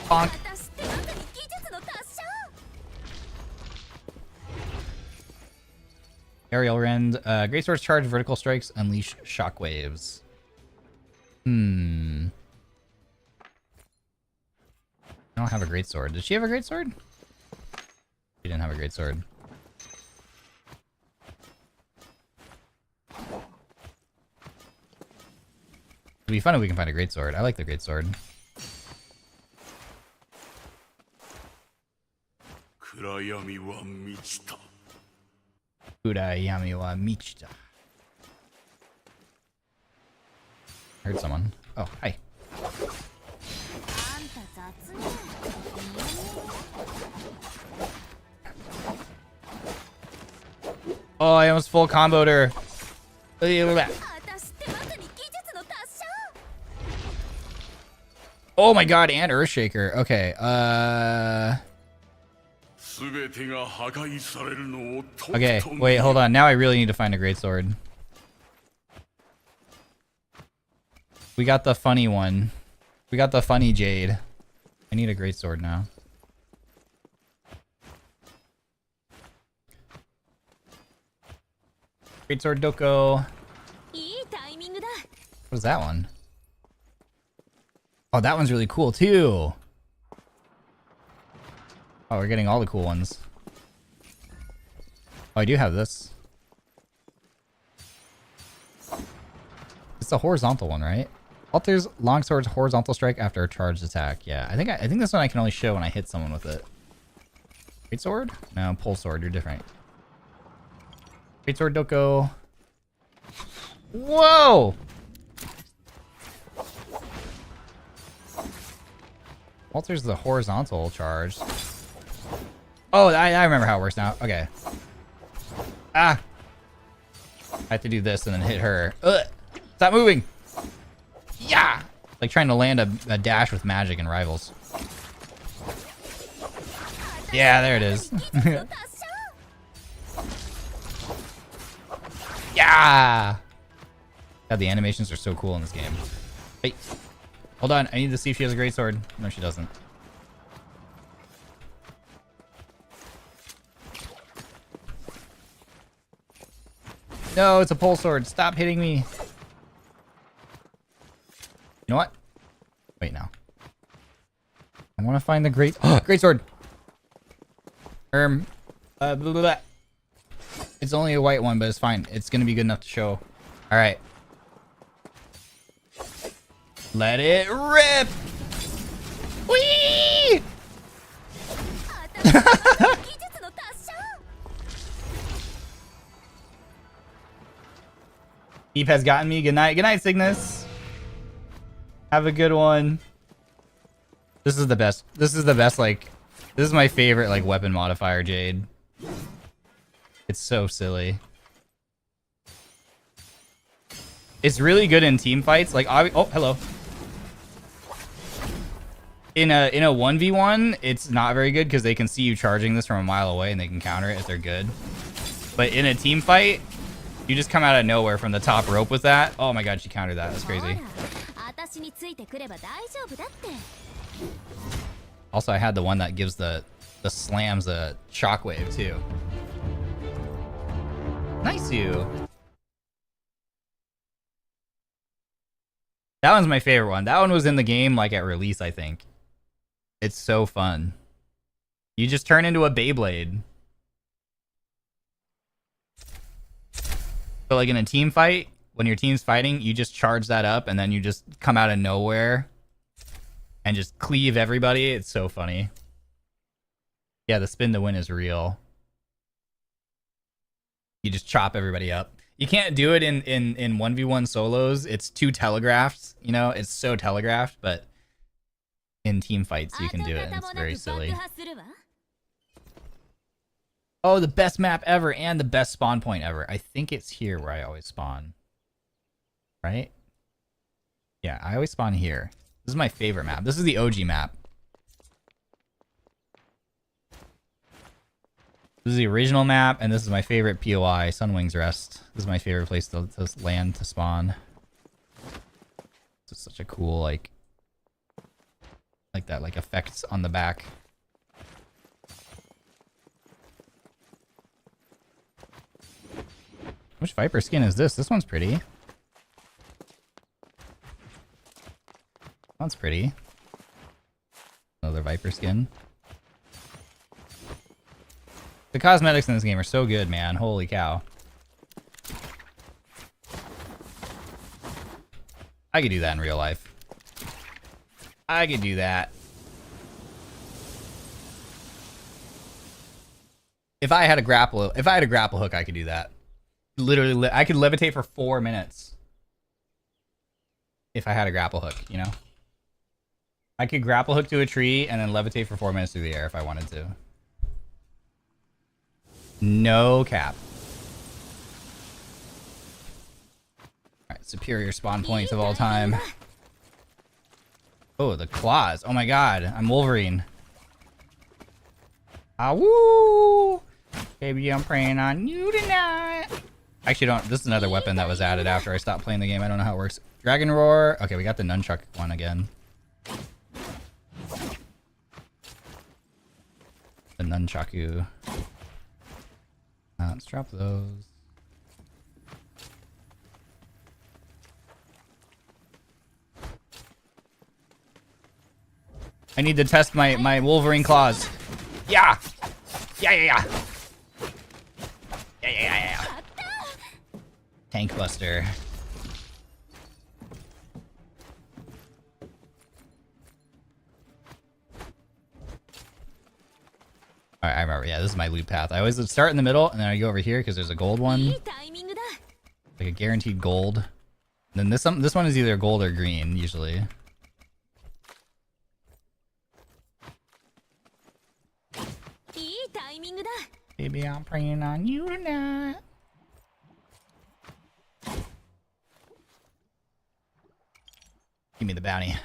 A: Bonk. Aerial Rend. Greatswords charge vertical strikes, unleash shockwaves. I don't have a greatsword. Did she have a greatsword? She didn't have a greatsword. It'd be fun if we can find a greatsword. I like the greatsword. Kurayami wa michita. Kurayami wa michita. I heard someone. Oh, hi. Oh, I almost full comboed her. Oh my god, and Earthshaker. Okay, okay, wait, hold on. Now I really need to find a greatsword. We got the funny one. We got the funny Jade. I need a greatsword now. Greatsword Doko. What is that one? Oh, that one's really cool too. Oh, we're getting all the cool ones. Oh, I do have this. It's a horizontal one, right? Alters longsword's horizontal strike after a charged attack. Yeah, I think this one I can only show when I hit someone with it. Greatsword? No, pole sword. You're different. Greatsword Doko. Whoa! Alters the horizontal charge. Oh, I remember how it works now. Okay. Ah! I have to do this and then hit her. Ugh! Stop moving! Yeah! Like trying to land a dash with magic in Rivals. Yeah, there it is. Yeah! God, the animations are so cool in this game. Hey, hold on. I need to see if she has a great sword. No, she doesn't. No, it's a pole sword. Stop hitting me. You know what? Wait now. I want to find the great great sword. Blah, blah, blah. It's only a white one, but it's fine. It's gonna be good enough to show. All right. Let it rip. Whee! Deep has gotten me. Good night. Good night, Cygnus. Have a good one. This is the best. This is the best, like... This is my favorite, like, weapon modifier, Jade. It's so silly. It's really good in team fights. Like, oh, hello. In a 1v1, it's not very good because they can see you charging this from a mile away and they can counter it if they're good. But in a team fight, you just come out of nowhere from the top rope with that. Oh my god, she countered that. That's crazy. Also, I had the one that gives the slams a shockwave too. Nice you. That one's my favorite one. That one was in the game like at release, I think. It's so fun. You just turn into a Beyblade. But like in a team fight, when your team's fighting, you just charge that up and then you just come out of nowhere and just cleave everybody. It's so funny. Yeah, the spin to win is real. You just chop everybody up. You can't do it in 1v1 solos. It's too telegraphed, you know? It's so telegraphed, but in team fights you can do it and it's very silly. Oh, the best map ever and the best spawn point ever. I think it's here where I always spawn. Right? Yeah, I always spawn here. This is my favorite map. This is the OG map. This is the original map, and this is my favorite POI, Sunwing's Rest. This is my favorite place to land, to spawn. It's just such a cool, like that, like, effects on the back. Which Viper skin is this? This one's pretty. That one's pretty. Another Viper skin. The cosmetics in this game are so good, man. Holy cow. I could do that in real life. I could do that. If I had a grapple hook, I could do that. Literally, I could levitate for 4 minutes. If I had a grapple hook, you know? I could grapple hook to a tree and then levitate for 4 minutes through the air if I wanted to. No cap. Alright, superior spawn points of all time. Oh, the claws. Oh my god, I'm Wolverine. Ah, woo! Baby, I'm praying on you tonight. Actually, don't. This is another weapon that was added after I stopped playing the game. I don't know how it works. Dragon Roar. Okay, we got the Nunchaku one again. The Nunchaku. Let's drop those. I need to test my Wolverine claws. Yeah! Yeah, yeah, yeah! Yeah, yeah, yeah, yeah. Tank Buster. Alright, I remember. Yeah, this is my loot path. I always start in the middle, and then I go over here because there's a gold one. Like a guaranteed gold. And then this one is either gold or green, usually. Baby, I'm praying on you tonight. Give me the bounty.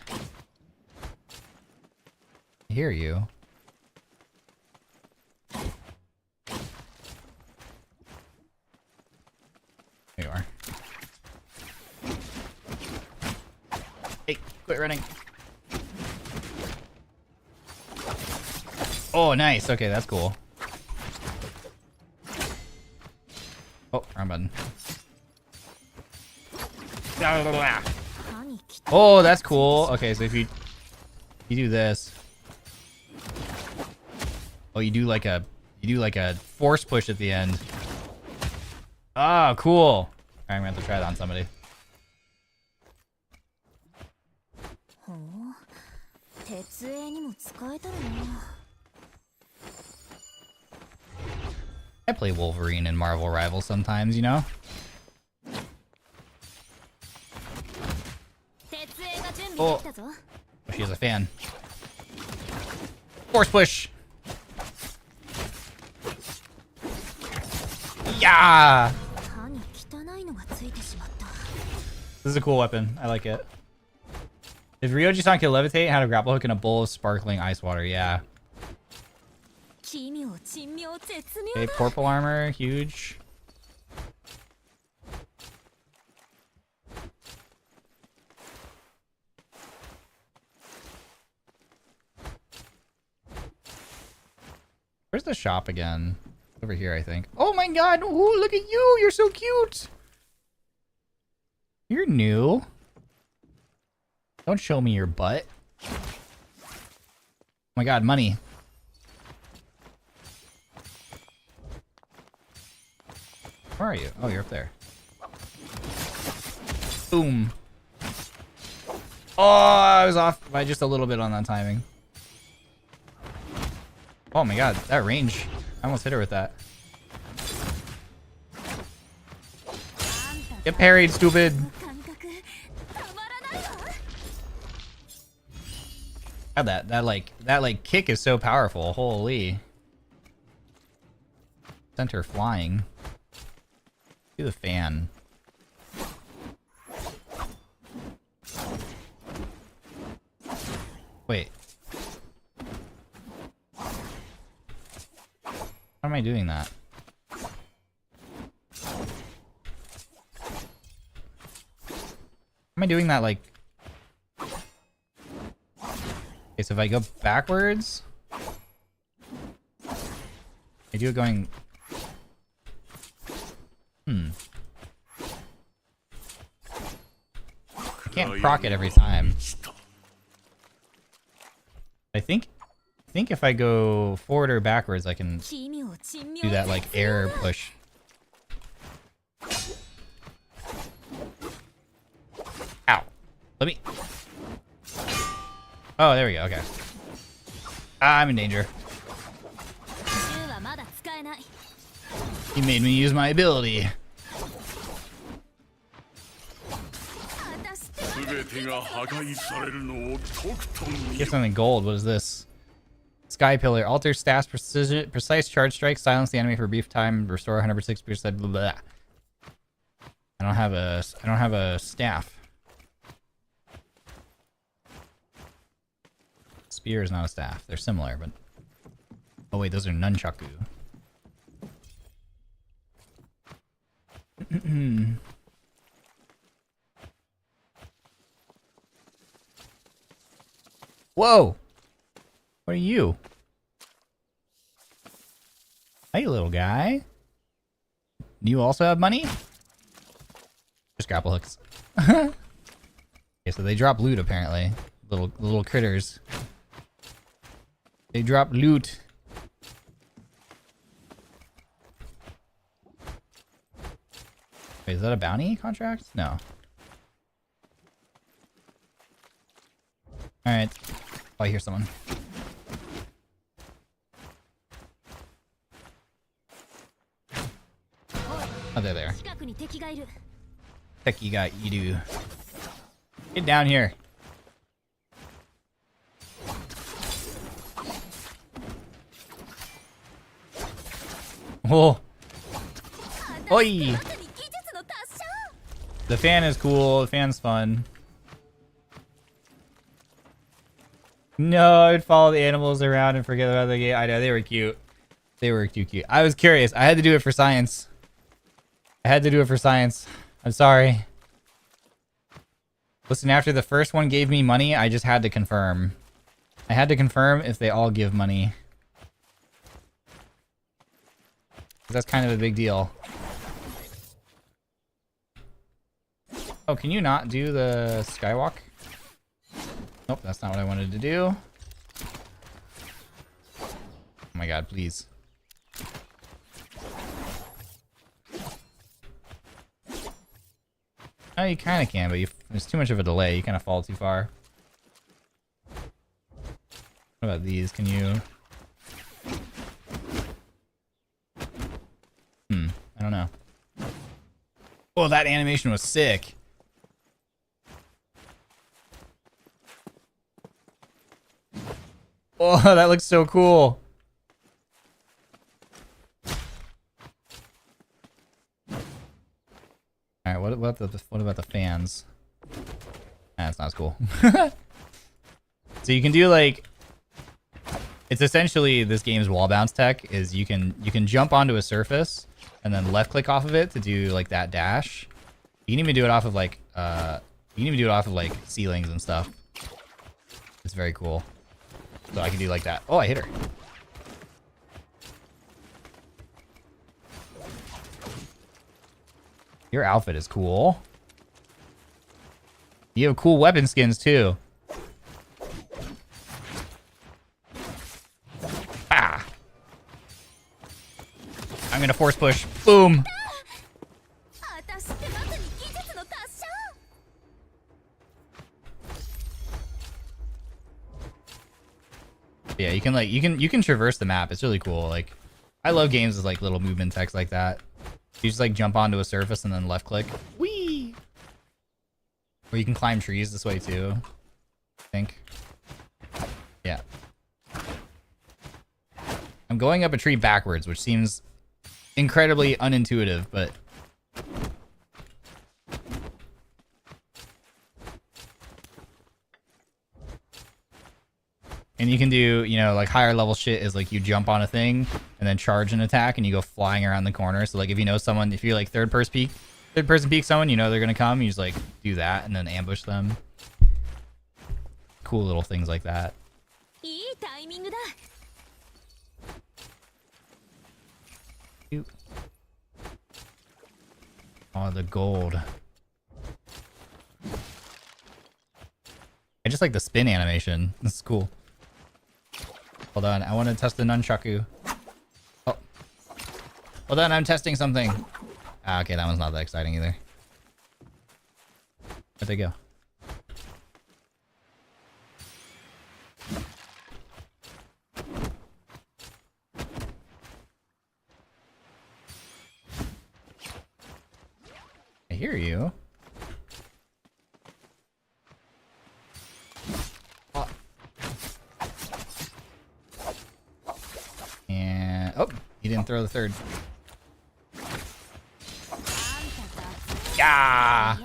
A: I hear you. There you are. Hey, quit running. Oh, nice. Okay, that's cool. Oh, wrong button. Oh, that's cool. Okay, so if you do this. Oh, you do like a force push at the end. Ah, cool. All right, I'm gonna have to try that on somebody. I play Wolverine in Marvel Rivals sometimes, you know? Oh, she is a fan. Force push! Yeah! This is a cool weapon. I like it. If Ryoji-san can levitate, how to grapple hook in a bowl of sparkling ice water. Yeah. Okay, purple armor, huge. Where's the shop again? Over here, I think. Oh my god! Ooh, look at you! You're so cute! You're new. Don't show me your butt. Oh my god, money. Where are you? Oh, you're up there. Boom. Oh, I was off by just a little bit on that timing. Oh my god, that range. I almost hit her with that. Get parried, stupid. God, that kick is so powerful. Holy. Sent her flying. Do the fan. Wait. How am I doing that? Am I doing that like... Okay, so if I go backwards... I do it going... I can't proc it every time. I think if I go forward or backwards, I can do that like air push. Ow. Let me... Oh, there we go. Okay. I'm in danger. He made me use my ability. Get something gold. What is this? Sky Pillar. Alter staff's precise charge strike. Silence the enemy for a brief time. Restore 106%. Blah, blah. I don't have a staff. Spear is not a staff. They're similar, but... Oh wait, those are Nunchaku. Whoa! What are you? Hey, little guy. You also have money? Just grapple hooks. Okay, so they drop loot apparently. Little critters. They drop loot. Wait, is that a bounty contract? No. Alright. Oh, I hear someone. Oh, they're there. Techie got you do. Get down here. Oh. Oi! The fan is cool. The fan's fun. No, I'd follow the animals around and forget about the game. I know, they were cute. They were cute. I was curious. I had to do it for science. I'm sorry. Listen, after the first one gave me money, I just had to confirm. I had to confirm if they all give money. That's kind of a big deal. Oh, can you not do the skywalk? Nope, that's not what I wanted to do. Oh my god, please. Oh, you kind of can, but there's too much of a delay. You kind of fall too far. What about these? Can you... I don't know. Oh, that animation was sick. Oh, that looks so cool. Alright, what about the fans? That's not as cool. So you can do like... It's essentially this game's wall bounce tech is you can jump onto a surface and then left click off of it to do like that dash. You can even do it off of like ceilings and stuff. It's very cool. So I can do like that. Oh, I hit her. Your outfit is cool. You have cool weapon skins too. Ah! I'm gonna force push. Boom! Yeah, you can traverse the map. It's really cool. Like, I love games with like little movement text like that. You just like jump onto a surface and then left click. Whee! Or you can climb trees this way too. I think. Yeah. I'm going up a tree backwards, which seems incredibly unintuitive, but... And you can do, you know, like higher level shit is like you jump on a thing and then charge an attack and you go flying around the corner. So like if you know someone, if you're like third person peek someone, you know they're gonna come, you just like do that and then ambush them. Cool little things like that. Cute. Oh, the gold. I just like the spin animation. This is cool. Hold on, I want to test the Nunchaku. Oh. Hold on, I'm testing something. Ah, okay, that one's not that exciting either. Where'd they go? I hear you. And oh, he didn't throw the third. Yeah.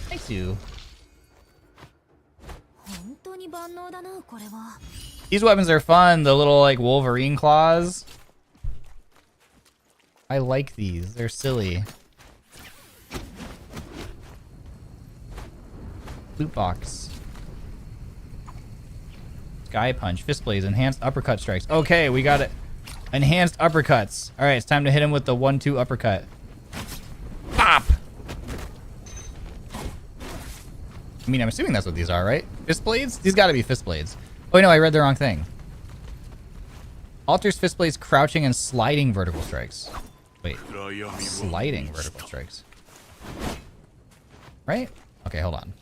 A: Thanks you. These weapons are fun. The little like Wolverine claws. I like these. They're silly. Loot box. Sky punch, fist blades, enhanced uppercut strikes. Okay, we got it. Enhanced uppercuts. All right, it's time to hit him with the 1-2 uppercut. Pop. I mean, I'm assuming that's what these are, right? Fist blades? These got to be fist blades. Oh no, I read the wrong thing. Alters fist blades, crouching and sliding vertical strikes. Wait, sliding vertical strikes. Right? Okay, hold on.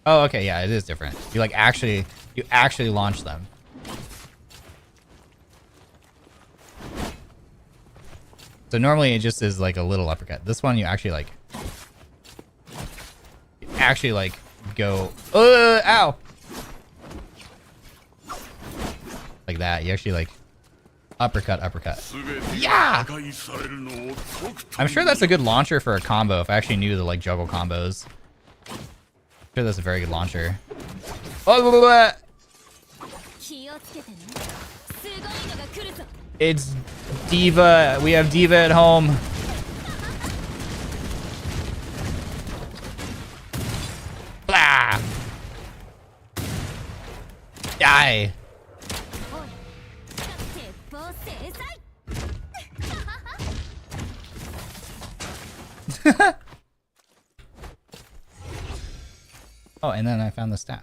A: Oh, okay, yeah, it is different. You like actually launch them. So normally it just is like a little uppercut. This one you actually like go ow. Like that. You actually like Uppercut, uppercut. Yeah! I'm sure that's a good launcher for a combo if I actually knew the like juggle combos. I'm sure that's a very good launcher. Oh, blah, blah, blah. It's Diva. We have Diva at home. Blah! Die! Oh, and then I found the staff.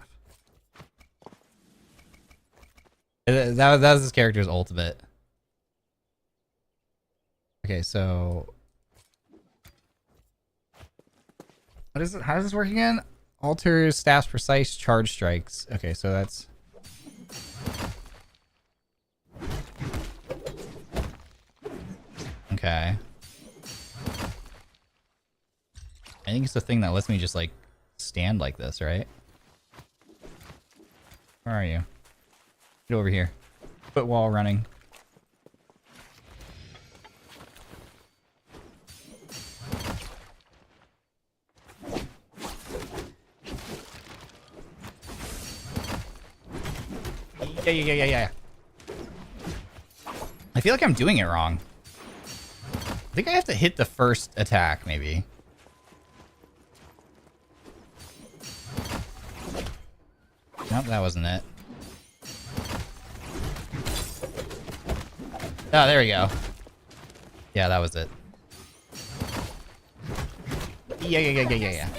A: That was his character's ultimate. Okay, so what is it? How does this work again? Alters staff's precise charge strikes. Okay, so that's okay. I think it's the thing that lets me just like stand like this, right? Where are you? Get over here. Foot wall running. Yeah. I feel like I'm doing it wrong. I think I have to hit the first attack, maybe. Nope, that wasn't it. Oh, there we go. Yeah, that was it. Yeah.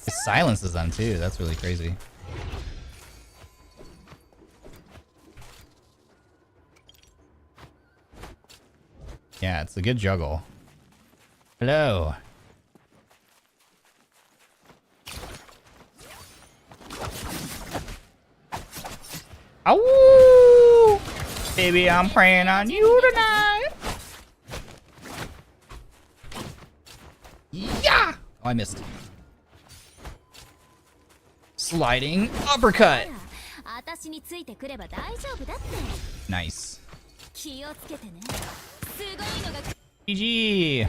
A: It silences them too. That's really crazy. Yeah, it's a good juggle. Hello. Ow! Baby, I'm praying on you tonight. Yeah! Oh, I missed. Sliding uppercut. Nice. GG. I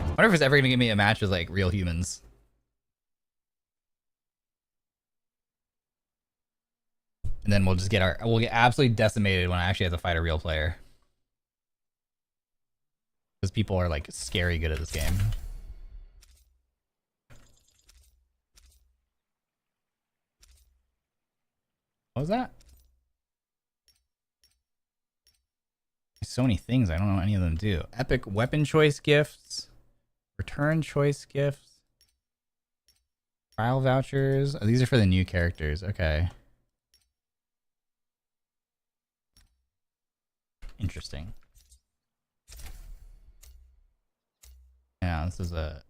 A: wonder if it's ever gonna give me a match with like real humans. And then we'll get absolutely decimated when I actually have to fight a real player. Because people are like scary good at this game. What was that? So many things, I don't know what any of them do. Epic weapon choice gifts. Return choice gifts. Trial vouchers. Oh, these are for the new characters. Okay. Interesting. Yeah, this is a...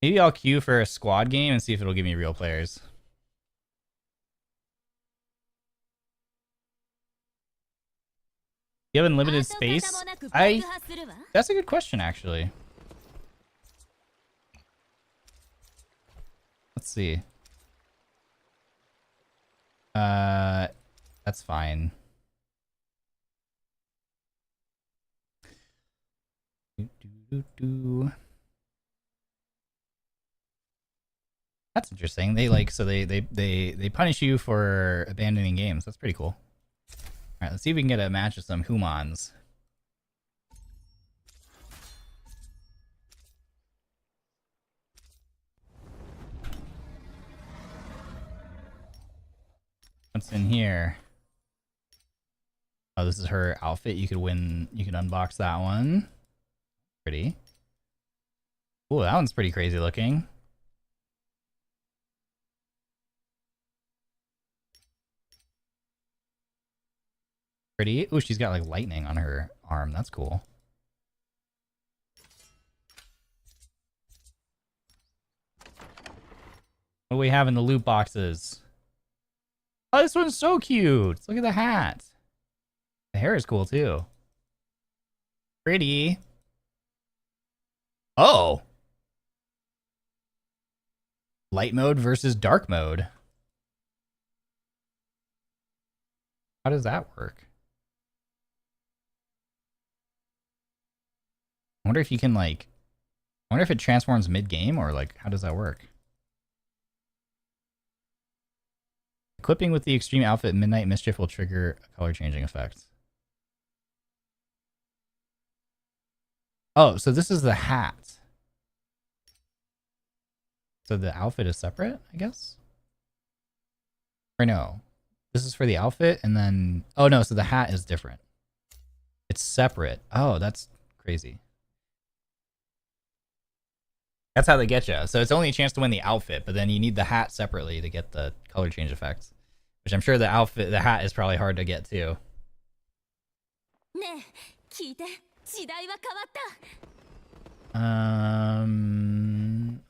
A: Maybe I'll queue for a squad game and see if it'll give me real players. You have unlimited space? That's a good question, actually. Let's see. That's fine. That's interesting. They like they punish you for abandoning games. That's pretty cool. All right, let's see if we can get a match with some humans. What's in here? Oh, this is her outfit. You could win. You can unbox that one. Pretty. Ooh, that one's pretty crazy looking. Pretty. Ooh, she's got like lightning on her arm. That's cool. What do we have in the loot boxes? Oh, this one's so cute. Look at the hat. The hair is cool too. Pretty. Oh. Light mode versus dark mode. How does that work? I wonder if you can like, I wonder if it transforms mid-game or like, how does that work? Equipping with the extreme outfit Midnight Mischief will trigger a color changing effect. Oh, so this is the hat. So the outfit is separate, I guess? Or no. This is for the outfit and then... Oh no, so the hat is different. It's separate. Oh, that's crazy. That's how they get you. So it's only a chance to win the outfit, but then you need the hat separately to get the color change effects. Which I'm sure the hat is probably hard to get too.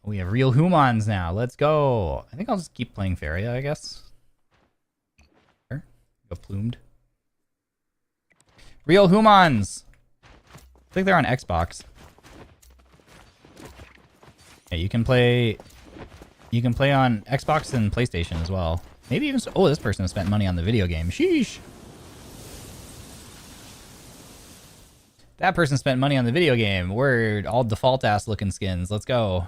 A: We have real humans now. Let's go. I think I'll just keep playing Feria, I guess. Go plumed. Real humans. I think they're on Xbox. Yeah, you can play on Xbox and PlayStation as well. Maybe even oh, this person has spent money on the video game. Sheesh. That person spent money on the video game. Word, all default ass looking skins. Let's go.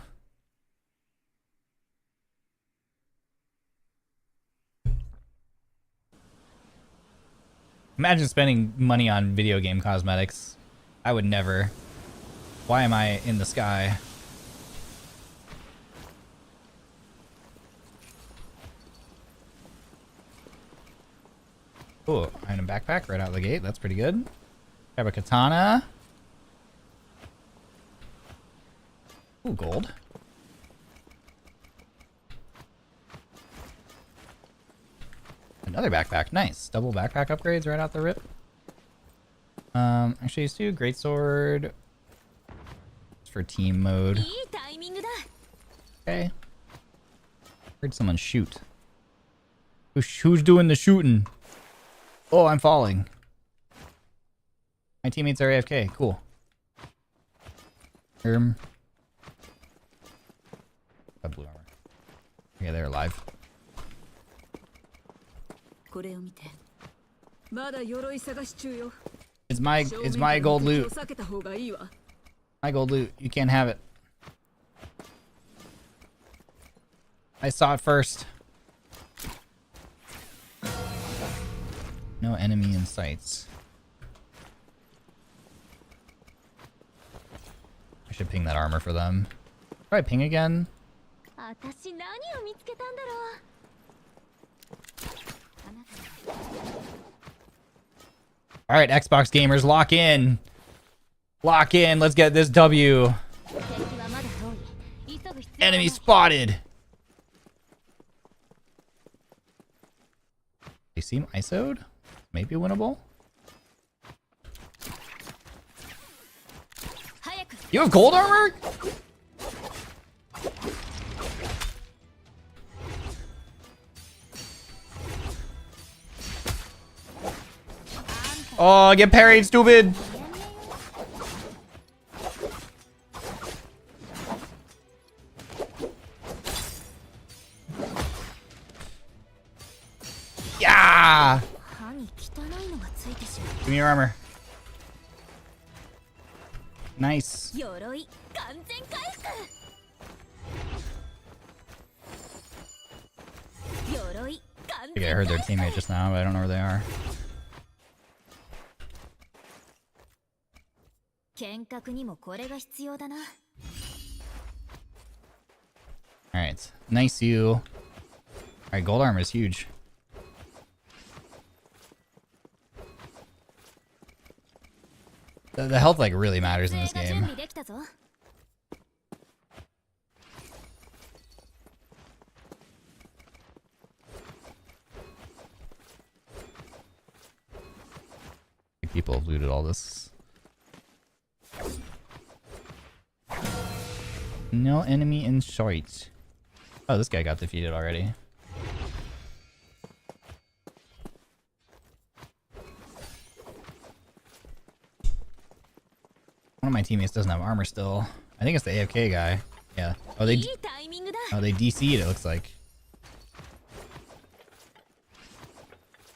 A: Imagine spending money on video game cosmetics. I would never. Why am I in the sky? Oh, and a backpack right out of the gate. That's pretty good. Have a katana. Ooh, gold. Another backpack. Nice. Double backpack upgrades right out the rip. Actually, let's do greatsword. It's for team mode. Okay. Heard someone shoot. Who's doing the shooting? Oh, I'm falling. My teammates are AFK. Cool. Got blue armor. Yeah, they're alive. It's my gold loot. My gold loot. You can't have it. I saw it first. No enemy in sights. I should ping that armor for them. Do I ping again? Alright, Xbox gamers, lock in. Lock in. Let's get this W. Enemy spotted. They seem ISO'd. Maybe winnable. You have gold armor? Oh, get parried, stupid. Yeah. Give me your armor. Nice. I think I heard their teammate just now, but I don't know where they are. Alright. Nice you. Alright, gold armor is huge. The health like really matters in this game. People have looted all this. No enemy in sight. Oh, this guy got defeated already. One of my teammates doesn't have armor still. I think it's the AFK guy. Yeah. Oh, they DC'd, it looks like.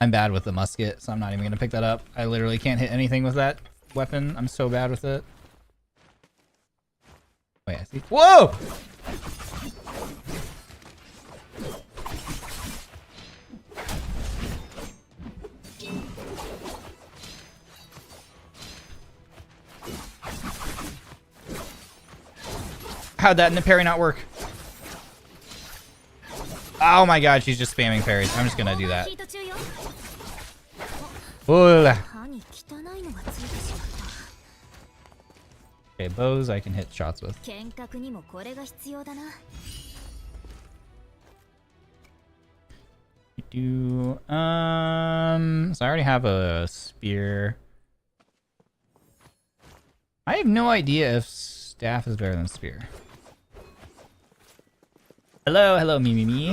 A: I'm bad with the musket, so I'm not even gonna pick that up. I literally can't hit anything with that weapon. I'm so bad with it. Wait, I see. Whoa! How'd that parry not work? Oh my god, she's just spamming parries. I'm just gonna do that. Ooh. Okay, bows I can hit shots with. So I already have a spear. I have no idea if staff is better than spear. Hello, hello, me.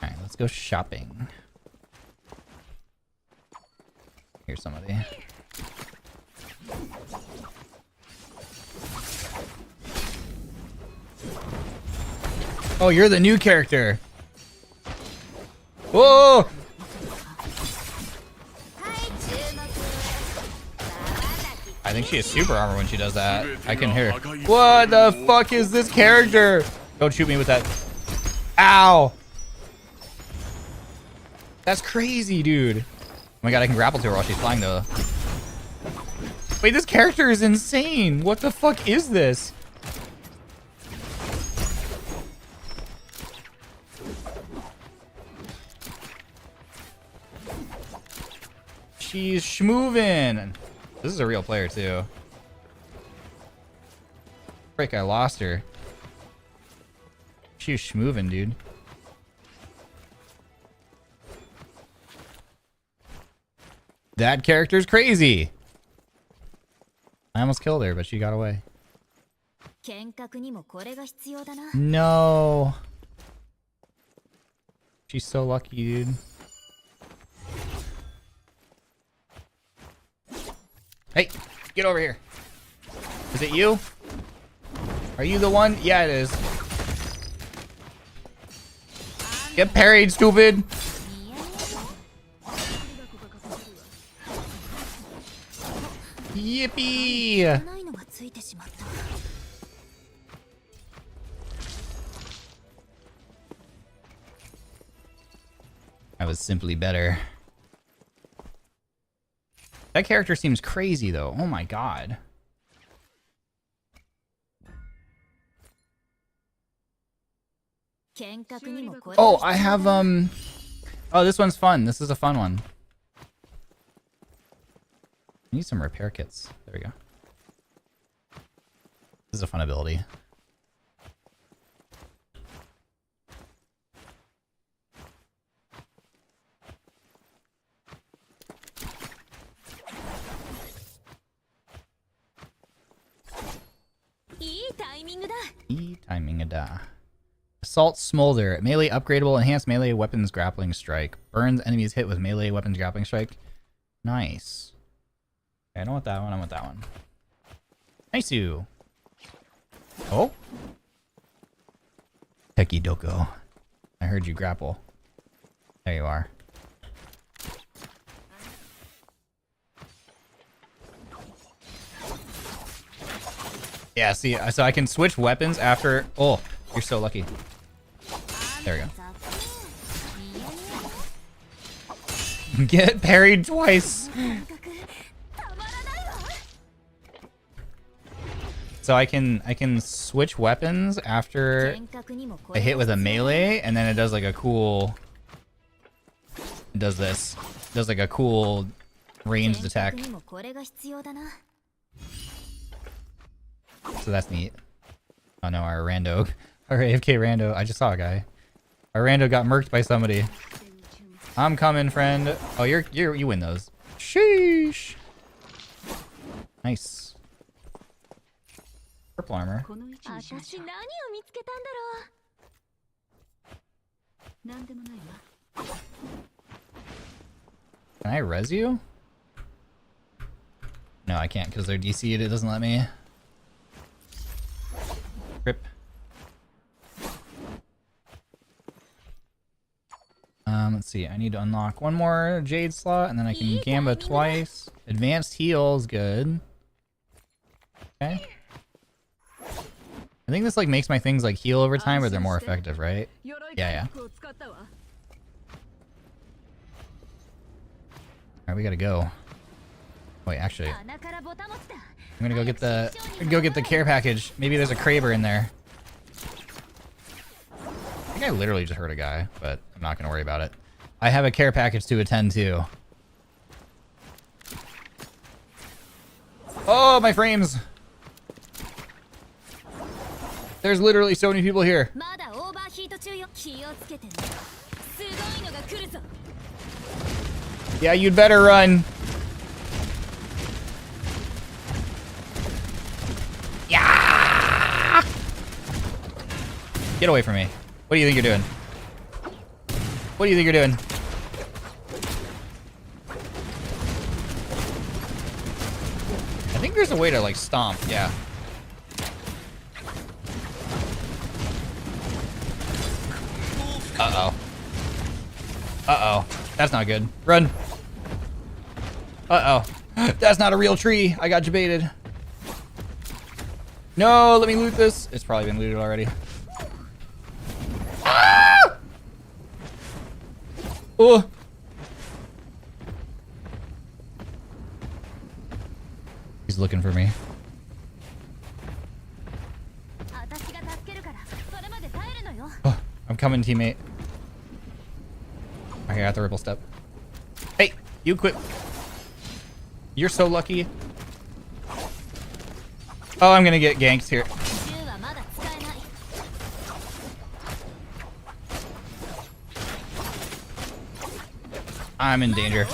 A: Alright, let's go shopping. Here's somebody. Oh, you're the new character. Whoa! I think she has super armor when she does that. I can hear her. What the fuck is this character? Don't shoot me with that. Ow! That's crazy, dude. Oh my god, I can grapple to her while she's flying though. Wait, this character is insane. What the fuck is this? She's schmoovin'. This is a real player too. Frick, I lost her. She was schmoovin', dude. That character's crazy. I almost killed her, but she got away. No. She's so lucky, dude. Hey, get over here. Is it you? Are you the one? Yeah, it is. Get parried, stupid. Yippee! I was simply better. That character seems crazy though. Oh my god. Oh, I have oh, this one's fun. This is a fun one. I need some repair kits. There we go. This is a fun ability. E-timing-a-da. Assault Smolder. Melee upgradable. Enhanced melee weapons grappling strike. Burns enemies hit with melee weapons grappling strike. Nice. Okay, I don't want that one. I want that one. Nice-oo. Oh? Teki Doko. I heard you grapple. There you are. Yeah, see, so I can switch weapons after... Oh, you're so lucky. There we go. Get parried twice. So I can switch weapons after I hit with a melee, and then it does like a cool... It does this. It does like a cool ranged attack. So that's neat. Oh no, our rando, our AFK rando. I just saw a guy. Our rando got murked by somebody. I'm coming, friend. Oh, you win those. Sheesh. Nice. Purple armor. Can I res you? No, I can't because they're DC'd. It doesn't let me. Rip. Let's see. I need to unlock one more Jade slot, and then I can Gamba twice. Advanced heal's good. Okay. I think this like makes my things like heal over time, but they're more effective, right? Yeah. Alright, we gotta go. Wait, actually, I'm gonna go get the care package. Maybe there's a Kraber in there. I think I literally just hurt a guy, but I'm not gonna worry about it. I have a care package to attend to. Oh, my frames! There's literally so many people here. Yeah, you'd better run. Yeah! Get away from me. What do you think you're doing? What do you think you're doing? I think there's a way to like stomp, yeah. Uh-oh. Uh-oh. That's not good. Run. Uh-oh. That's not a real tree. I got jebaited. No, let me loot this. It's probably been looted already. Ah! Oh. He's looking for me. Oh, I'm coming, teammate. I got the ripple step. Hey, you quit. You're so lucky. Oh, I'm gonna get ganked here. I'm in danger.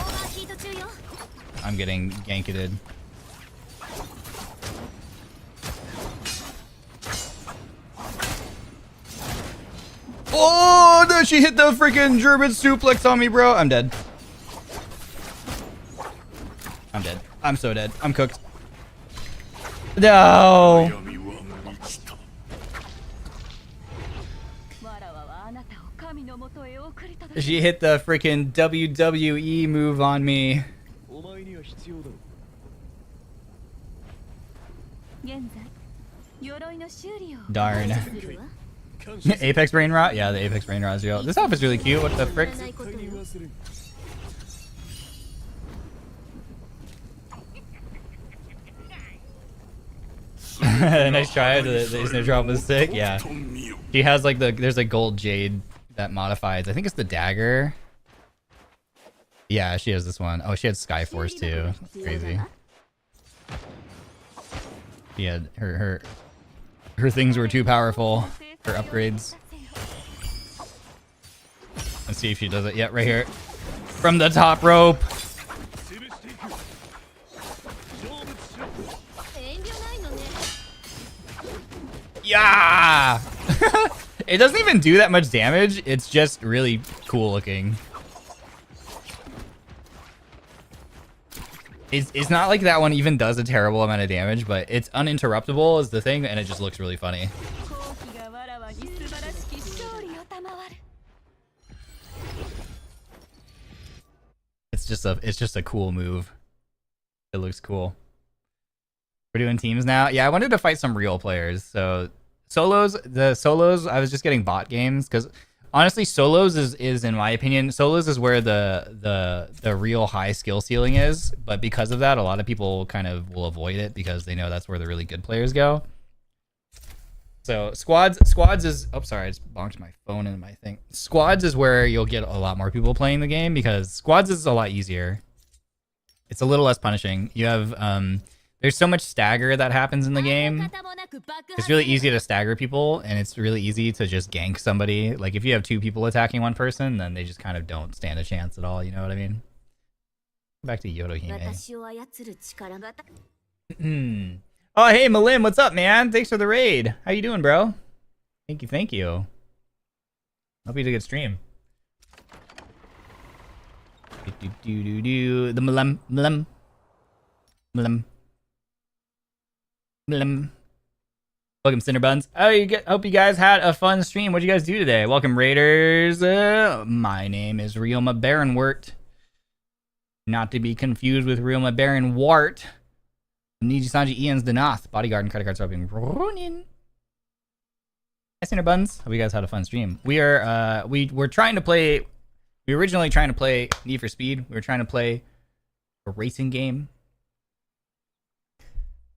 A: I'm getting ganketed. Oh, no, she hit the freaking German suplex on me, bro. I'm dead. I'm dead. I'm so dead. I'm cooked. No. She hit the freaking WWE move on me. Darn. Apex brain rot? Yeah, the Apex brain rot is real. This outfit's really cute. What the frick? Nice try. The snare drop was sick. Yeah. She has like there's like gold jade that modifies. I think it's the dagger. Yeah, she has this one. Oh, she had Skyforce too. That's crazy. She had her things were too powerful. Her upgrades. Let's see if she does it. Yeah, right here. From the top rope. Yeah! It doesn't even do that much damage. It's just really cool looking. It's not like that one even does a terrible amount of damage, but it's uninterruptible is the thing, and it just looks really funny. It's just a cool move. It looks cool. We're doing teams now. Yeah, I wanted to fight some real players. So the solos, I was just getting bot games because honestly, solos is in my opinion, solos is where the real high skill ceiling is. But because of that, a lot of people kind of will avoid it because they know that's where the really good players go. So squads is, oh sorry, I just bonked my phone into my thing. Squads is where you'll get a lot more people playing the game because squads is a lot easier. It's a little less punishing. You have there's so much stagger that happens in the game. It's really easy to stagger people, and it's really easy to just gank somebody. Like if you have two people attacking one person, then they just kind of don't stand a chance at all. You know what I mean? Back to Yodohime. Oh, hey, Malim, what's up, man? Thanks for the raid. How you doing, bro? Thank you. Hope you had a good stream. The Malim. Welcome, Cinderbuns. Hope you guys had a fun stream. What'd you guys do today? Welcome, Raiders. My name is Ryoma Barrenwort. Not to be confused with Ryoma Barrenwort. NIJISANJI EN's Denauth. Bodyguard and credit card swapping. Ronin. Hi, Cinderbuns. Hope you guys had a fun stream. We were trying to play. We were originally trying to play Need for Speed. We were trying to play a racing game,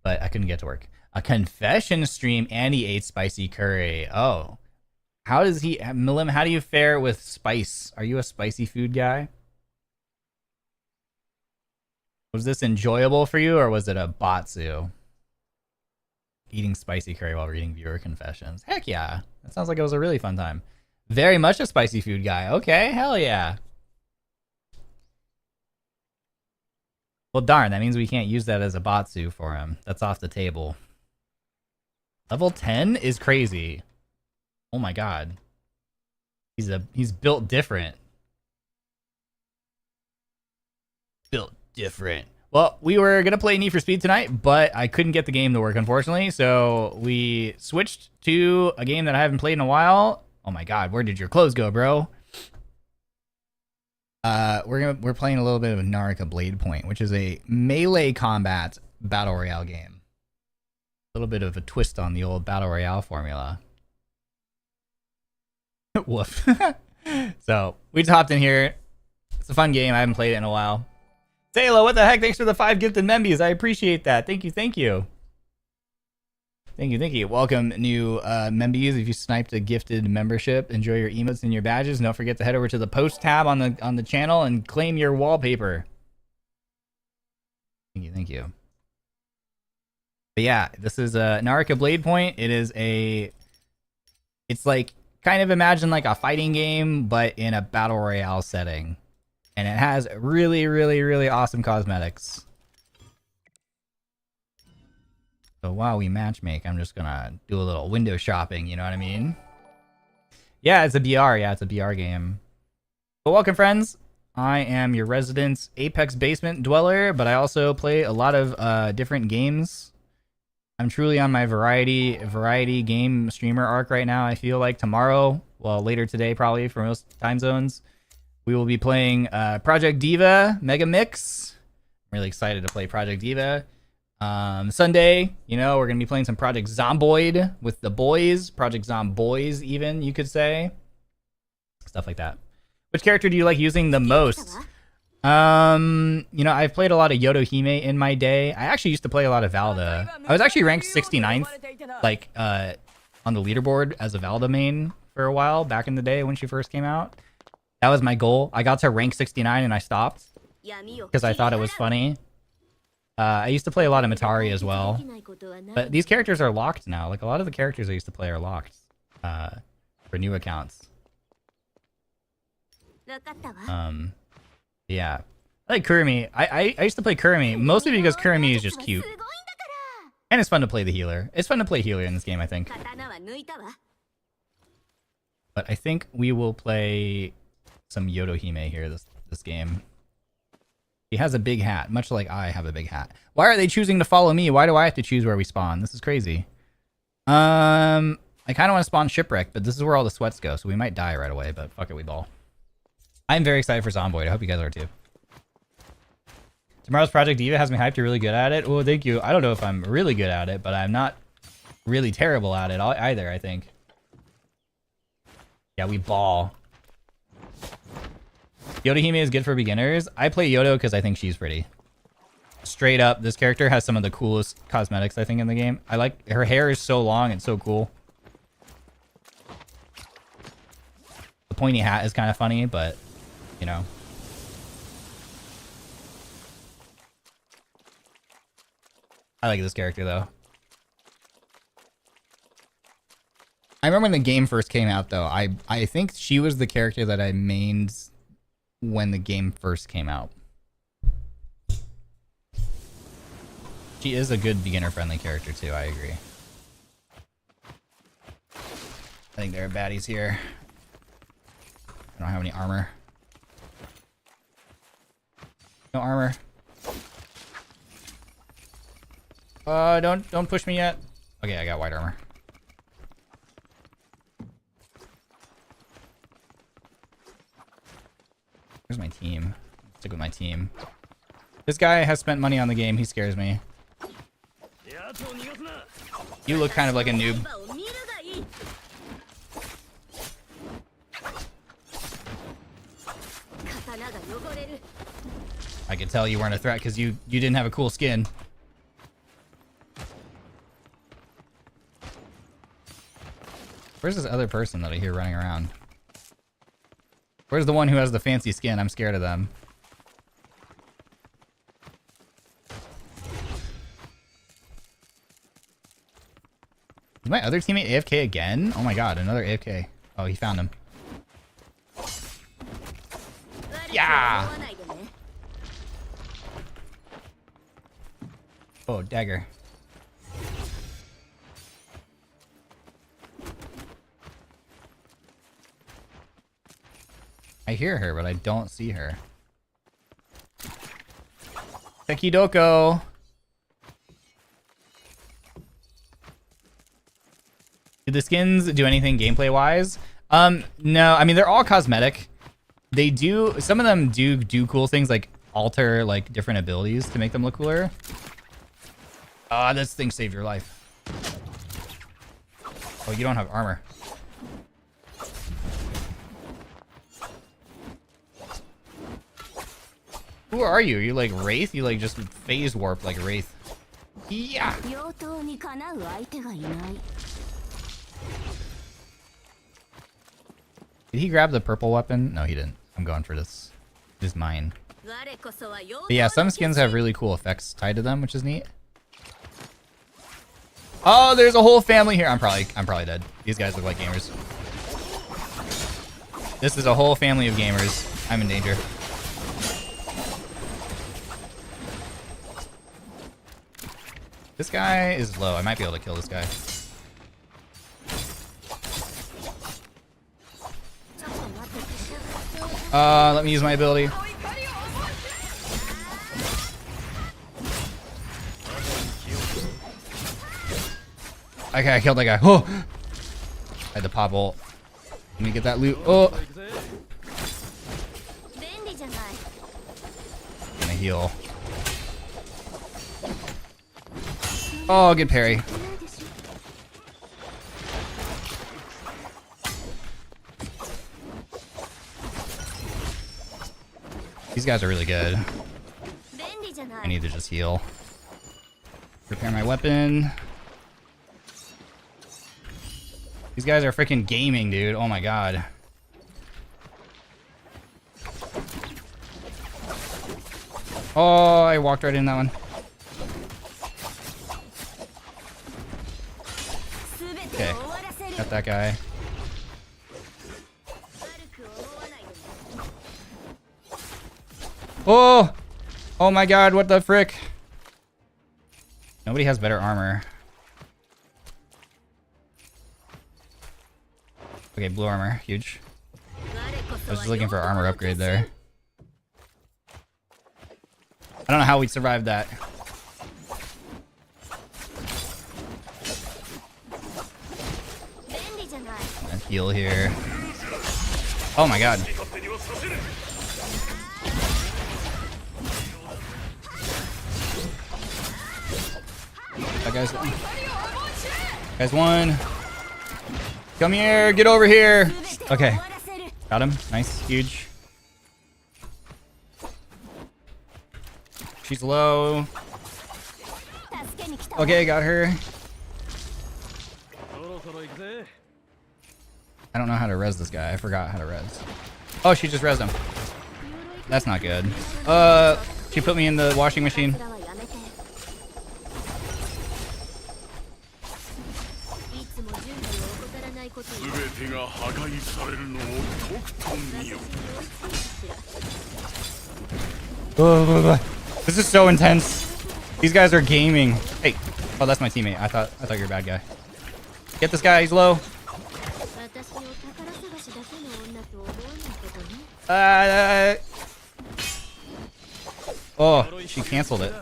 A: but I couldn't get to work. A confession stream, and he ate spicy curry. Oh, how does he, Milim? How do you fare with spice? Are you a spicy food guy? Was this enjoyable for you, or was it a batsu? Eating spicy curry while reading viewer confessions. Heck yeah, that sounds like it was a really fun time. Very much a spicy food guy. Okay, hell yeah. Well, darn, that means we can't use that as a batsu for him. That's off the table. Level 10 is crazy. Oh my god. He's built different. Built different. Well, we were gonna play Need for Speed tonight, but I couldn't get the game to work, unfortunately. So we switched to a game that I haven't played in a while. Oh my god, where did your clothes go, bro? We're playing a little bit of NARAKA BLADEPOINT, which is a melee combat battle royale game. A little bit of a twist on the old battle royale formula. Woof. So we just hopped in here. It's a fun game. I haven't played it in a while. Saylo, what the heck? Thanks for the 5 gifted membies. I appreciate that. Thank you. Thank you. Thank you. Thank you. Welcome, new membies. If you sniped a gifted membership, enjoy your emotes and your badges. Don't forget to head over to the post tab on the channel and claim your wallpaper. Thank you. Thank you. But yeah, this is NARAKA BLADEPOINT. It's like, kind of imagine like a fighting game, but in a battle royale setting. And it has really, really, really awesome cosmetics. So while we matchmake, I'm just gonna do a little window shopping, you know what I mean? Yeah, it's a BR. Yeah, it's a BR game. But welcome, friends. I am your resident Apex basement dweller, but I also play a lot of different games. I'm truly on my variety game streamer arc right now. I feel like tomorrow, well, later today probably for most time zones, we will be playing Project Diva Mega Mix. I'm really excited to play Project Diva. Sunday, you know, we're gonna be playing some Project Zomboid with the boys. Project Zomboys, even, you could say. Stuff like that. Which character do you like using the most? You know, I've played a lot of Yodohime in my day. I actually used to play a lot of Valda. I was actually ranked 69th, like, on the leaderboard as a Valda main for a while back in the day when she first came out. That was my goal. I got to rank 69 and I stopped because I thought it was funny. I used to play a lot of Matari as well, but these characters are locked now. Like, a lot of the characters I used to play are locked for new accounts. Yeah, I like Kurumi. I used to play Kurumi mostly because Kurumi is just cute, and it's fun to play the healer. It's fun to play healer in this game, I think. But I think we will play some Yodohime here this game. He has a big hat, much like I have a big hat. Why are they choosing to follow me? Why do I have to choose where we spawn? This is crazy. I kind of want to spawn Shipwreck, but this is where all the sweats go, so we might die right away, but fuck it, we ball. I'm very excited for Zomboid. I hope you guys are too. Tomorrow's Project Diva has me hyped. You're really good at it. Oh, thank you. I don't know if I'm really good at it, but I'm not really terrible at it either, I think. Yeah, we ball. Yodohime is good for beginners. I play Yodo because I think she's pretty. Straight up, this character has some of the coolest cosmetics, I think, in the game. I like her hair is so long and so cool. The pointy hat is kind of funny, but, you know. I like this character, though. I remember when the game first came out, though. I think she was the character that I mained when the game first came out. She is a good beginner-friendly character, too. I agree. I think there are baddies here. I don't have any armor. No armor. Don't push me yet. Okay, I got white armor. Where's my team? Stick with my team. This guy has spent money on the game. He scares me. You look kind of like a noob. I could tell you weren't a threat because you didn't have a cool skin. Where's this other person that I hear running around? Where's the one who has the fancy skin? I'm scared of them. Is my other teammate AFK again? Oh my god, another AFK. Oh, he found him. Yeah! Oh, dagger. I hear her, but I don't see her. Tekidoko! Do the skins do anything gameplay-wise? No. I mean, they're all cosmetic. They do... Some of them do cool things, like alter, like, different abilities to make them look cooler. Ah, this thing saved your life. Oh, you don't have armor. Who are you? You like Wraith? You like just phase warp like Wraith. Yeah! Did he grab the purple weapon? No, he didn't. I'm going for this. This is mine. But yeah, some skins have really cool effects tied to them, which is neat. Oh, there's a whole family here. I'm probably dead. These guys look like gamers. This is a whole family of gamers. I'm in danger. This guy is low. I might be able to kill this guy. Let me use my ability. Okay, I killed that guy. Oh! I had to pop ult. Let me get that loot. Oh! I'm gonna heal. Oh, good parry. These guys are really good. I need to just heal. Repair my weapon. These guys are freaking gaming, dude. Oh my god. Oh, I walked right in that one. Okay, got that guy. Oh! Oh my god, what the frick? Nobody has better armor. Okay, blue armor, huge. I was just looking for armor upgrade there. I don't know how we survived that. Let's heal here. Oh my god. That guy's one. Come here, get over here. Okay. Got him. Nice, huge. She's low. Okay, got her. I don't know how to res this guy. I forgot how to res. Oh, she just resed him. That's not good. She put me in the washing machine. This is so intense. These guys are gaming. Hey, oh, that's my teammate. I thought you were a bad guy. Get this guy. He's low. Oh, she canceled it.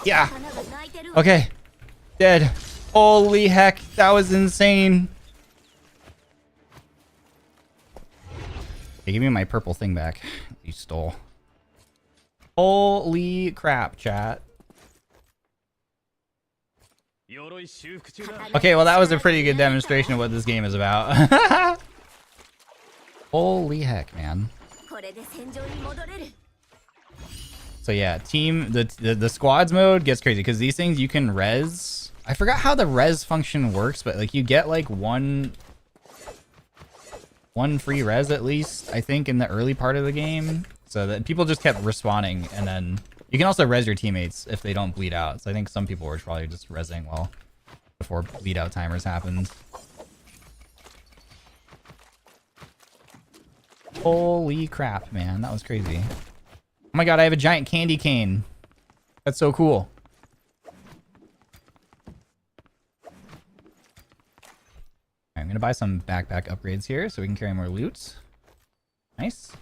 A: Yeah. Okay. Dead. Holy heck, that was insane. Hey, give me my purple thing back. You stole. Holy crap, chat. Okay, well that was a pretty good demonstration of what this game is about. Holy heck, man. So yeah, the squads mode gets crazy because these things you can res. I forgot how the res function works, but like you get like one free res at least, I think, in the early part of the game. So that people just kept respawning, and then you can also res your teammates if they don't bleed out. So I think some people were probably just resing well before bleed out timers happened. Holy crap, man. That was crazy. Oh my god, I have a giant candy cane. That's so cool. I'm gonna buy some backpack upgrades here so we can carry more loot. Nice.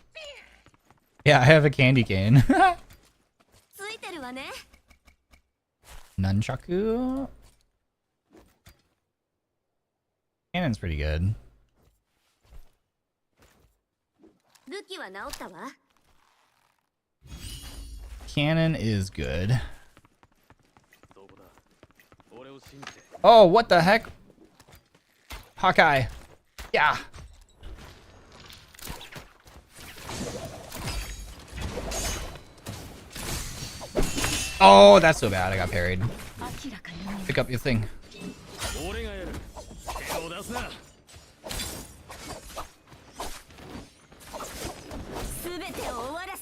A: Yeah, I have a candy cane. Nunchaku. Cannon's pretty good. Cannon is good. Oh, what the heck? Hawkeye. Yeah. Oh, that's so bad. I got parried. Pick up your thing.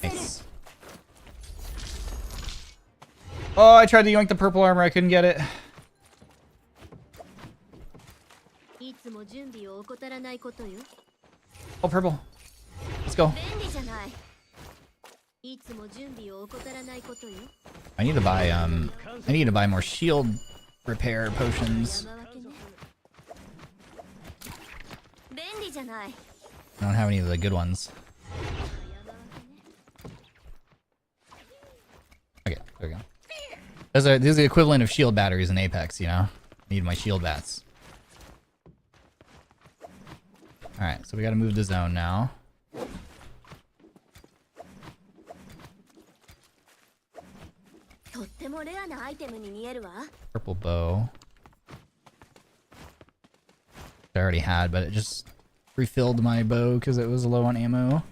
A: Nice. Oh, I tried to yoink the purple armor. I couldn't get it. Oh, purple. Let's go. I need to buy more shield repair potions. I don't have any of the good ones. Okay, there we go. These are the equivalent of shield batteries in Apex, you know? Need my shield bats. Alright, so we gotta move the zone now. Purple bow. I already had, but it just refilled my bow because it was low on ammo.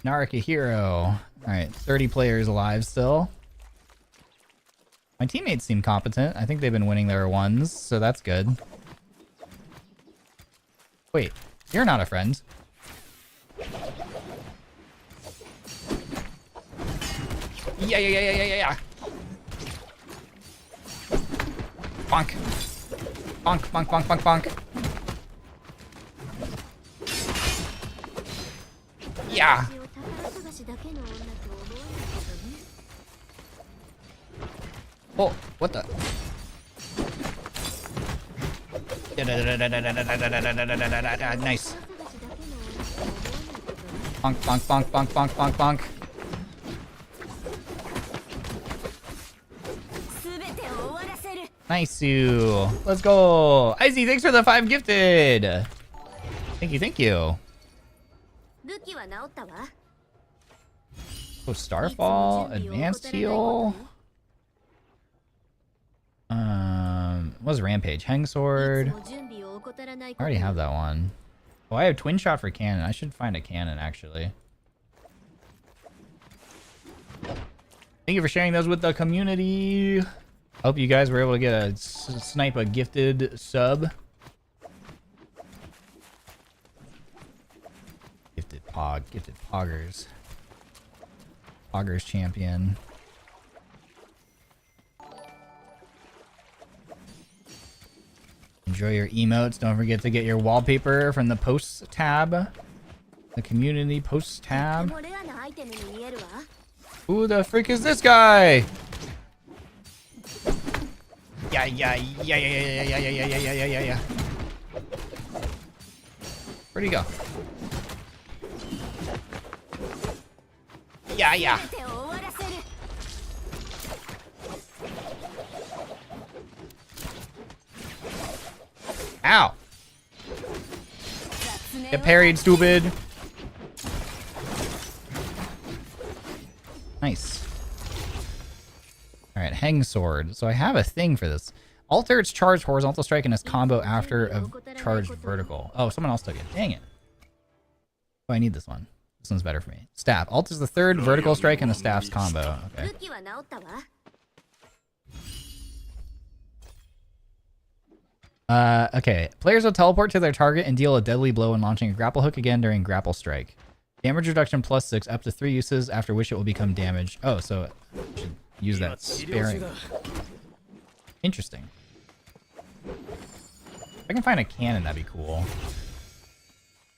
A: Naraka hero. Alright, 30 players alive still. My teammates seem competent. I think they've been winning their ones, so that's good. Wait, you're not a friend. Yeah. Bonk. Bonk, bonk, bonk, bonk, bonk. Yeah. Oh, what the? Nice. Bonk, bonk, bonk, bonk, bonk, bonk, bonk. Nice you. Let's go. Izzy, thanks for the 5 gifted. Thank you, thank you. Oh, Starfall, advanced heal. What was Rampage? Hang Sword. I already have that one. Oh, I have Twin Shot for cannon. I should find a cannon, actually. Thank you for sharing those with the community. Hope you guys were able to get a snipe a gifted sub. Gifted poggers. Poggers champion. Enjoy your emotes. Don't forget to get your wallpaper from the posts tab. The community posts tab. Who the frick is this guy? Yeah. Where'd he go? Yeah. Ow! Get parried, stupid. Nice. Alright, Hang Sword. So I have a thing for this. Alter its charged horizontal strike and its combo after a charged vertical. Oh, someone else took it. Dang it. Oh, I need this one. This one's better for me. Staff. Alters the third vertical strike and the staff's combo. Okay. Okay. Players will teleport to their target and deal a deadly blow when launching a grapple hook again during grapple strike. Damage reduction +6, up to 3 uses, after which it will become damaged. Oh, so I should use that sparing. Interesting. If I can find a cannon, that'd be cool.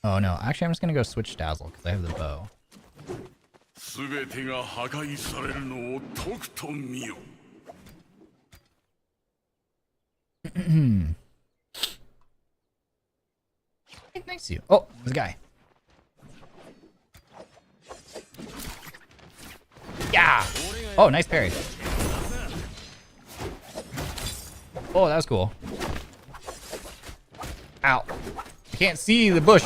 A: Oh no, actually I'm just gonna go switch Dazzle, because I have the bow. Nice to you. Oh, there's a guy. Yeah! Oh, nice parry. Oh, that was cool. Ow. I can't see the bush.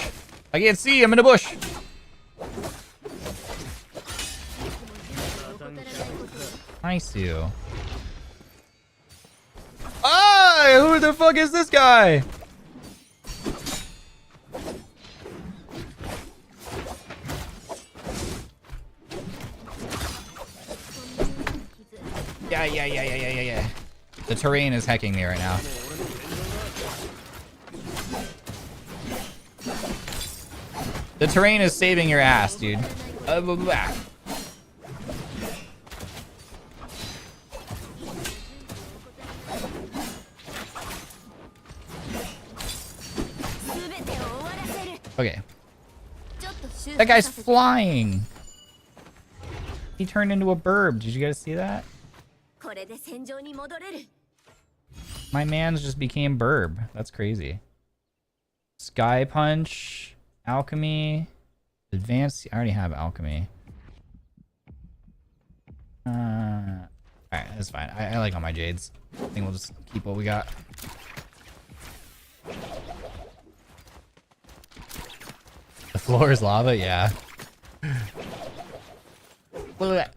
A: I can't see. I'm in a bush. Nice you. Ah! Who the fuck is this guy? Yeah. The terrain is hecking me right now. The terrain is saving your ass, dude. Okay. That guy's flying. He turned into a burb. Did you guys see that? My man's just became burb. That's crazy. Sky Punch. Alchemy. Advanced. I already have alchemy. Alright, that's fine. I like all my Jades. I think we'll just keep what we got. The floor is lava? Yeah. Look at that.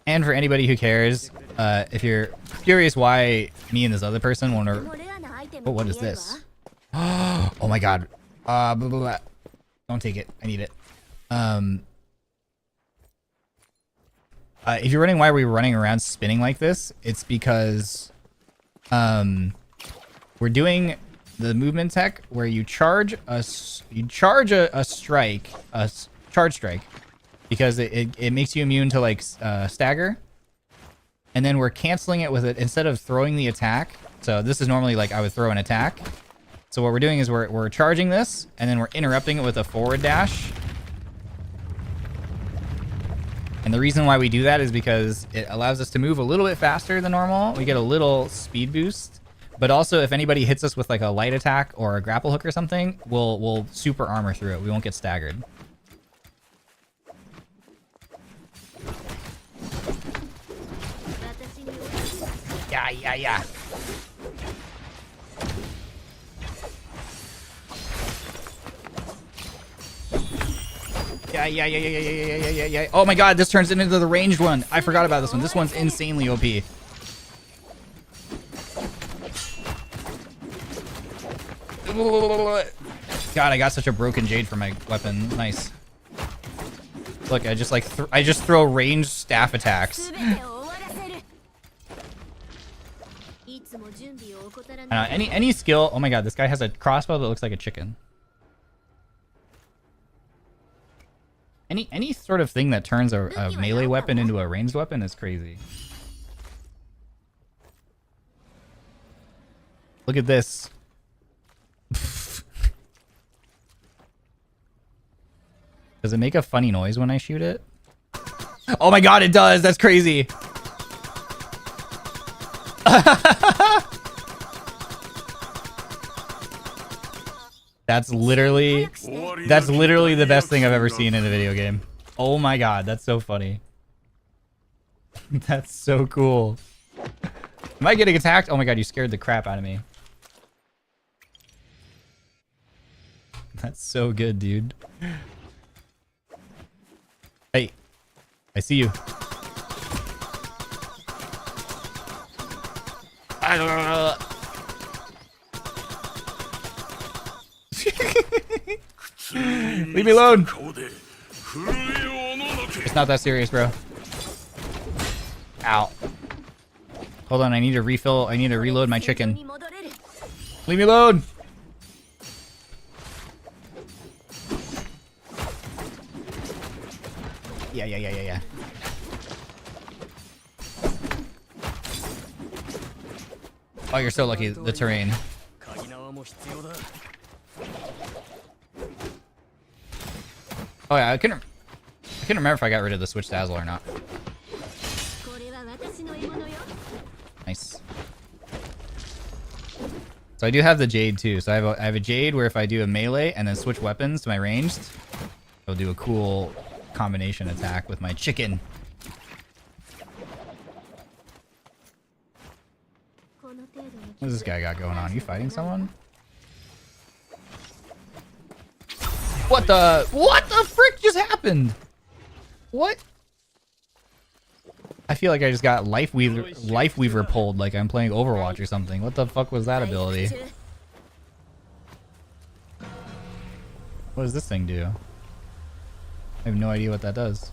A: And for anybody who cares, if you're curious why me and this other person want to... Oh, what is this? Oh my god. Blah, blah, blah. Don't take it. I need it. If you're wondering why we're running around spinning like this, it's because we're doing the movement tech where you charge a strike, a charge strike, because it makes you immune to like stagger, and then we're canceling it with it instead of throwing the attack. So this is normally like I would throw an attack. So what we're doing is we're charging this, and then we're interrupting it with a forward dash. And the reason why we do that is because it allows us to move a little bit faster than normal. We get a little speed boost. But also, if anybody hits us with like a light attack or a grapple hook or something, we'll super armor through it. We won't get staggered. Yeah. Yeah. Oh my god, this turns into the ranged one. I forgot about this one. This one's insanely OP. God, I got such a broken Jade for my weapon. Nice. Look, I just like I just throw ranged staff attacks. Any skill. Oh my god, this guy has a crossbow that looks like a chicken. Any sort of thing that turns a melee weapon into a ranged weapon is crazy. Look at this. Does it make a funny noise when I shoot it? Oh my god, it does! That's crazy! That's literally the best thing I've ever seen in a video game. Oh my god, that's so funny. That's so cool. Am I getting attacked? Oh my god, you scared the crap out of me. That's so good, dude. Hey, I see you. Leave me alone. It's not that serious, bro. Ow. Hold on, I need to refill. I need to reload my chicken. Leave me alone. Yeah. Oh, you're so lucky. The terrain. Oh yeah, I couldn't remember if I got rid of the switch dazzle or not. Nice. So I do have the Jade too. So I have a Jade where if I do a melee and then switch weapons to my ranged, I'll do a cool combination attack with my chicken. What does this guy got going on? You fighting someone? What the frick just happened? What? I feel like I just got Life Weaver pulled like I'm playing Overwatch or something. What the fuck was that ability? What does this thing do? I have no idea what that does.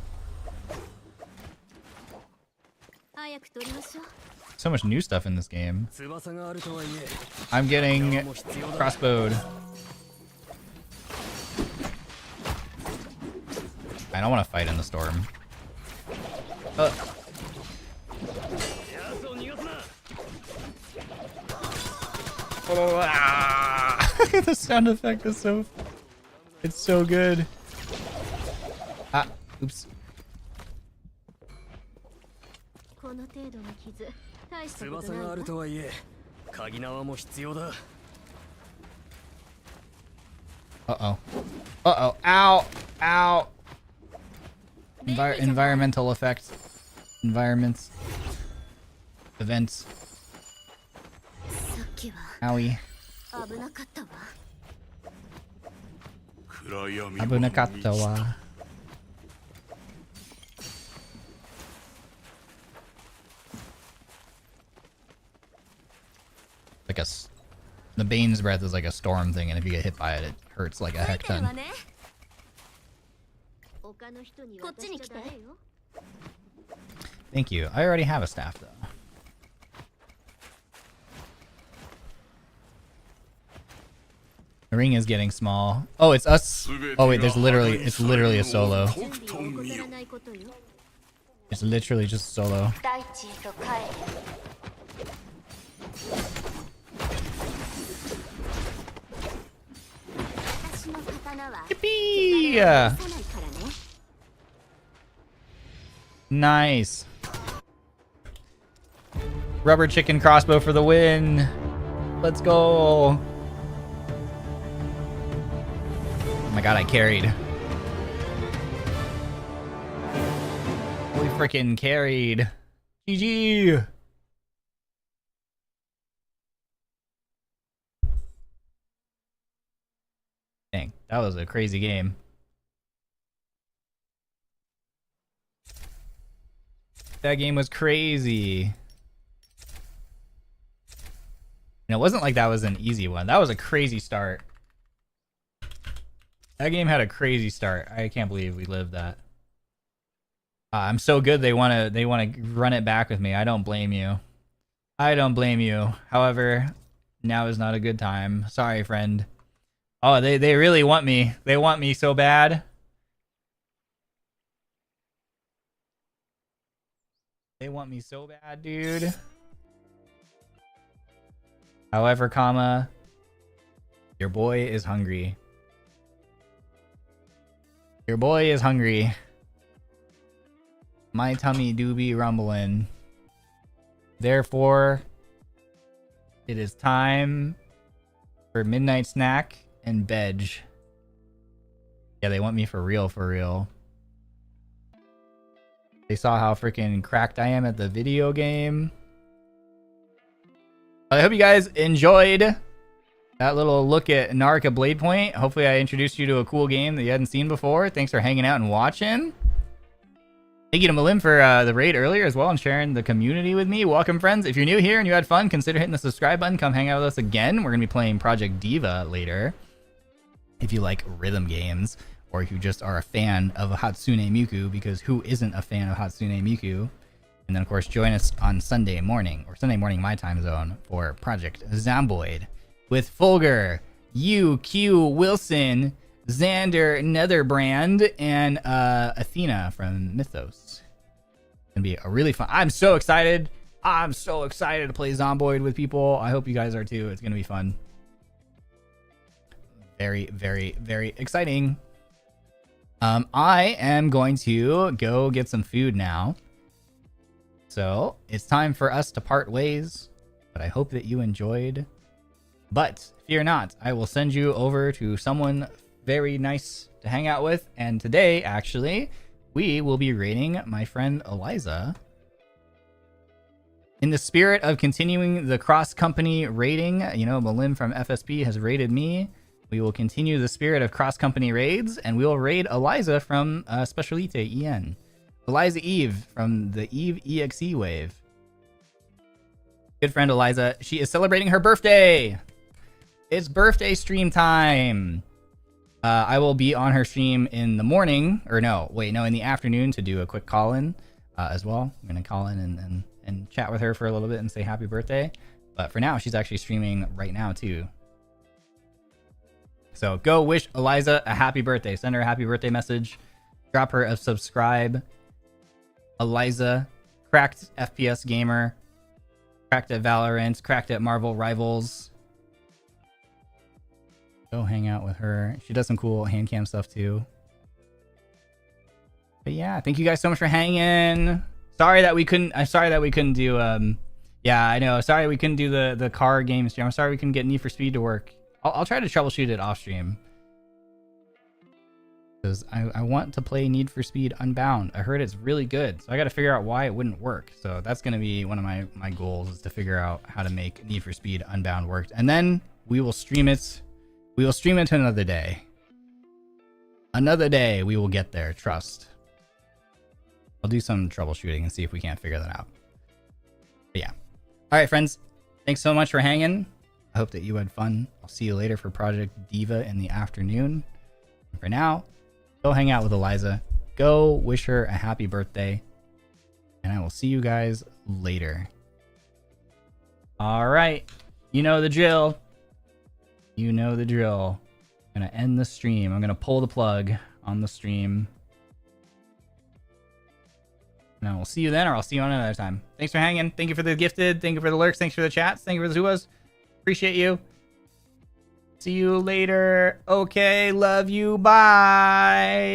A: So much new stuff in this game. I'm getting crossbowed. I don't want to fight in the storm. The sound effect is so... It's so good. Ah, oops. Uh-oh. Uh-oh. Ow! Ow! Environmental effect. Environments. Events. Owie. Abunakatta wa. Like the Bane's breath is like a storm thing, and if you get hit by it, it hurts like a heck ton. Thank you. I already have a staff though. The ring is getting small. Oh, it's us. Oh wait, it's literally a solo. It's literally just solo. Yippee! Nice. Rubber chicken crossbow for the win. Let's go. Oh my god, I carried. Holy freaking carried. GG. Dang, that was a crazy game. That game was crazy. And it wasn't like that was an easy one. That was a crazy start. That game had a crazy start. I can't believe we lived that. I'm so good they want to run it back with me. I don't blame you. I don't blame you. However, now is not a good time. Sorry, friend. Oh, they really want me. They want me so bad. They want me so bad, dude. However, comma, your boy is hungry. Your boy is hungry. My tummy do be rumbling. Therefore, it is time for midnight snack and veg. Yeah, they want me for real, for real. They saw how freaking cracked I am at the video game. I hope you guys enjoyed that little look at NARAKA BLADEPOINT. Hopefully I introduced you to a cool game that you hadn't seen before. Thanks for hanging out and watching. Thank you to Malim for the raid earlier as well and sharing the community with me. Welcome, friends. If you're new here and you had fun, consider hitting the subscribe button. Come hang out with us again. We're going to be playing Project Diva later. If you like rhythm games, or if you just are a fan of Hatsune Miku, because who isn't a fan of Hatsune Miku? And then, of course, join us on Sunday morning, or Sunday morning my time zone, for Project Zomboid with Fulgur, UQ Wilson, Xander Netherbrand, and Athena from Mythos. It's gonna be a really fun. I'm so excited. I'm so excited to play Zomboid with people. I hope you guys are too. It's gonna be fun. Very, very, very exciting. I am going to go get some food now. So it's time for us to part ways. But I hope that you enjoyed. But fear not, I will send you over to someone very nice to hang out with. And today, actually, we will be raiding my friend Eliza. In the spirit of continuing the cross-company raiding, you know, Malim from FSP has raided me. We will continue the spirit of cross-company raids, and we will raid Eliza from Specialite EN. Eliza Eve from the Eve EXE wave. Good friend Eliza. She is celebrating her birthday. It's birthday stream time. I will be on her stream in the morning, or no, wait, no, in the afternoon to do a quick call-in as well. I'm going to call in and chat with her for a little bit and say happy birthday. But for now, she's actually streaming right now too. So go wish Eliza a happy birthday. Send her a happy birthday message. Drop her a subscribe. Eliza, cracked FPS gamer, cracked at Valorant, cracked at Marvel Rivals. Go hang out with her. She does some cool hand cam stuff too. But yeah, thank you guys so much for hanging. Sorry that we couldn't. I'm sorry that we couldn't do. Yeah, I know. Sorry we couldn't do the car game stream. I'm sorry we couldn't get Need for Speed to work. I'll try to troubleshoot it off stream. Because I want to play Need for Speed Unbound. I heard it's really good. So I got to figure out why it wouldn't work. So that's going to be one of my goals, is to figure out how to make Need for Speed Unbound work. And then we will stream it. We will stream it to another day. Another day we will get there. Trust. I'll do some troubleshooting and see if we can't figure that out. But yeah. All right, friends. Thanks so much for hanging. I hope that you had fun. I'll see you later for Project Diva in the afternoon. And for now, go hang out with Eliza. Go wish her a happy birthday. And I will see you guys later. All right. You know the drill. You know the drill. I'm going to end the stream. I'm going to pull the plug on the stream. And I will see you then, or I'll see you on another time. Thanks for hanging. Thank you for the gifted. Thank you for the lurks. Thanks for the chats. Thank you for the Zuwas. Appreciate you. See you later. Okay. Love you. Bye.